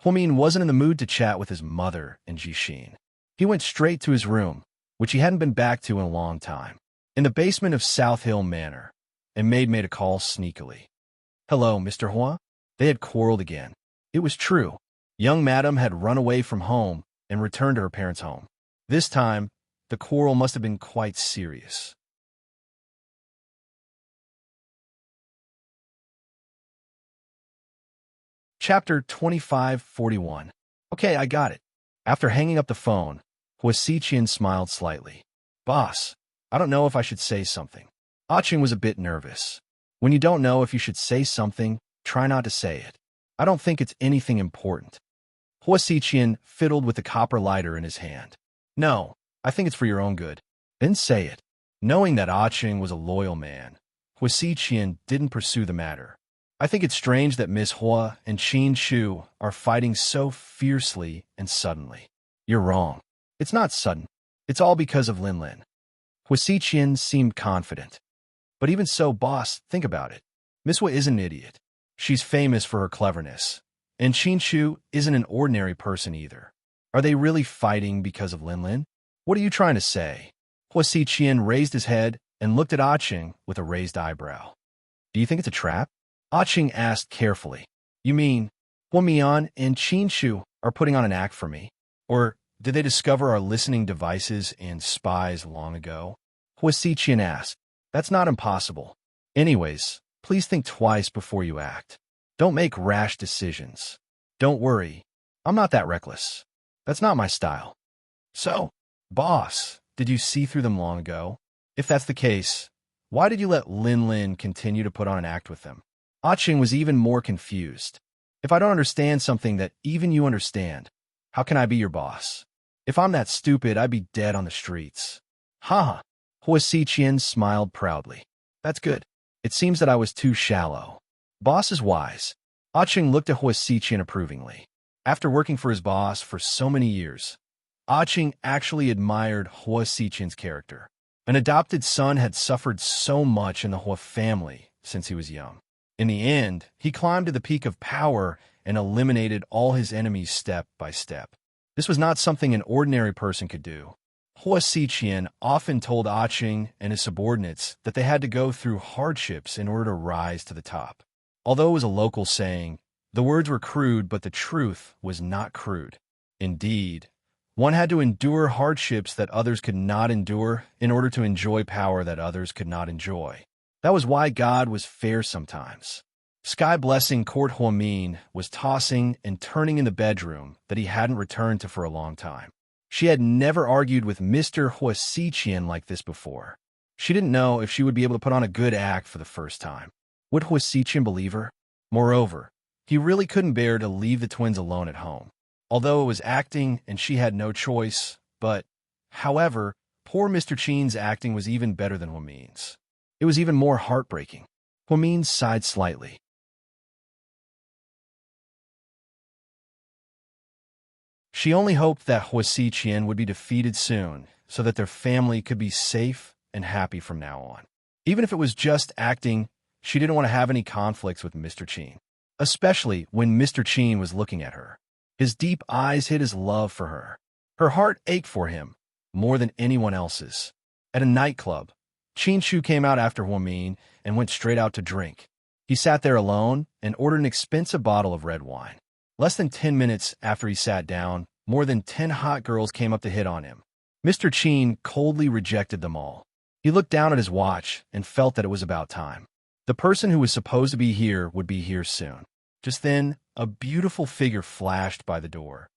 Huamin wasn't in the mood to chat with his mother and Jixin. He went straight to his room, which he hadn't been back to in a long time. In the basement of South Hill Manor, a maid made a call sneakily. "Hello, Mr. Hua?" They had quarreled again. It was true. Young madam had run away from home and returned to her parents' home. This time, the quarrel must have been quite serious. Chapter 2541. Okay, I got it. After hanging up the phone, Hua Xiqian smiled slightly. Boss, I don't know if I should say something. Aching was a bit nervous. When you don't know if you should say something, try not to say it. I don't think it's anything important. Hua Xiqian fiddled with the copper lighter in his hand. No, I think it's for your own good. Then say it. Knowing that Aching was a loyal man, Hua Xiqian didn't pursue the matter. I think it's strange that Miss Hua and Qin Shu are fighting so fiercely and suddenly. You're wrong. It's not sudden. It's all because of Lin Lin. Hua Xiqian seemed confident. But even so, boss, think about it. Miss Hua isn't an idiot. She's famous for her cleverness. And Qin Shu isn't an ordinary person either. Are they really fighting because of Lin Lin? What are you trying to say? Hua Xiqian raised his head and looked at Aching with a raised eyebrow. Do you think it's a trap? Aching asked carefully. You mean, Hua Mian and Qin Shu are putting on an act for me? Or did they discover our listening devices and spies long ago? Hua Xiqian asked. That's not impossible. Anyways, please think twice before you act. Don't make rash decisions. Don't worry. I'm not that reckless. That's not my style. So, boss, did you see through them long ago? If that's the case, why did you let Lin Lin continue to put on an act with them? Aching was even more confused. If I don't understand something that even you understand, how can I be your boss? If I'm that stupid, I'd be dead on the streets. Ha! Hua Xiqian smiled proudly. That's good. It seems that I was too shallow. Boss is wise. Aching looked at Hua Xiqian approvingly. After working for his boss for so many years, Aching actually admired Hua Xiqian's character. An adopted son had suffered so much in the Hua family since he was young. In the end, he climbed to the peak of power and eliminated all his enemies step by step. This was not something an ordinary person could do. Hua Xiqian often told Aching and his subordinates that they had to go through hardships in order to rise to the top. Although it was a local saying, the words were crude, but the truth was not crude. Indeed, one had to endure hardships that others could not endure in order to enjoy power that others could not enjoy. That was why God was fair sometimes. Sky Blessing Court Huamin was tossing and turning in the bedroom that he hadn't returned to for a long time. She had never argued with Mr. Hua Xiqian like this before. She didn't know if she would be able to put on a good act for the first time. Would Hua Xiqian believe her? Moreover, he really couldn't bear to leave the twins alone at home. Although it was acting and she had no choice, however, poor Mr. Qin's acting was even better than Huamin's. It was even more heartbreaking. Huamin sighed slightly. She only hoped that Hua Xiqian would be defeated soon, so that their family could be safe and happy from now on. Even if it was just acting, she didn't want to have any conflicts with Mr. Qin, especially when Mr. Qin was looking at her. His deep eyes hid his love for her. Her heart ached for him, more than anyone else's. At a nightclub, Qin Shu came out after Huamin and went straight out to drink. He sat there alone and ordered an expensive bottle of red wine. Less than 10 minutes after he sat down, more than 10 hot girls came up to hit on him. Mr. Qin coldly rejected them all. He looked down at his watch and felt that it was about time. The person who was supposed to be here would be here soon. Just then, a beautiful figure flashed by the door.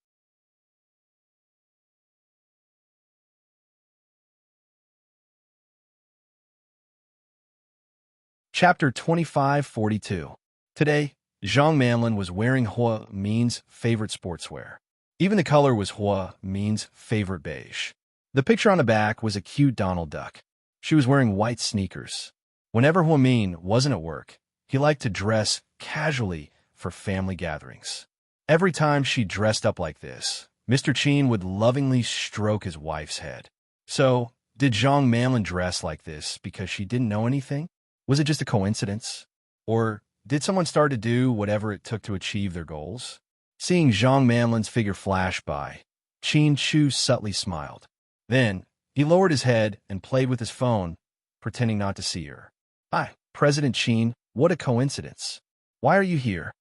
Chapter 2542. Today, Zhang Manlin was wearing Hua Min's favorite sportswear. Even the color was Hua Min's favorite beige. The picture on the back was a cute Donald Duck. She was wearing white sneakers. Whenever Hua Min wasn't at work, he liked to dress casually for family gatherings. Every time she dressed up like this, Mr. Qin would lovingly stroke his wife's head. So, did Zhang Manlin dress like this because she didn't know anything? Was it just a coincidence? Or Did someone start to do whatever it took to achieve their goals? Seeing Zhang Manlin's figure flash by, Qin Chu subtly smiled. Then, he lowered his head and played with his phone, pretending not to see her. Hi, President Qin, what a coincidence. Why are you here?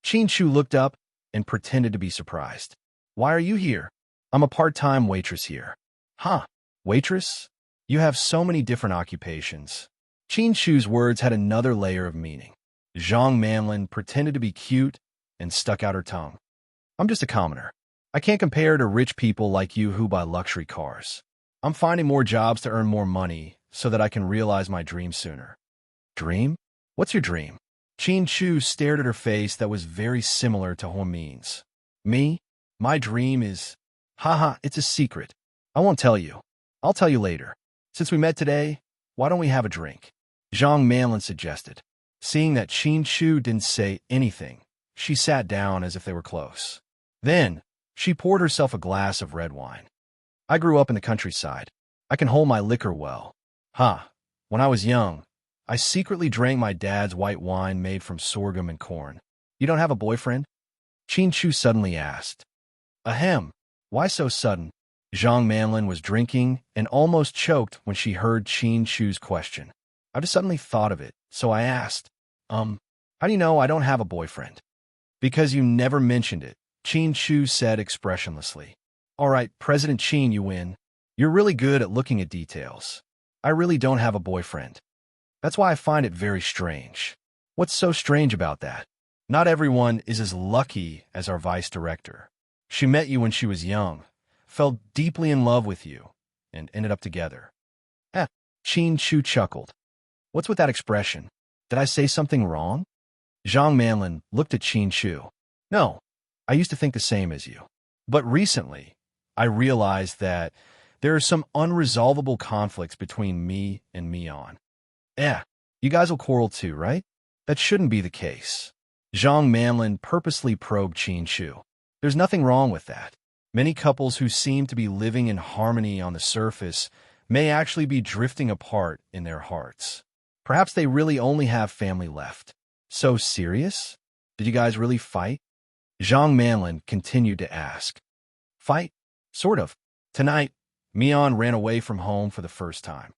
Qin Chu looked up and pretended to be surprised. Why are you here? I'm a part-time waitress here. Huh, waitress? You have so many different occupations. Qin Chu's words had another layer of meaning. Zhang Manlin pretended to be cute and stuck out her tongue. I'm just a commoner. I can't compare to rich people like you who buy luxury cars. I'm finding more jobs to earn more money so that I can realize my dream sooner. Dream? What's your dream? Qin Chu stared at her face that was very similar to Ho Min's. Me? My dream is... Haha, it's a secret. I won't tell you. I'll tell you later. Since we met today, why don't we have a drink? Zhang Manlin suggested. Seeing that Qin Chu didn't say anything, she sat down as if they were close. Then, she poured herself a glass of red wine. I grew up in the countryside. I can hold my liquor well. When I was young, I secretly drank my dad's white wine made from sorghum and corn. You don't have a boyfriend? Qin Chu suddenly asked. Ahem. Why so sudden? Zhang Manlin was drinking and almost choked when she heard Qin Chu's question. I just suddenly thought of it, so I asked, how do you know I don't have a boyfriend? Because you never mentioned it, Qin Chu said expressionlessly. All right, President Qin, you win. You're really good at looking at details. I really don't have a boyfriend. That's why I find it very strange. What's so strange about that? Not everyone is as lucky as our vice director. She met you when she was young, fell deeply in love with you, and ended up together. Qin Chu chuckled. What's with that expression? Did I say something wrong? Zhang Manlin looked at Qin Chu. No, I used to think the same as you. But recently, I realized that there are some unresolvable conflicts between me and Mian. You guys will quarrel too, right? That shouldn't be the case. Zhang Manlin purposely probed Qin Chu. There's nothing wrong with that. Many couples who seem to be living in harmony on the surface may actually be drifting apart in their hearts. Perhaps they really only have family left. So serious? Did you guys really fight? Zhang Manlin continued to ask. Fight? Sort of. Tonight, Mian ran away from home for the first time.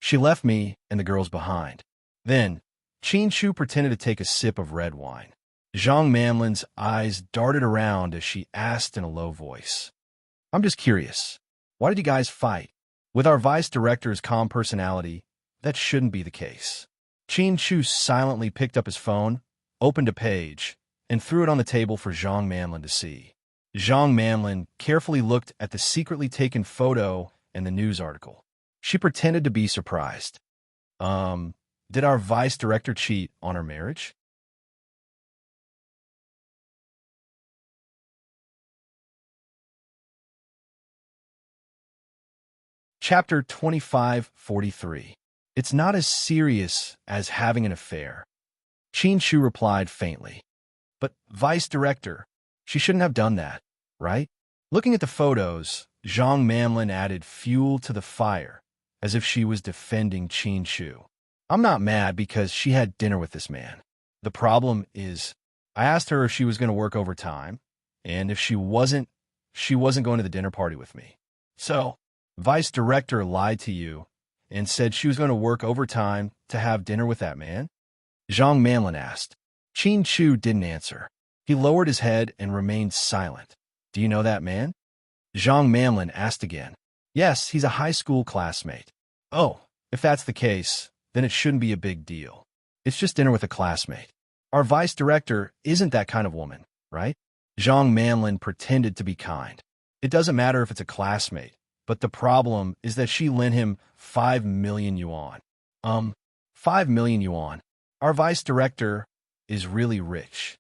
She left me and the girls behind. Then, Qin Chu pretended to take a sip of red wine. Zhang Manlin's eyes darted around as she asked in a low voice. I'm just curious. Why did you guys fight? With our vice director's calm personality, that shouldn't be the case. Qin Chu silently picked up his phone, opened a page, and threw it on the table for Zhang Manlin to see. Zhang Manlin carefully looked at the secretly taken photo and the news article. She pretended to be surprised. Did our vice director cheat on her marriage? Chapter 2543. It's not as serious as having an affair. Qin Chu replied faintly. But, Vice Director, she shouldn't have done that, right? Looking at the photos, Zhang Manlin added fuel to the fire, as if she was defending Qin Chu. I'm not mad because she had dinner with this man. The problem is, I asked her if she was going to work overtime, and if she wasn't going to the dinner party with me. So, Vice Director lied to you and said she was going to work overtime to have dinner with that man? Zhang Manlin asked. Qin Chu didn't answer. He lowered his head and remained silent. Do you know that man? Zhang Manlin asked again. Yes, he's a high school classmate. Oh, if that's the case, then it shouldn't be a big deal. It's just dinner with a classmate. Our vice director isn't that kind of woman, right? Zhang Manlin pretended to be kind. It doesn't matter if it's a classmate, but the problem is that she lent him 5 million yuan. 5 million yuan. Our vice director is really rich.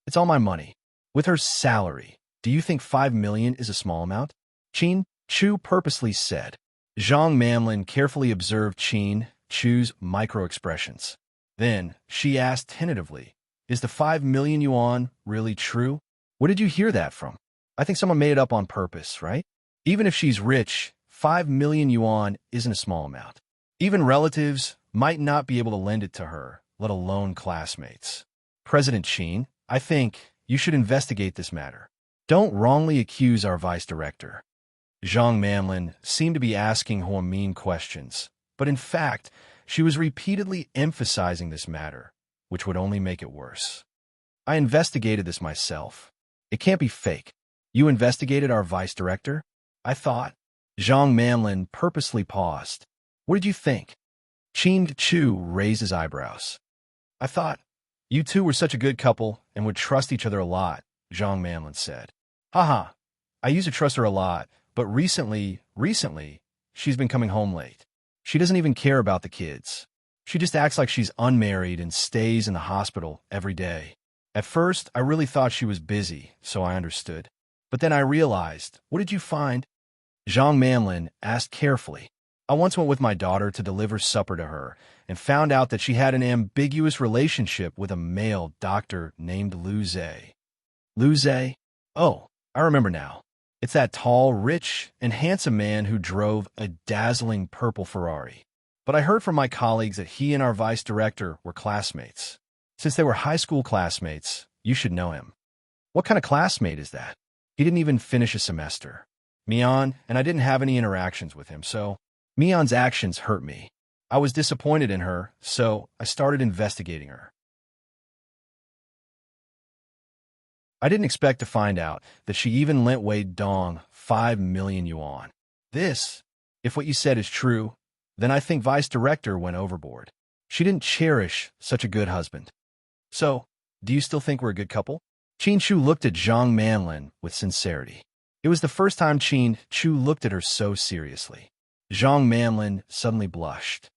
It's all my money. With her salary, do you think 5 million is a small amount? Qin Chu purposely said. Zhang Manlin carefully observed Qin Chu's micro-expressions. Then, she asked tentatively, is the 5 million yuan really true? Where did you hear that from? I think someone made it up on purpose, right? Even if she's rich, 5 million yuan isn't a small amount. Even relatives, might not be able to lend it to her, let alone classmates. President Sheen, I think you should investigate this matter. Don't wrongly accuse our vice director. Zhang Manlin seemed to be asking Huo mean questions, but in fact, she was repeatedly emphasizing this matter, which would only make it worse. I investigated this myself. It can't be fake. You investigated our vice director? I thought. Zhang Manlin purposely paused. What did you think? Qin Chu raised his eyebrows. I thought you two were such a good couple and would trust each other a lot, Zhang Manlin said. Haha, I used to trust her a lot, but recently, she's been coming home late. She doesn't even care about the kids. She just acts like she's unmarried and stays in the hospital every day. At first, I really thought she was busy, so I understood. But then I realized, what did you find? Zhang Manlin asked carefully. I once went with my daughter to deliver supper to her and found out that she had an ambiguous relationship with a male doctor named Lu Zhe. Lu Zhe? Oh, I remember now. It's that tall, rich, and handsome man who drove a dazzling purple Ferrari. But I heard from my colleagues that he and our vice director were classmates. Since they were high school classmates, you should know him. What kind of classmate is that? He didn't even finish a semester. Mian and I didn't have any interactions with him, so Mian's actions hurt me. I was disappointed in her, so I started investigating her. I didn't expect to find out that she even lent Wei Dong 5 million yuan. This, if what you said is true, then I think vice director went overboard. She didn't cherish such a good husband. So, do you still think we're a good couple? Qin Chu looked at Zhang Manlin with sincerity. It was the first time Qin Chu looked at her so seriously. Zhang Manlin suddenly blushed.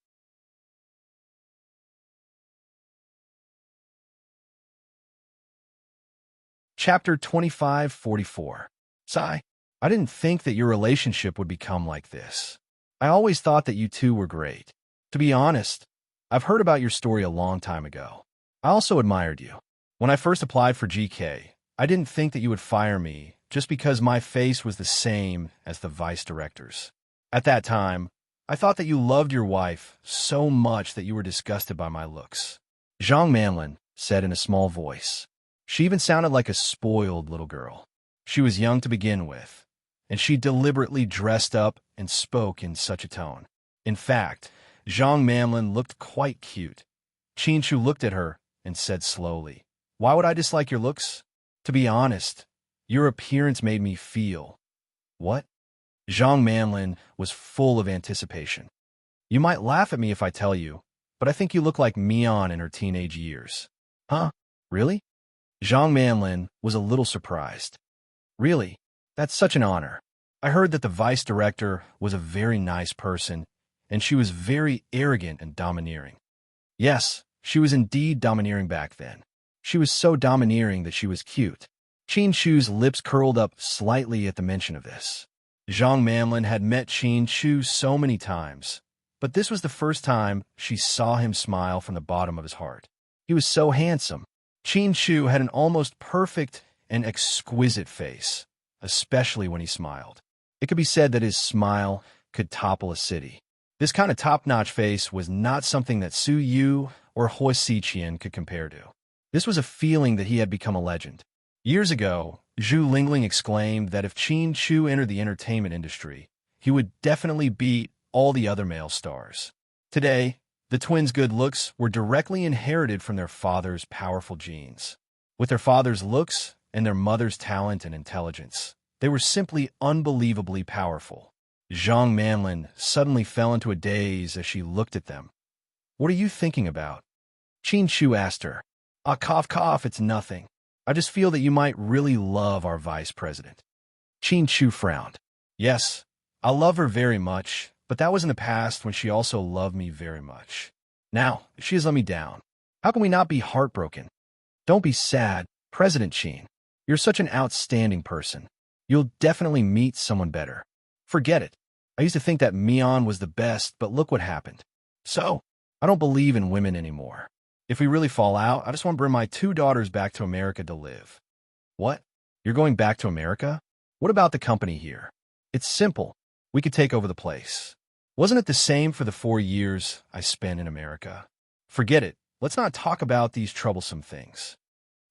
Chapter 2544. Sigh. I didn't think that your relationship would become like this. I always thought that you two were great. To be honest, I've heard about your story a long time ago. I also admired you. When I first applied for GK, I didn't think that you would fire me just because my face was the same as the vice director's. At that time, I thought that you loved your wife so much that you were disgusted by my looks. Zhang Manlin said in a small voice. She even sounded like a spoiled little girl. She was young to begin with, and she deliberately dressed up and spoke in such a tone. In fact, Zhang Manlin looked quite cute. Qin Chu looked at her and said slowly, "Why would I dislike your looks? To be honest, your appearance made me feel." What? Zhang Manlin was full of anticipation. You might laugh at me if I tell you, but I think you look like Mian in her teenage years. Huh? Really? Zhang Manlin was a little surprised. Really? That's such an honor. I heard that the vice director was a very nice person, and she was very arrogant and domineering. Yes, she was indeed domineering back then. She was so domineering that she was cute. Qin Chu's lips curled up slightly at the mention of this. Zhang Manlin had met Qin Chu so many times, but this was the first time she saw him smile from the bottom of his heart. He was so handsome. Qin Chu had an almost perfect and exquisite face, especially when he smiled. It could be said that his smile could topple a city. This kind of top-notch face was not something that Su Yu or Hoi Xiqian could compare to. This was a feeling that he had become a legend. Years ago, Zhu Lingling exclaimed that if Qin Chu entered the entertainment industry, he would definitely beat all the other male stars. Today, the twins' good looks were directly inherited from their father's powerful genes. With their father's looks and their mother's talent and intelligence, they were simply unbelievably powerful. Zhang Manlin suddenly fell into a daze as she looked at them. "What are you thinking about?" Qin Chu asked her. "Ah, cough, it's nothing. I just feel that you might really love our vice president." Qin Chu frowned. "Yes, I love her very much, but that was in the past when she also loved me very much. Now, she has let me down. How can we not be heartbroken? Don't be sad, President Qin. You're such an outstanding person. You'll definitely meet someone better. Forget it. I used to think that Mian was the best, but look what happened. So, I don't believe in women anymore. If we really fall out, I just want to bring my 2 daughters back to America to live." "What? You're going back to America? What about the company here?" "It's simple. We could take over the place. Wasn't it the same for the 4 years I spent in America? Forget it. Let's not talk about these troublesome things.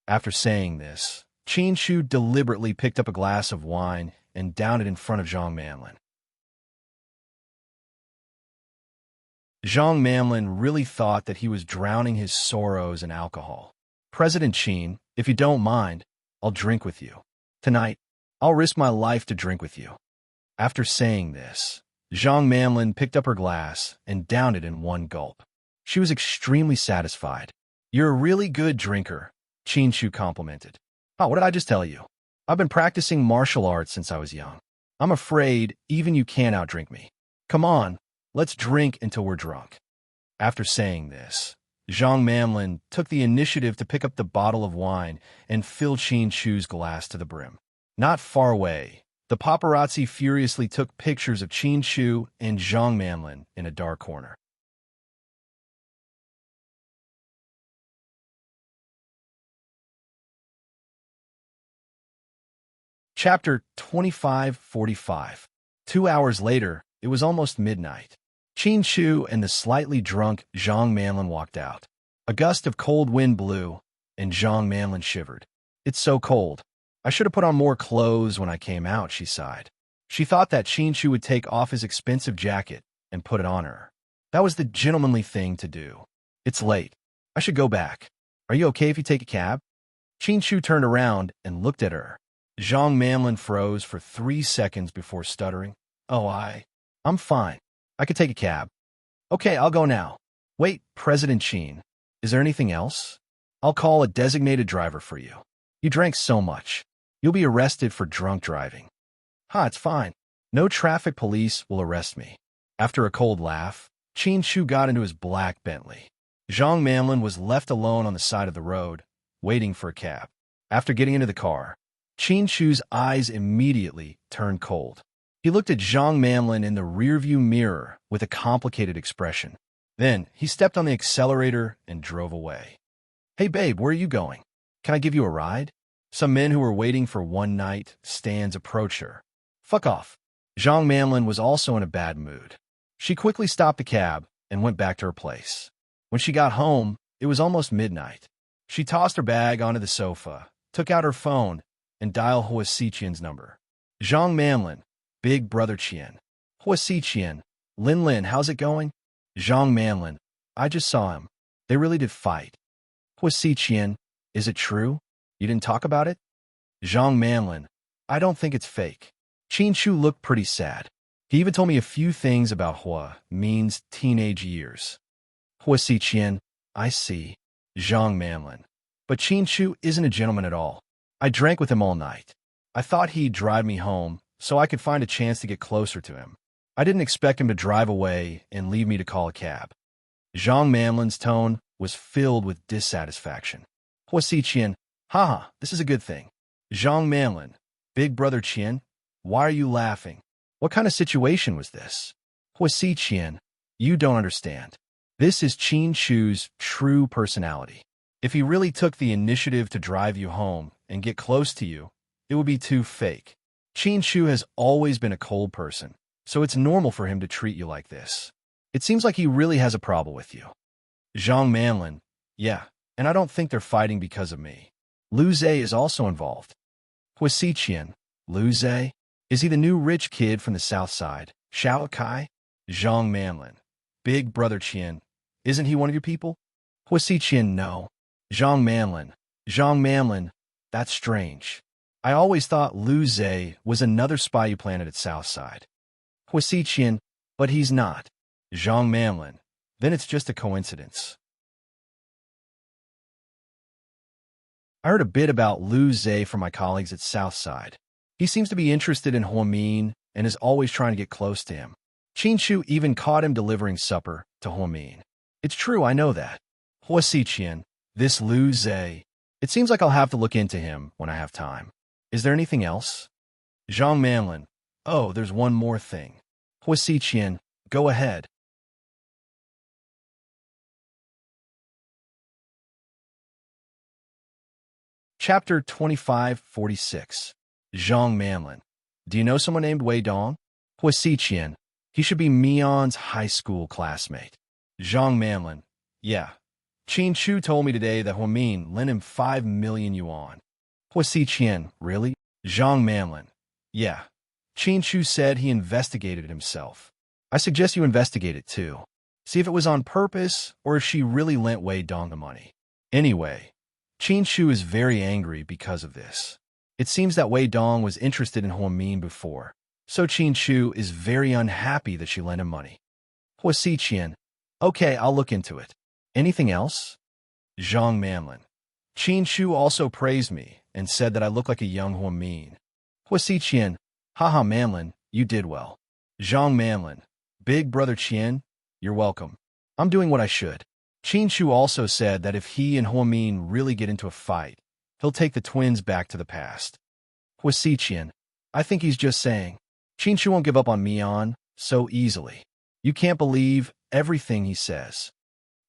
After saying this, Qin Shu deliberately picked up a glass of wine and downed it in front of Zhang Manlin. Zhang Manlin really thought that he was drowning his sorrows in alcohol. President Qin, if you don't mind, I'll drink with you. Tonight, I'll risk my life to drink with you. After saying this, Zhang Manlin picked up her glass and downed it in one gulp. She was extremely satisfied. You're a really good drinker, Qin Shu complimented. Oh, what did I just tell you? I've been practicing martial arts since I was young. I'm afraid even you can't outdrink me. Come on, let's drink until we're drunk. After saying this, Zhang Manlin took the initiative to pick up the bottle of wine and fill Qin Shu's glass to the brim. Not far away, the paparazzi furiously took pictures of Qin Shu and Zhang Manlin in a dark corner. Chapter 2545. 2 hours later, it was almost midnight. Qin Shu and the slightly drunk Zhang Manlin walked out. A gust of cold wind blew, and Zhang Manlin shivered. It's so cold. I should have put on more clothes when I came out, she sighed. She thought that Qin Shu would take off his expensive jacket and put it on her. That was the gentlemanly thing to do. It's late. I should go back. Are you okay if you take a cab? Qin Shu turned around and looked at her. Zhang Manlin froze for 3 seconds before stuttering. Oh, I'm fine. I could take a cab. Okay, I'll go now. Wait, President Qin. Is there anything else? I'll call a designated driver for you. You drank so much. You'll be arrested for drunk driving. It's fine. No traffic police will arrest me. After a cold laugh, Qin Shu got into his black Bentley. Zhang Manlin was left alone on the side of the road, waiting for a cab. After getting into the car, Qin Shu's eyes immediately turned cold. He looked at Zhang Manlin in the rearview mirror with a complicated expression. Then he stepped on the accelerator and drove away. Hey babe, where are you going? Can I give you a ride? Some men who were waiting for one-night stands approached her. Fuck off. Zhang Manlin was also in a bad mood. She quickly stopped the cab and went back to her place. When she got home, it was almost midnight. She tossed her bag onto the sofa, took out her phone, and dialed Hua Xiqian's number. Zhang Manlin, Big Brother Qian. Hua Xiqian, Lin Lin, how's it going? Zhang Manlin, I just saw him. They really did fight. Hua Xiqian, is it true? You didn't talk about it? Zhang Manlin, I don't think it's fake. Qin Shu looked pretty sad. He even told me a few things about Hua means teenage years. Hua Xiqian, I see. Zhang Manlin. But Qin Shu isn't a gentleman at all. I drank with him all night. I thought he'd drive me home so I could find a chance to get closer to him. I didn't expect him to drive away and leave me to call a cab. Zhang Manlin's tone was filled with dissatisfaction. Hua Xiqian, haha, this is a good thing. Zhang Manlin, Big Brother Qian, why are you laughing? What kind of situation was this? Hua Xiqian, you don't understand. This is Qin Shu's true personality. If he really took the initiative to drive you home and get close to you, it would be too fake. Qin Shu has always been a cold person, so it's normal for him to treat you like this. It seems like he really has a problem with you. Zhang Manlin, yeah, and I don't think they're fighting because of me. Lu Zhe is also involved. Hua Xiqian, Lu Zhe? Is he the new rich kid from the south side? Shao Kai? Zhang Manlin, Big Brother Qian, isn't he one of your people? Hua Xiqian, no. Zhang Manlin, that's strange. I always thought Lu Zhe was another spy you planted at Southside. Hua Xiqian, but he's not. Zhang Manlin, then it's just a coincidence. I heard a bit about Lu Zhe from my colleagues at Southside. He seems to be interested in Hua Min and is always trying to get close to him. Qin Shu even caught him delivering supper to Hua Min. It's true, I know that. Hua Xiqian, this Lu Zhe, it seems like I'll have to look into him when I have time. Is there anything else? Zhang Manlin, oh, there's one more thing. Hua Xiqian, go ahead. Chapter 2546. Zhang Manlin. Do you know someone named Wei Dong? Hua Xiqian. He should be Mion's high school classmate. Zhang Manlin. Yeah. Qin Chu told me today that Huamin lent him 5 million yuan. Hua Xiqian, really? Zhang Manlin. Yeah. Qin Chu said he investigated it himself. I suggest you investigate it too. See if it was on purpose or if she really lent Wei Dong the money. Anyway, Qin Chu is very angry because of this. It seems that Wei Dong was interested in Huamin before, so Qin Chu is very unhappy that she lent him money. Hua Xiqian. Okay, I'll look into it. Anything else? Zhang Manlin. Qin Chu also praised me and said that I look like a young Huamin. Hua Xiqian. Haha Manlin, you did well. Zhang Manlin. Big brother Qian, you're welcome. I'm doing what I should. Qin Chu also said that if he and Huamin really get into a fight, he'll take the twins back to the past. Hua Xiqian. I think he's just saying. Qin Chu won't give up on Mian so easily. You can't believe everything he says.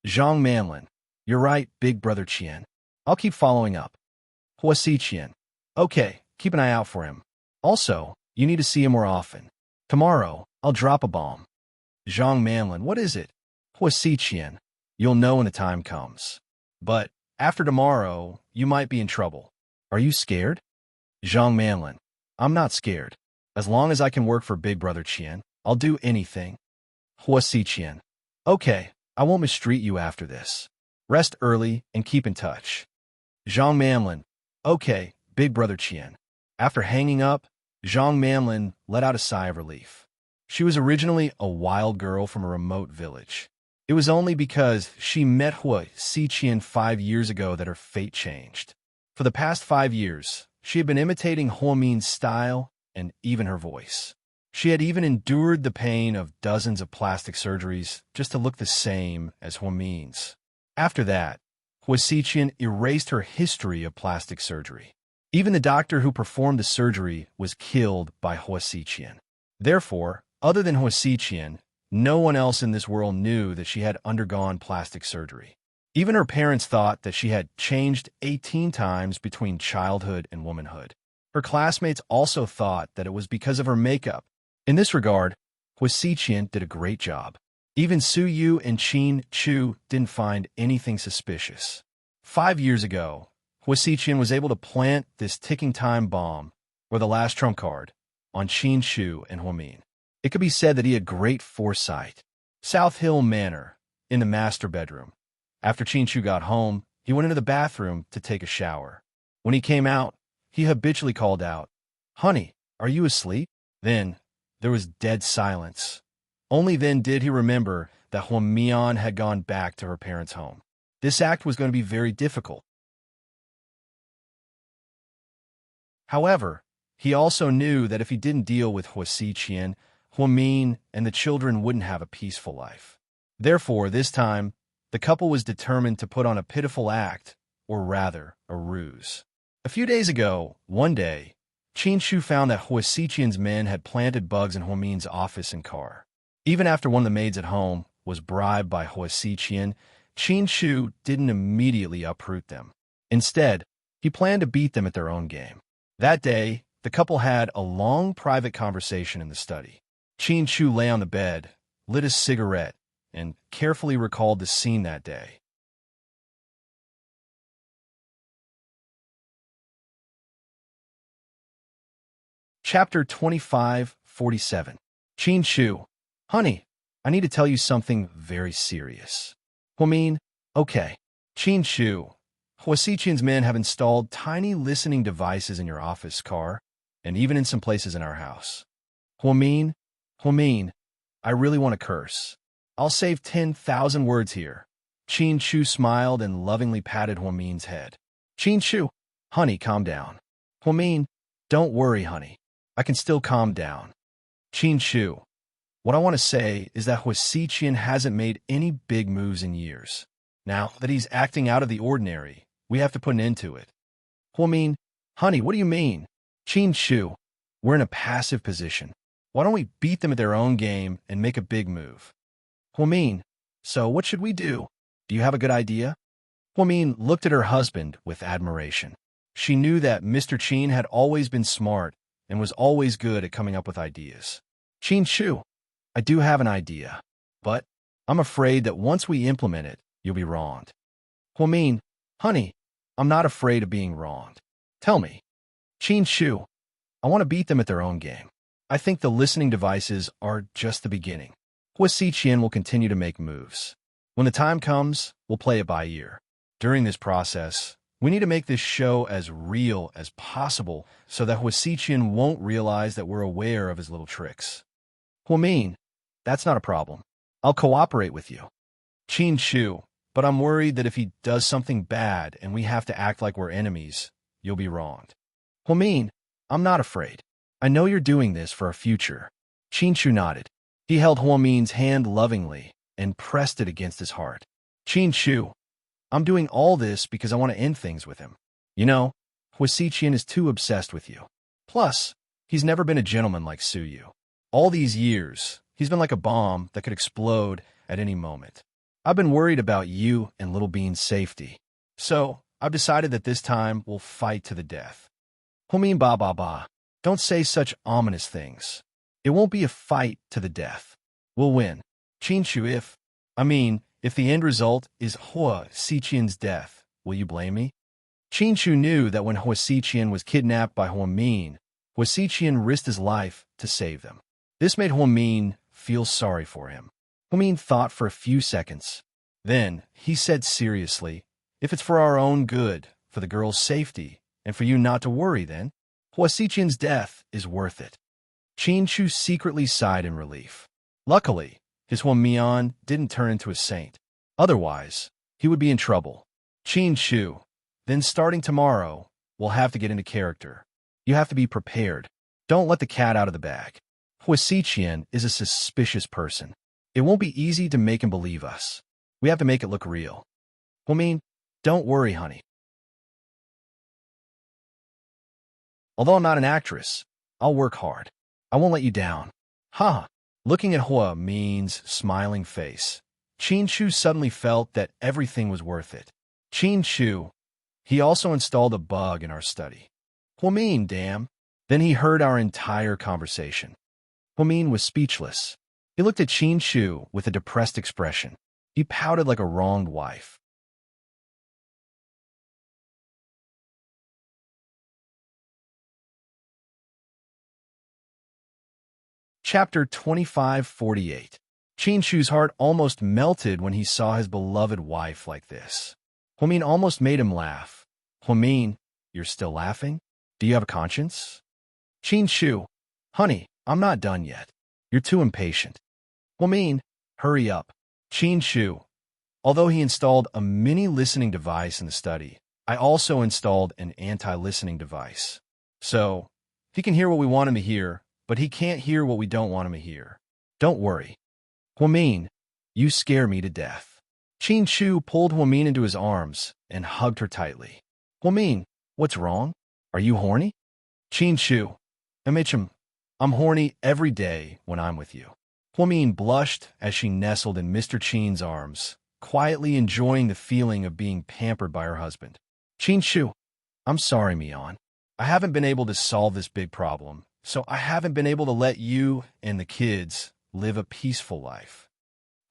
Zhang Manlin. You're right, big brother Qian. I'll keep following up. Hua Xiqian. Okay, keep an eye out for him. Also, you need to see him more often. Tomorrow, I'll drop a bomb. Zhang Manlin. What is it? Hua Xiqian. You'll know when the time comes. But after tomorrow, you might be in trouble. Are you scared? Zhang Manlin. I'm not scared. As long as I can work for big brother Qian, I'll do anything. Hua Xiqian. Okay, I won't mistreat you after this. Rest early and keep in touch. Zhang Manlin. Okay, big brother Qian. After hanging up, Zhang Manlin let out a sigh of relief. She was originally a wild girl from a remote village. It was only because she met Hua Xiqian 5 years ago that her fate changed. For the past 5 years, she had been imitating Huamin's style and even her voice. She had even endured the pain of dozens of plastic surgeries just to look the same as Huamin's. After that, Hua Xiqian erased her history of plastic surgery. Even the doctor who performed the surgery was killed by Hua Xiqian. Therefore, other than Hua Xiqian, no one else in this world knew that she had undergone plastic surgery. Even her parents thought that she had changed 18 times between childhood and womanhood. Her classmates also thought that it was because of her makeup. In this regard, Hua Xiqian did a great job. Even Su Yu and Qin Chu didn't find anything suspicious. 5 years ago, Hua Xiqian was able to plant this ticking time bomb, or the last trump card, on Qin Chu and Huamin. It could be said that he had great foresight. South Hill Manor, in the master bedroom. After Qin Chu got home, he went into the bathroom to take a shower. When he came out, he habitually called out, "Honey, are you asleep?" Then, there was dead silence. Only then did he remember that Huamian had gone back to her parents' home. This act was going to be very difficult. However, he also knew that if he didn't deal with Hua Xiqian, Huamin and the children wouldn't have a peaceful life. Therefore, this time, the couple was determined to put on a pitiful act, or rather, a ruse. A few days ago, one day, Qin Chu found that Hua Xiqian's men had planted bugs in Huamin's office and car. Even after one of the maids at home was bribed by Hua Xiqian, Qin Chu didn't immediately uproot them. Instead, he planned to beat them at their own game. That day, the couple had a long private conversation in the study. Qin Chu lay on the bed, lit a cigarette, and carefully recalled the scene that day. Chapter 25:47. Qin Chu. Honey, I need to tell you something very serious. Huamin, okay. Qin Chu. Hua Xiqian's men have installed tiny listening devices in your office car, and even in some places in our house. Huamin, I really want to curse. I'll save 10,000 words here. Qin Chu smiled and lovingly patted Huamin's head. Qin Chu, honey, calm down. Huamin, don't worry, honey. I can still calm down. Qin Chu, what I want to say is that Hua Xiqian hasn't made any big moves in years. Now that he's acting out of the ordinary, we have to put an end to it. Huamin, honey, what do you mean? Qin Chu, we're in a passive position. Why don't we beat them at their own game and make a big move? Huamin, so what should we do? Do you have a good idea? Huamin looked at her husband with admiration. She knew that Mr. Qin had always been smart and was always good at coming up with ideas. Qin Chu, I do have an idea, but I'm afraid that once we implement it, you'll be wronged. Huamin, honey, I'm not afraid of being wronged. Tell me. Qin Shu, I want to beat them at their own game. I think the listening devices are just the beginning. Hua Xiqian will continue to make moves. When the time comes, we'll play it by ear. During this process, we need to make this show as real as possible so that Hua Xiqian won't realize that we're aware of his little tricks. Huamin, that's not a problem. I'll cooperate with you. Qin Shu, but I'm worried that if he does something bad and we have to act like we're enemies, you'll be wronged. Huamin, I'm not afraid. I know you're doing this for our future. Qin Shu nodded. He held Huamin's hand lovingly and pressed it against his heart. Qin Shu, I'm doing all this because I want to end things with him. You know, Hua Xiqian is too obsessed with you. Plus, he's never been a gentleman like Su Yu. All these years, he's been like a bomb that could explode at any moment. I've been worried about you and Little Bean's safety. So, I've decided that this time we'll fight to the death. Huamin ba. Don't say such ominous things. It won't be a fight to the death. We'll win. Qin Shu, if the end result is Hua Xiqian's death, will you blame me? Qin Shu knew that when Hua Xiqian was kidnapped by Huamin, Hua Xiqian risked his life to save them. This made Huamin feel sorry for him. Huamin thought for a few seconds. Then, he said seriously, if it's for our own good, for the girl's safety, and for you not to worry then, Hua Xiqian's death is worth it. Qin Shu secretly sighed in relief. Luckily, his Huamian didn't turn into a saint. Otherwise, he would be in trouble. Qin Shu, then starting tomorrow, we'll have to get into character. You have to be prepared. Don't let the cat out of the bag. Hua Xiqian is a suspicious person. It won't be easy to make him believe us. We have to make it look real. Huamin, don't worry, honey. Although I'm not an actress, I'll work hard. I won't let you down. Ha! Looking at Hua Min's smiling face, Qin Shu suddenly felt that everything was worth it. Qin Shu, he also installed a bug in our study. Huamin, damn. Then he heard our entire conversation. Huamin was speechless. He looked at Qin Shu with a depressed expression. He pouted like a wronged wife. Chapter 2548. Qin Shu's heart almost melted when he saw his beloved wife like this. Huamin almost made him laugh. Huamin, you're still laughing? Do you have a conscience? Qin Shu, honey, I'm not done yet. You're too impatient. Huamin, hurry up. Qin Shu, although he installed a mini listening device in the study, I also installed an anti-listening device. So, he can hear what we want him to hear, but he can't hear what we don't want him to hear. Don't worry. Huamin, you scare me to death. Qin Shu pulled Huamin into his arms and hugged her tightly. Huamin, what's wrong? Are you horny? Qin Shu, I'm horny every day when I'm with you. Huamin blushed as she nestled in Mr. Qin's arms, quietly enjoying the feeling of being pampered by her husband. Qin Shu, I'm sorry, Mian. I haven't been able to solve this big problem, so I haven't been able to let you and the kids live a peaceful life.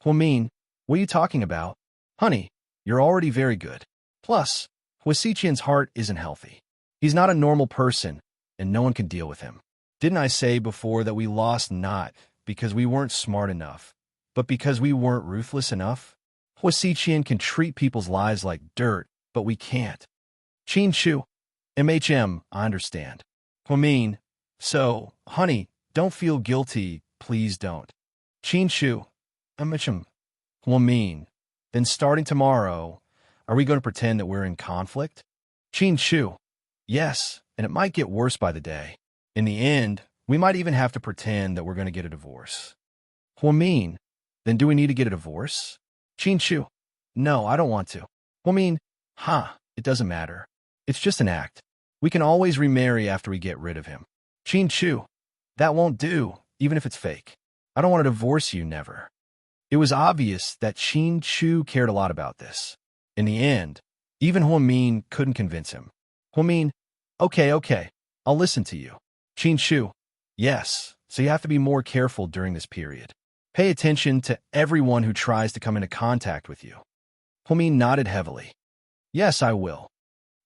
Huamin, what are you talking about? Honey, you're already very good. Plus, Hua Xiqian's heart isn't healthy. He's not a normal person, and no one can deal with him. Didn't I say before that we lost not because we weren't smart enough, but because we weren't ruthless enough? Hua Xiqian can treat people's lives like dirt, but we can't. Qin Shu, I understand. Huamin, so, honey, don't feel guilty, please don't. Qin Shu, Huamin, then starting tomorrow, are we going to pretend that we're in conflict? Qin Shu, yes, and it might get worse by the day. In the end, we might even have to pretend that we're going to get a divorce. Huamin, then do we need to get a divorce? Qin Shu, no, I don't want to. Huamin, it doesn't matter. It's just an act. We can always remarry after we get rid of him. Qin Shu, that won't do, even if it's fake. I don't want to divorce you, never. It was obvious that Qin Shu cared a lot about this. In the end, even Huamin couldn't convince him. Huamin, okay, I'll listen to you. Qin Shu, yes, so you have to be more careful during this period. Pay attention to everyone who tries to come into contact with you. Huamin nodded heavily. Yes, I will.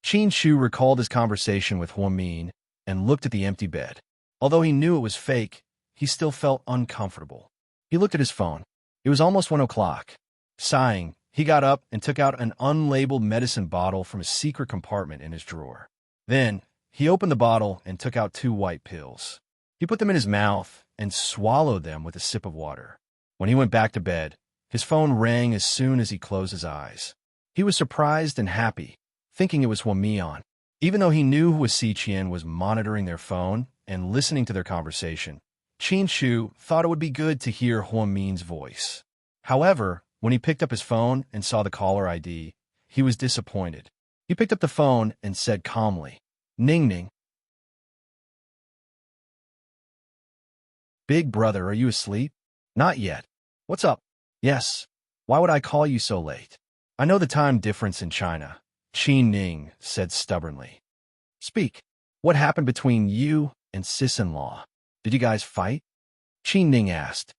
Qin Shu recalled his conversation with Huamin and looked at the empty bed. Although he knew it was fake, he still felt uncomfortable. He looked at his phone. It was almost 1 o'clock. Sighing, he got up and took out an unlabeled medicine bottle from a secret compartment in his drawer. Then, he opened the bottle and took out 2 white pills. He put them in his mouth and swallowed them with a sip of water. When he went back to bed, his phone rang as soon as he closed his eyes. He was surprised and happy, thinking it was Huamian. Even though he knew Hua Xiqian was monitoring their phone and listening to their conversation, Qin Shu thought it would be good to hear Huamin's voice. However, when he picked up his phone and saw the caller ID, he was disappointed. He picked up the phone and said calmly, "Ning Ning." "Big brother, are you asleep?" "Not yet." "What's up?" "Yes. Why would I call you so late?" "I know the time difference in China," Qin Ning said stubbornly. "Speak. What happened between you and sis-in-law? Did you guys fight?" Qin Ning asked.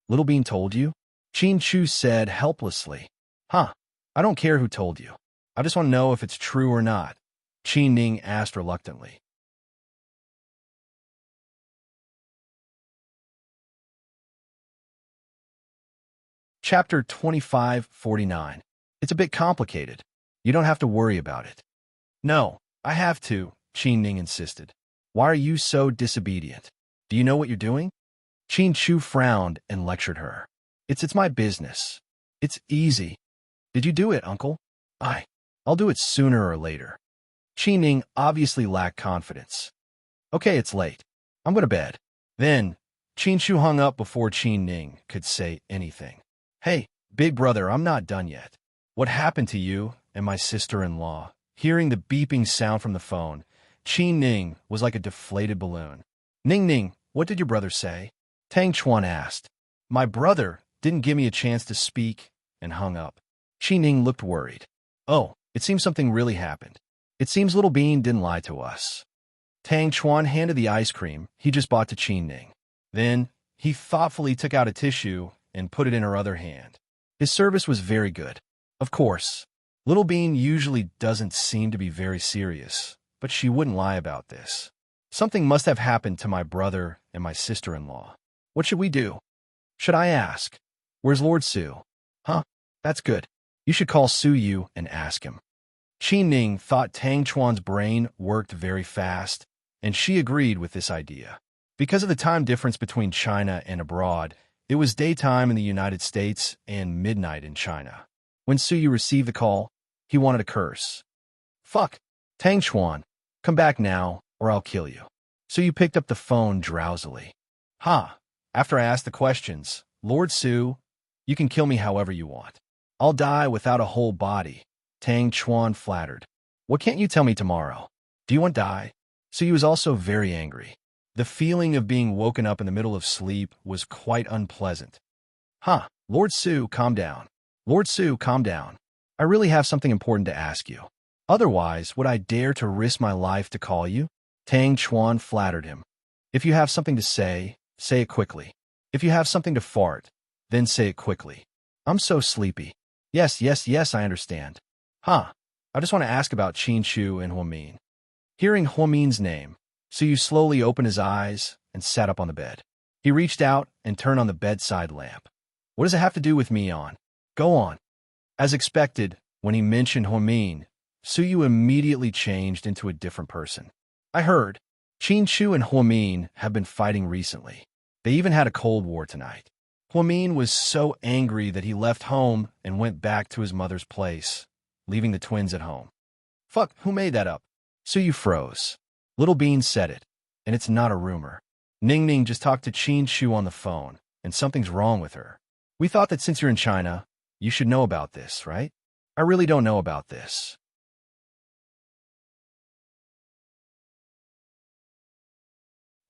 "Little Bean told you?" Qin Chu said helplessly. "Huh. I don't care who told you. I just want to know if it's true or not," Qin Ning asked reluctantly. Chapter 2549. It's a bit complicated. You don't have to worry about it. "No, I have to," Qin Ning insisted. "Why are you so disobedient? Do you know what you're doing?" Qin Chu frowned and lectured her. It's my business. It's easy." "Did you do it, uncle?" I'll do it sooner or later." Qin Ning obviously lacked confidence. "Okay, it's late. I'm going to bed." Then, Qin Chu hung up before Qin Ning could say anything. "Hey, big brother, I'm not done yet. What happened to you and my sister-in-law?" Hearing the beeping sound from the phone, Qin Ning was like a deflated balloon. "Ning Ning, what did your brother say?" Tang Chuan asked. "My brother didn't give me a chance to speak," and hung up. Qin Ning looked worried. "Oh, it seems something really happened. It seems Little Bean didn't lie to us." Tang Chuan handed the ice cream he just bought to Qin Ning. Then, he thoughtfully took out a tissue and put it in her other hand. His service was very good. Of course, Little Bean usually doesn't seem to be very serious, but she wouldn't lie about this. "Something must have happened to my brother and my sister-in-law. What should we do? Should I ask? Where's Lord Su?" "Huh? That's good. You should call Su Yu and ask him." Qin Ning thought Tang Chuan's brain worked very fast, and she agreed with this idea. Because of the time difference between China and abroad, it was daytime in the United States and midnight in China. When Su Yu received the call, he wanted to curse. "Fuck! Tang Chuan, come back now, or I'll kill you." Su Yu picked up the phone drowsily. "Ha! After I ask the questions, Lord Su, you can kill me however you want. I'll die without a whole body," Tang Chuan flattered. "What can't you tell me tomorrow? Do you want to die?" Su Yu was also very angry. The feeling of being woken up in the middle of sleep was quite unpleasant. "Huh, Lord Su, calm down. Lord Su, calm down. I really have something important to ask you. Otherwise, would I dare to risk my life to call you?" Tang Chuan flattered him. "If you have something to say it quickly. If you have something to fart, then say it quickly. I'm so sleepy." Yes, I understand." "Huh, I just want to ask about Qin Shu and Huamin." Hearing Huamin's name, Su Yu slowly opened his eyes and sat up on the bed. He reached out and turned on the bedside lamp. "What does it have to do with me on? Go on." As expected, when he mentioned Huamin, Su Yu immediately changed into a different person. "I heard. Qin Shu and Huamin have been fighting recently. They even had a Cold War tonight." Huamin was so angry that he left home and went back to his mother's place, leaving the twins at home. "Fuck, who made that up?" Su Yu froze. Little Bean said it, and it's not a rumor. Ning Ning just talked to Qin Shu on the phone, and something's wrong with her. "We thought that since you're in China, you should know about this, right?" "I really don't know about this."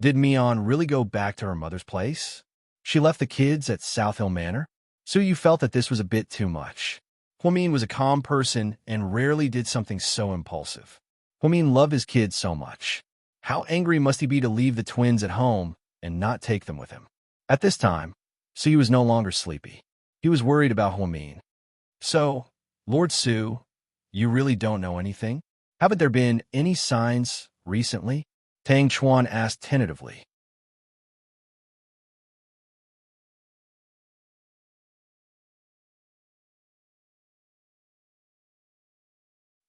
Did Mion really go back to her mother's place? She left the kids at South Hill Manor? Su Yu felt that this was a bit too much. Huamin was a calm person and rarely did something so impulsive. Huamin loved his kids so much. How angry must he be to leave the twins at home and not take them with him? At this time, Su was no longer sleepy. He was worried about Huamin. So, Lord Su, you really don't know anything? Haven't there been any signs recently? Tang Chuan asked tentatively.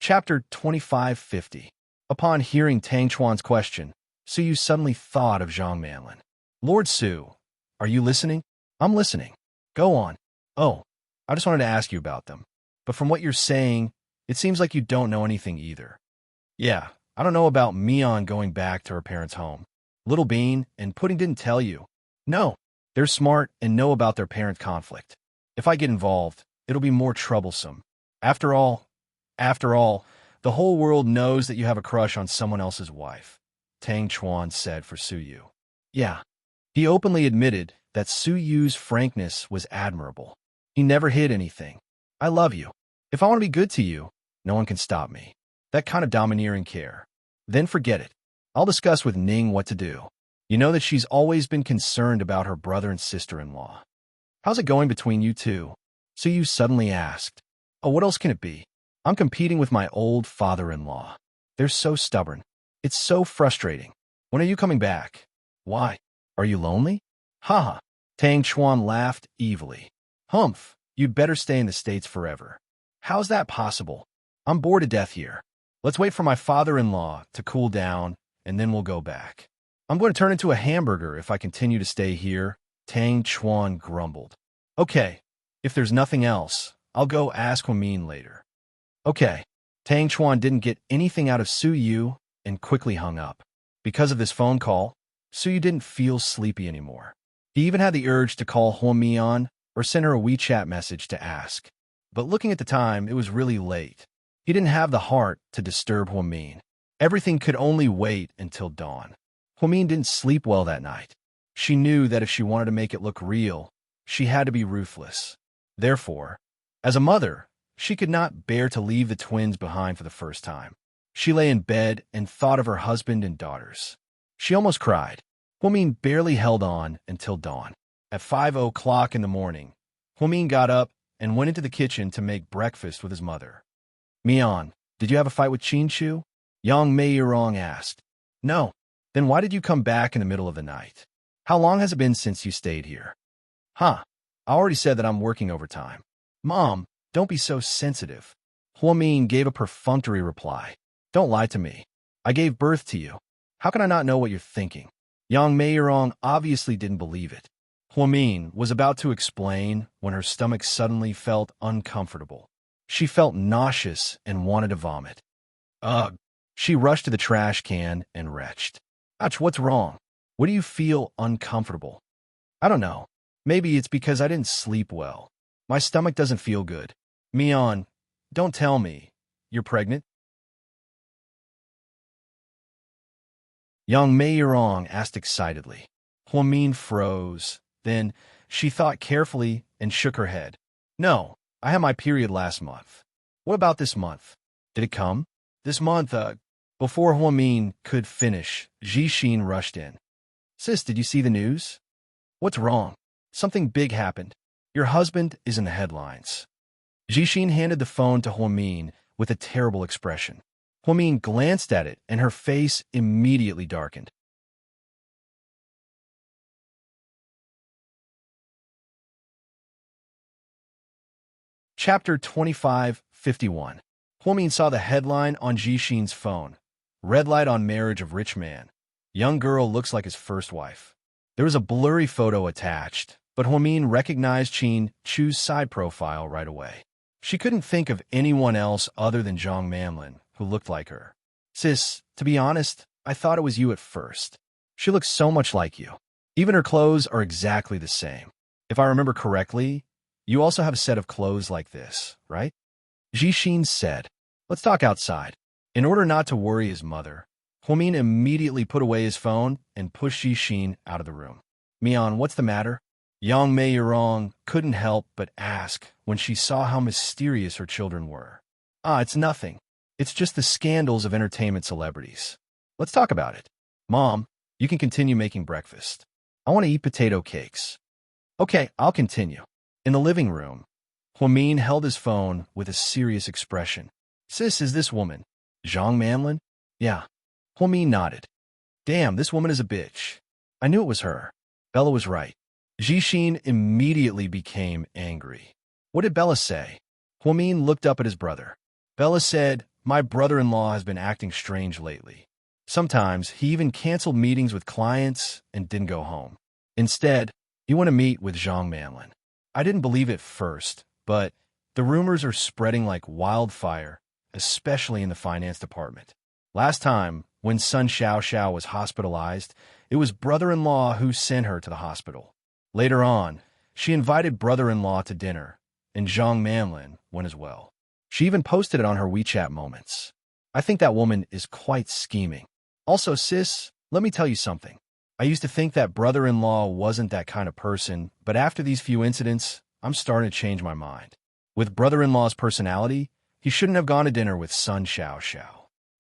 Chapter 2550. Upon hearing Tang Chuan's question, Su Yu suddenly thought of Zhang Manlin. Lord Su, are you listening? I'm listening. Go on. Oh, I just wanted to ask you about them. But from what you're saying, it seems like you don't know anything either. Yeah, I don't know about Mion going back to her parents' home. Little Bean and Pudding didn't tell you. No, they're smart and know about their parent conflict. If I get involved, it'll be more troublesome. After all, the whole world knows that you have a crush on someone else's wife, Tang Chuan said for Su Yu. Yeah. He openly admitted that Su Yu's frankness was admirable. He never hid anything. I love you. If I want to be good to you, no one can stop me. That kind of domineering care. Then forget it. I'll discuss with Ning what to do. You know that she's always been concerned about her brother and sister-in-law. How's it going between you two? Su Yu suddenly asked. Oh, what else can it be? I'm competing with my old father-in-law. They're so stubborn. It's so frustrating. When are you coming back? Why? Are you lonely? Haha. Tang Chuan laughed evilly. Humph, you'd better stay in the States forever. How's that possible? I'm bored to death here. Let's wait for my father-in-law to cool down, and then we'll go back. I'm going to turn into a hamburger if I continue to stay here, Tang Chuan grumbled. Okay, if there's nothing else, I'll go ask Huamin later. Okay. Tang Chuan didn't get anything out of Su Yu and quickly hung up. Because of this phone call, Su Yu didn't feel sleepy anymore. He even had the urge to call Huamian or send her a WeChat message to ask. But looking at the time, it was really late. He didn't have the heart to disturb Huamin. Everything could only wait until dawn. Huamin didn't sleep well that night. She knew that if she wanted to make it look real, she had to be ruthless. Therefore, as a mother, she could not bear to leave the twins behind for the first time. She lay in bed and thought of her husband and daughters. She almost cried. Huamin barely held on until dawn. At 5:00 in the morning, Huamin got up and went into the kitchen to make breakfast with his mother. Mian, did you have a fight with Qin Chu? Yang Meiyerong asked. No. Then why did you come back in the middle of the night? How long has it been since you stayed here? Huh. I already said that I'm working overtime. Mom, don't be so sensitive. Huamin gave a perfunctory reply. Don't lie to me. I gave birth to you. How can I not know what you're thinking? Yang Meiyerong obviously didn't believe it. Huamin was about to explain when her stomach suddenly felt uncomfortable. She felt nauseous and wanted to vomit. Ugh. She rushed to the trash can and retched. Ouch, what's wrong? What do you feel uncomfortable? I don't know. Maybe it's because I didn't sleep well. My stomach doesn't feel good. Mian, don't tell me. You're pregnant? Yang Meiyerong asked excitedly. Huamin froze. Then she thought carefully and shook her head. No, I had my period last month. What about this month? Did it come? This month, Before Huamin could finish, Jixin rushed in. Sis, did you see the news? What's wrong? Something big happened. Your husband is in the headlines. Jixin handed the phone to Huamin with a terrible expression. Huamin glanced at it, and her face immediately darkened. Chapter 2551. Huamin saw the headline on Jixin's phone. Red light on marriage of rich man. Young girl looks like his first wife. There was a blurry photo attached, but Huamin recognized Qin Chu's side profile right away. She couldn't think of anyone else other than Zhang Manlin who looked like her. Sis, to be honest, I thought it was you at first. She looks so much like you. Even her clothes are exactly the same. If I remember correctly, you also have a set of clothes like this, right? Jixin said. Let's talk outside. In order not to worry his mother, Huamin immediately put away his phone and pushed Jixin out of the room. Mian, what's the matter? Yang Meiyerong couldn't help but ask when she saw how mysterious her children were. It's nothing. It's just the scandals of entertainment celebrities. Let's talk about it. Mom, you can continue making breakfast. I want to eat potato cakes. Okay, I'll continue. In the living room, Huamin held his phone with a serious expression. Sis, is this woman Zhang Manlin? Yeah. Huamin nodded. Damn, this woman is a bitch. I knew it was her. Bella was right. Jixin immediately became angry. What did Bella say? Huamin looked up at his brother. Bella said, my brother-in-law has been acting strange lately. Sometimes he even canceled meetings with clients and didn't go home. Instead, he went to meet with Zhang Manlin. I didn't believe it first, but the rumors are spreading like wildfire, especially in the finance department. Last time, when Sun Xiao was hospitalized, it was brother-in-law who sent her to the hospital. Later on, she invited brother-in-law to dinner, and Zhang Manlin went as well. She even posted it on her WeChat moments. I think that woman is quite scheming. Also, sis, let me tell you something. I used to think that brother-in-law wasn't that kind of person, but after these few incidents, I'm starting to change my mind. With brother-in-law's personality, he shouldn't have gone to dinner with Sun Xiao.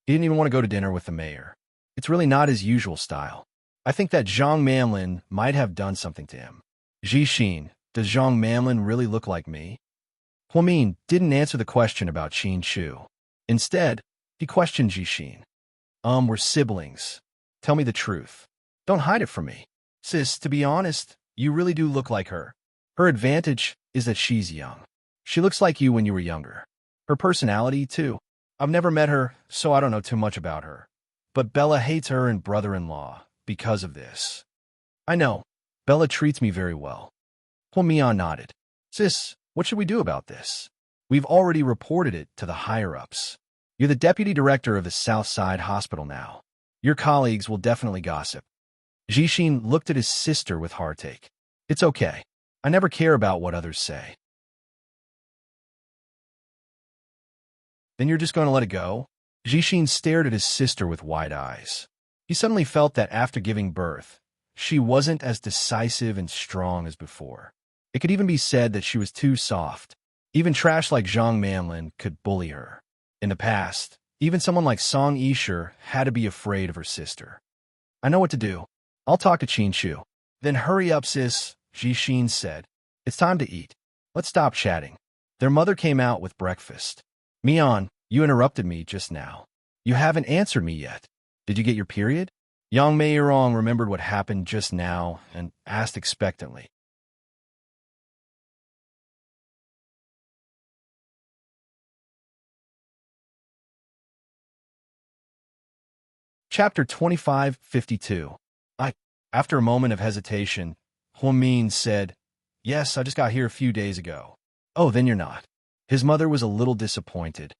He didn't even want to go to dinner with the mayor. It's really not his usual style. I think that Zhang Manlin might have done something to him. Jixin, does Zhang Manlin really look like me? Huamin didn't answer the question about Qin Chu. Instead, he questioned Jixin. We're siblings. Tell me the truth. Don't hide it from me. Sis, to be honest, you really do look like her. Her advantage is that she's young. She looks like you when you were younger. Her personality, too. I've never met her, so I don't know too much about her. But Bella hates her and brother-in-law because of this. I know. Bella treats me very well. Huamian nodded. Sis, what should we do about this? We've already reported it to the higher-ups. You're the deputy director of the Southside Hospital now. Your colleagues will definitely gossip. Jixin looked at his sister with heartache. It's okay. I never care about what others say. Then you're just going to let it go? Jixin stared at his sister with wide eyes. He suddenly felt that after giving birth, she wasn't as decisive and strong as before. It could even be said that she was too soft. Even trash like Zhang Manlin could bully her. In the past, even someone like Song Yisher had to be afraid of her sister. I know what to do. I'll talk to Qin Chu. Then hurry up, sis, Jixin said. It's time to eat. Let's stop chatting. Their mother came out with breakfast. Mian, you interrupted me just now. You haven't answered me yet. Did you get your period? Yang Meirong remembered what happened just now and asked expectantly. Chapter 2552. After a moment of hesitation, Huamin said, Yes, I just got here a few days ago. Oh, then you're not. His mother was a little disappointed.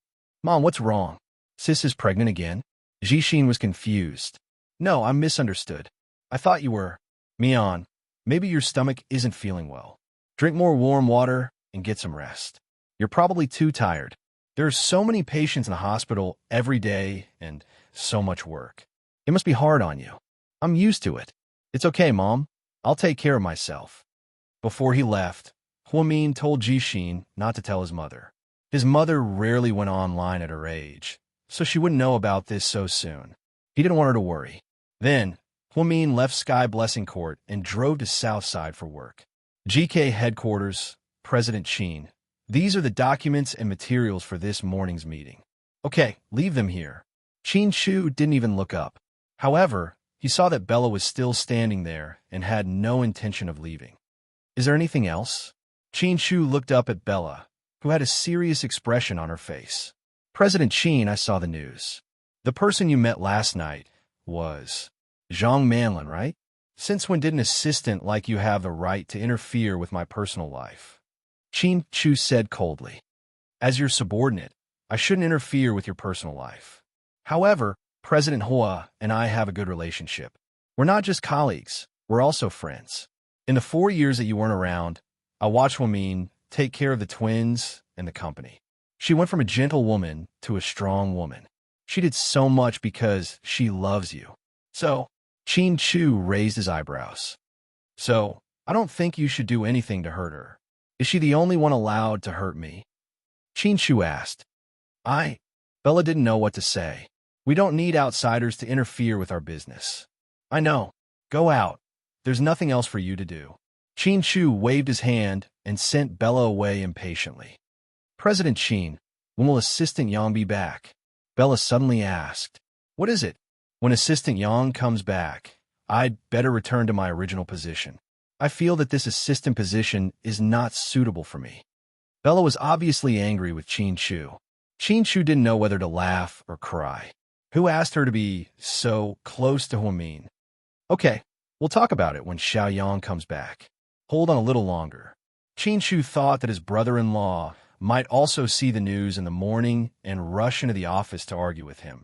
Mom, what's wrong? Sis is pregnant again? Jixin was confused. No, I'm misunderstood. I thought you were. Mian, maybe your stomach isn't feeling well. Drink more warm water and get some rest. You're probably too tired. There are so many patients in the hospital every day and so much work. It must be hard on you. I'm used to it. It's okay, Mom. I'll take care of myself. Before he left, Huamin told Jixin not to tell his mother. His mother rarely went online at her age, so she wouldn't know about this so soon. He didn't want her to worry. Then, Huamin left Sky Blessing Court and drove to Southside for work. GK headquarters, President Qin. These are the documents and materials for this morning's meeting. Okay, leave them here. Qin Chu didn't even look up. However, he saw that Bella was still standing there and had no intention of leaving. Is there anything else? Qin Chu looked up at Bella, who had a serious expression on her face. President Qin, I saw the news. The person you met last night was Zhang Manlin, right? Since when did an assistant like you have the right to interfere with my personal life? Qin Chu said coldly. As your subordinate, I shouldn't interfere with your personal life. However, President Hua and I have a good relationship. We're not just colleagues, we're also friends. In the 4 years that you weren't around, I watched Huamin take care of the twins and the company. She went from a gentle woman to a strong woman. She did so much because she loves you. So, Qin Chu raised his eyebrows. So, I don't think you should do anything to hurt her. Is she the only one allowed to hurt me? Qin Chu asked. Bella didn't know what to say. We don't need outsiders to interfere with our business. I know. Go out. There's nothing else for you to do. Qin Shu waved his hand and sent Bella away impatiently. President Qin, when will Assistant Yang be back? Bella suddenly asked. What is it? When Assistant Yang comes back, I'd better return to my original position. I feel that this assistant position is not suitable for me. Bella was obviously angry with Qin Shu. Qin Shu didn't know whether to laugh or cry. Who asked her to be so close to Huamin? Okay, we'll talk about it when Xiao Yang comes back. Hold on a little longer. Qin Shu thought that his brother-in-law might also see the news in the morning and rush into the office to argue with him.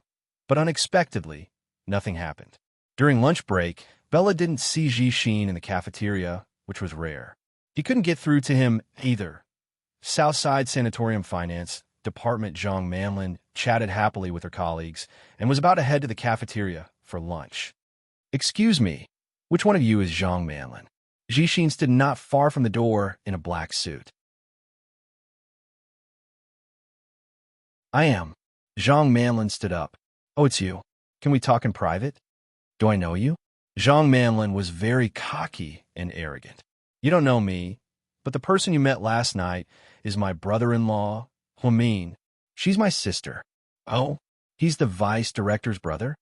But unexpectedly, nothing happened. During lunch break, Bella didn't see Jixin in the cafeteria, which was rare. He couldn't get through to him either. Southside Sanatorium Finance Department Zhang Manlin chatted happily with her colleagues and was about to head to the cafeteria for lunch. Excuse me, which one of you is Zhang Manlin? Jixin stood not far from the door in a black suit. I am. Zhang Manlin stood up. Oh, it's you. Can we talk in private? Do I know you? Zhang Manlin was very cocky and arrogant. You don't know me, but the person you met last night is my brother-in-law, Huamin. She's my sister. Oh, he's the vice director's brother?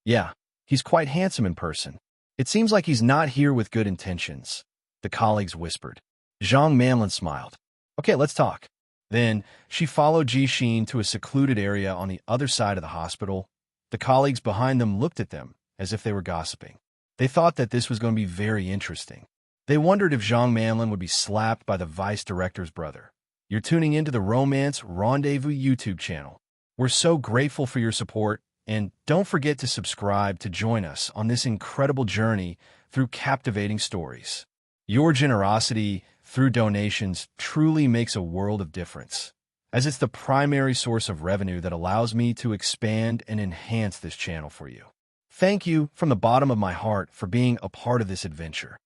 Yeah, he's quite handsome in person. It seems like he's not here with good intentions, the colleagues whispered. Zhang Manlin smiled. Okay, let's talk. Then she followed Jixin to a secluded area on the other side of the hospital. The colleagues behind them looked at them as if they were gossiping. They thought that this was going to be very interesting. They wondered if Zhang Manlin would be slapped by the vice director's brother. You're tuning into the Romance Rendezvous YouTube channel. We're so grateful for your support, and don't forget to subscribe to join us on this incredible journey through captivating stories. Your generosity through donations truly makes a world of difference, as it's the primary source of revenue that allows me to expand and enhance this channel for you. Thank you from the bottom of my heart for being a part of this adventure.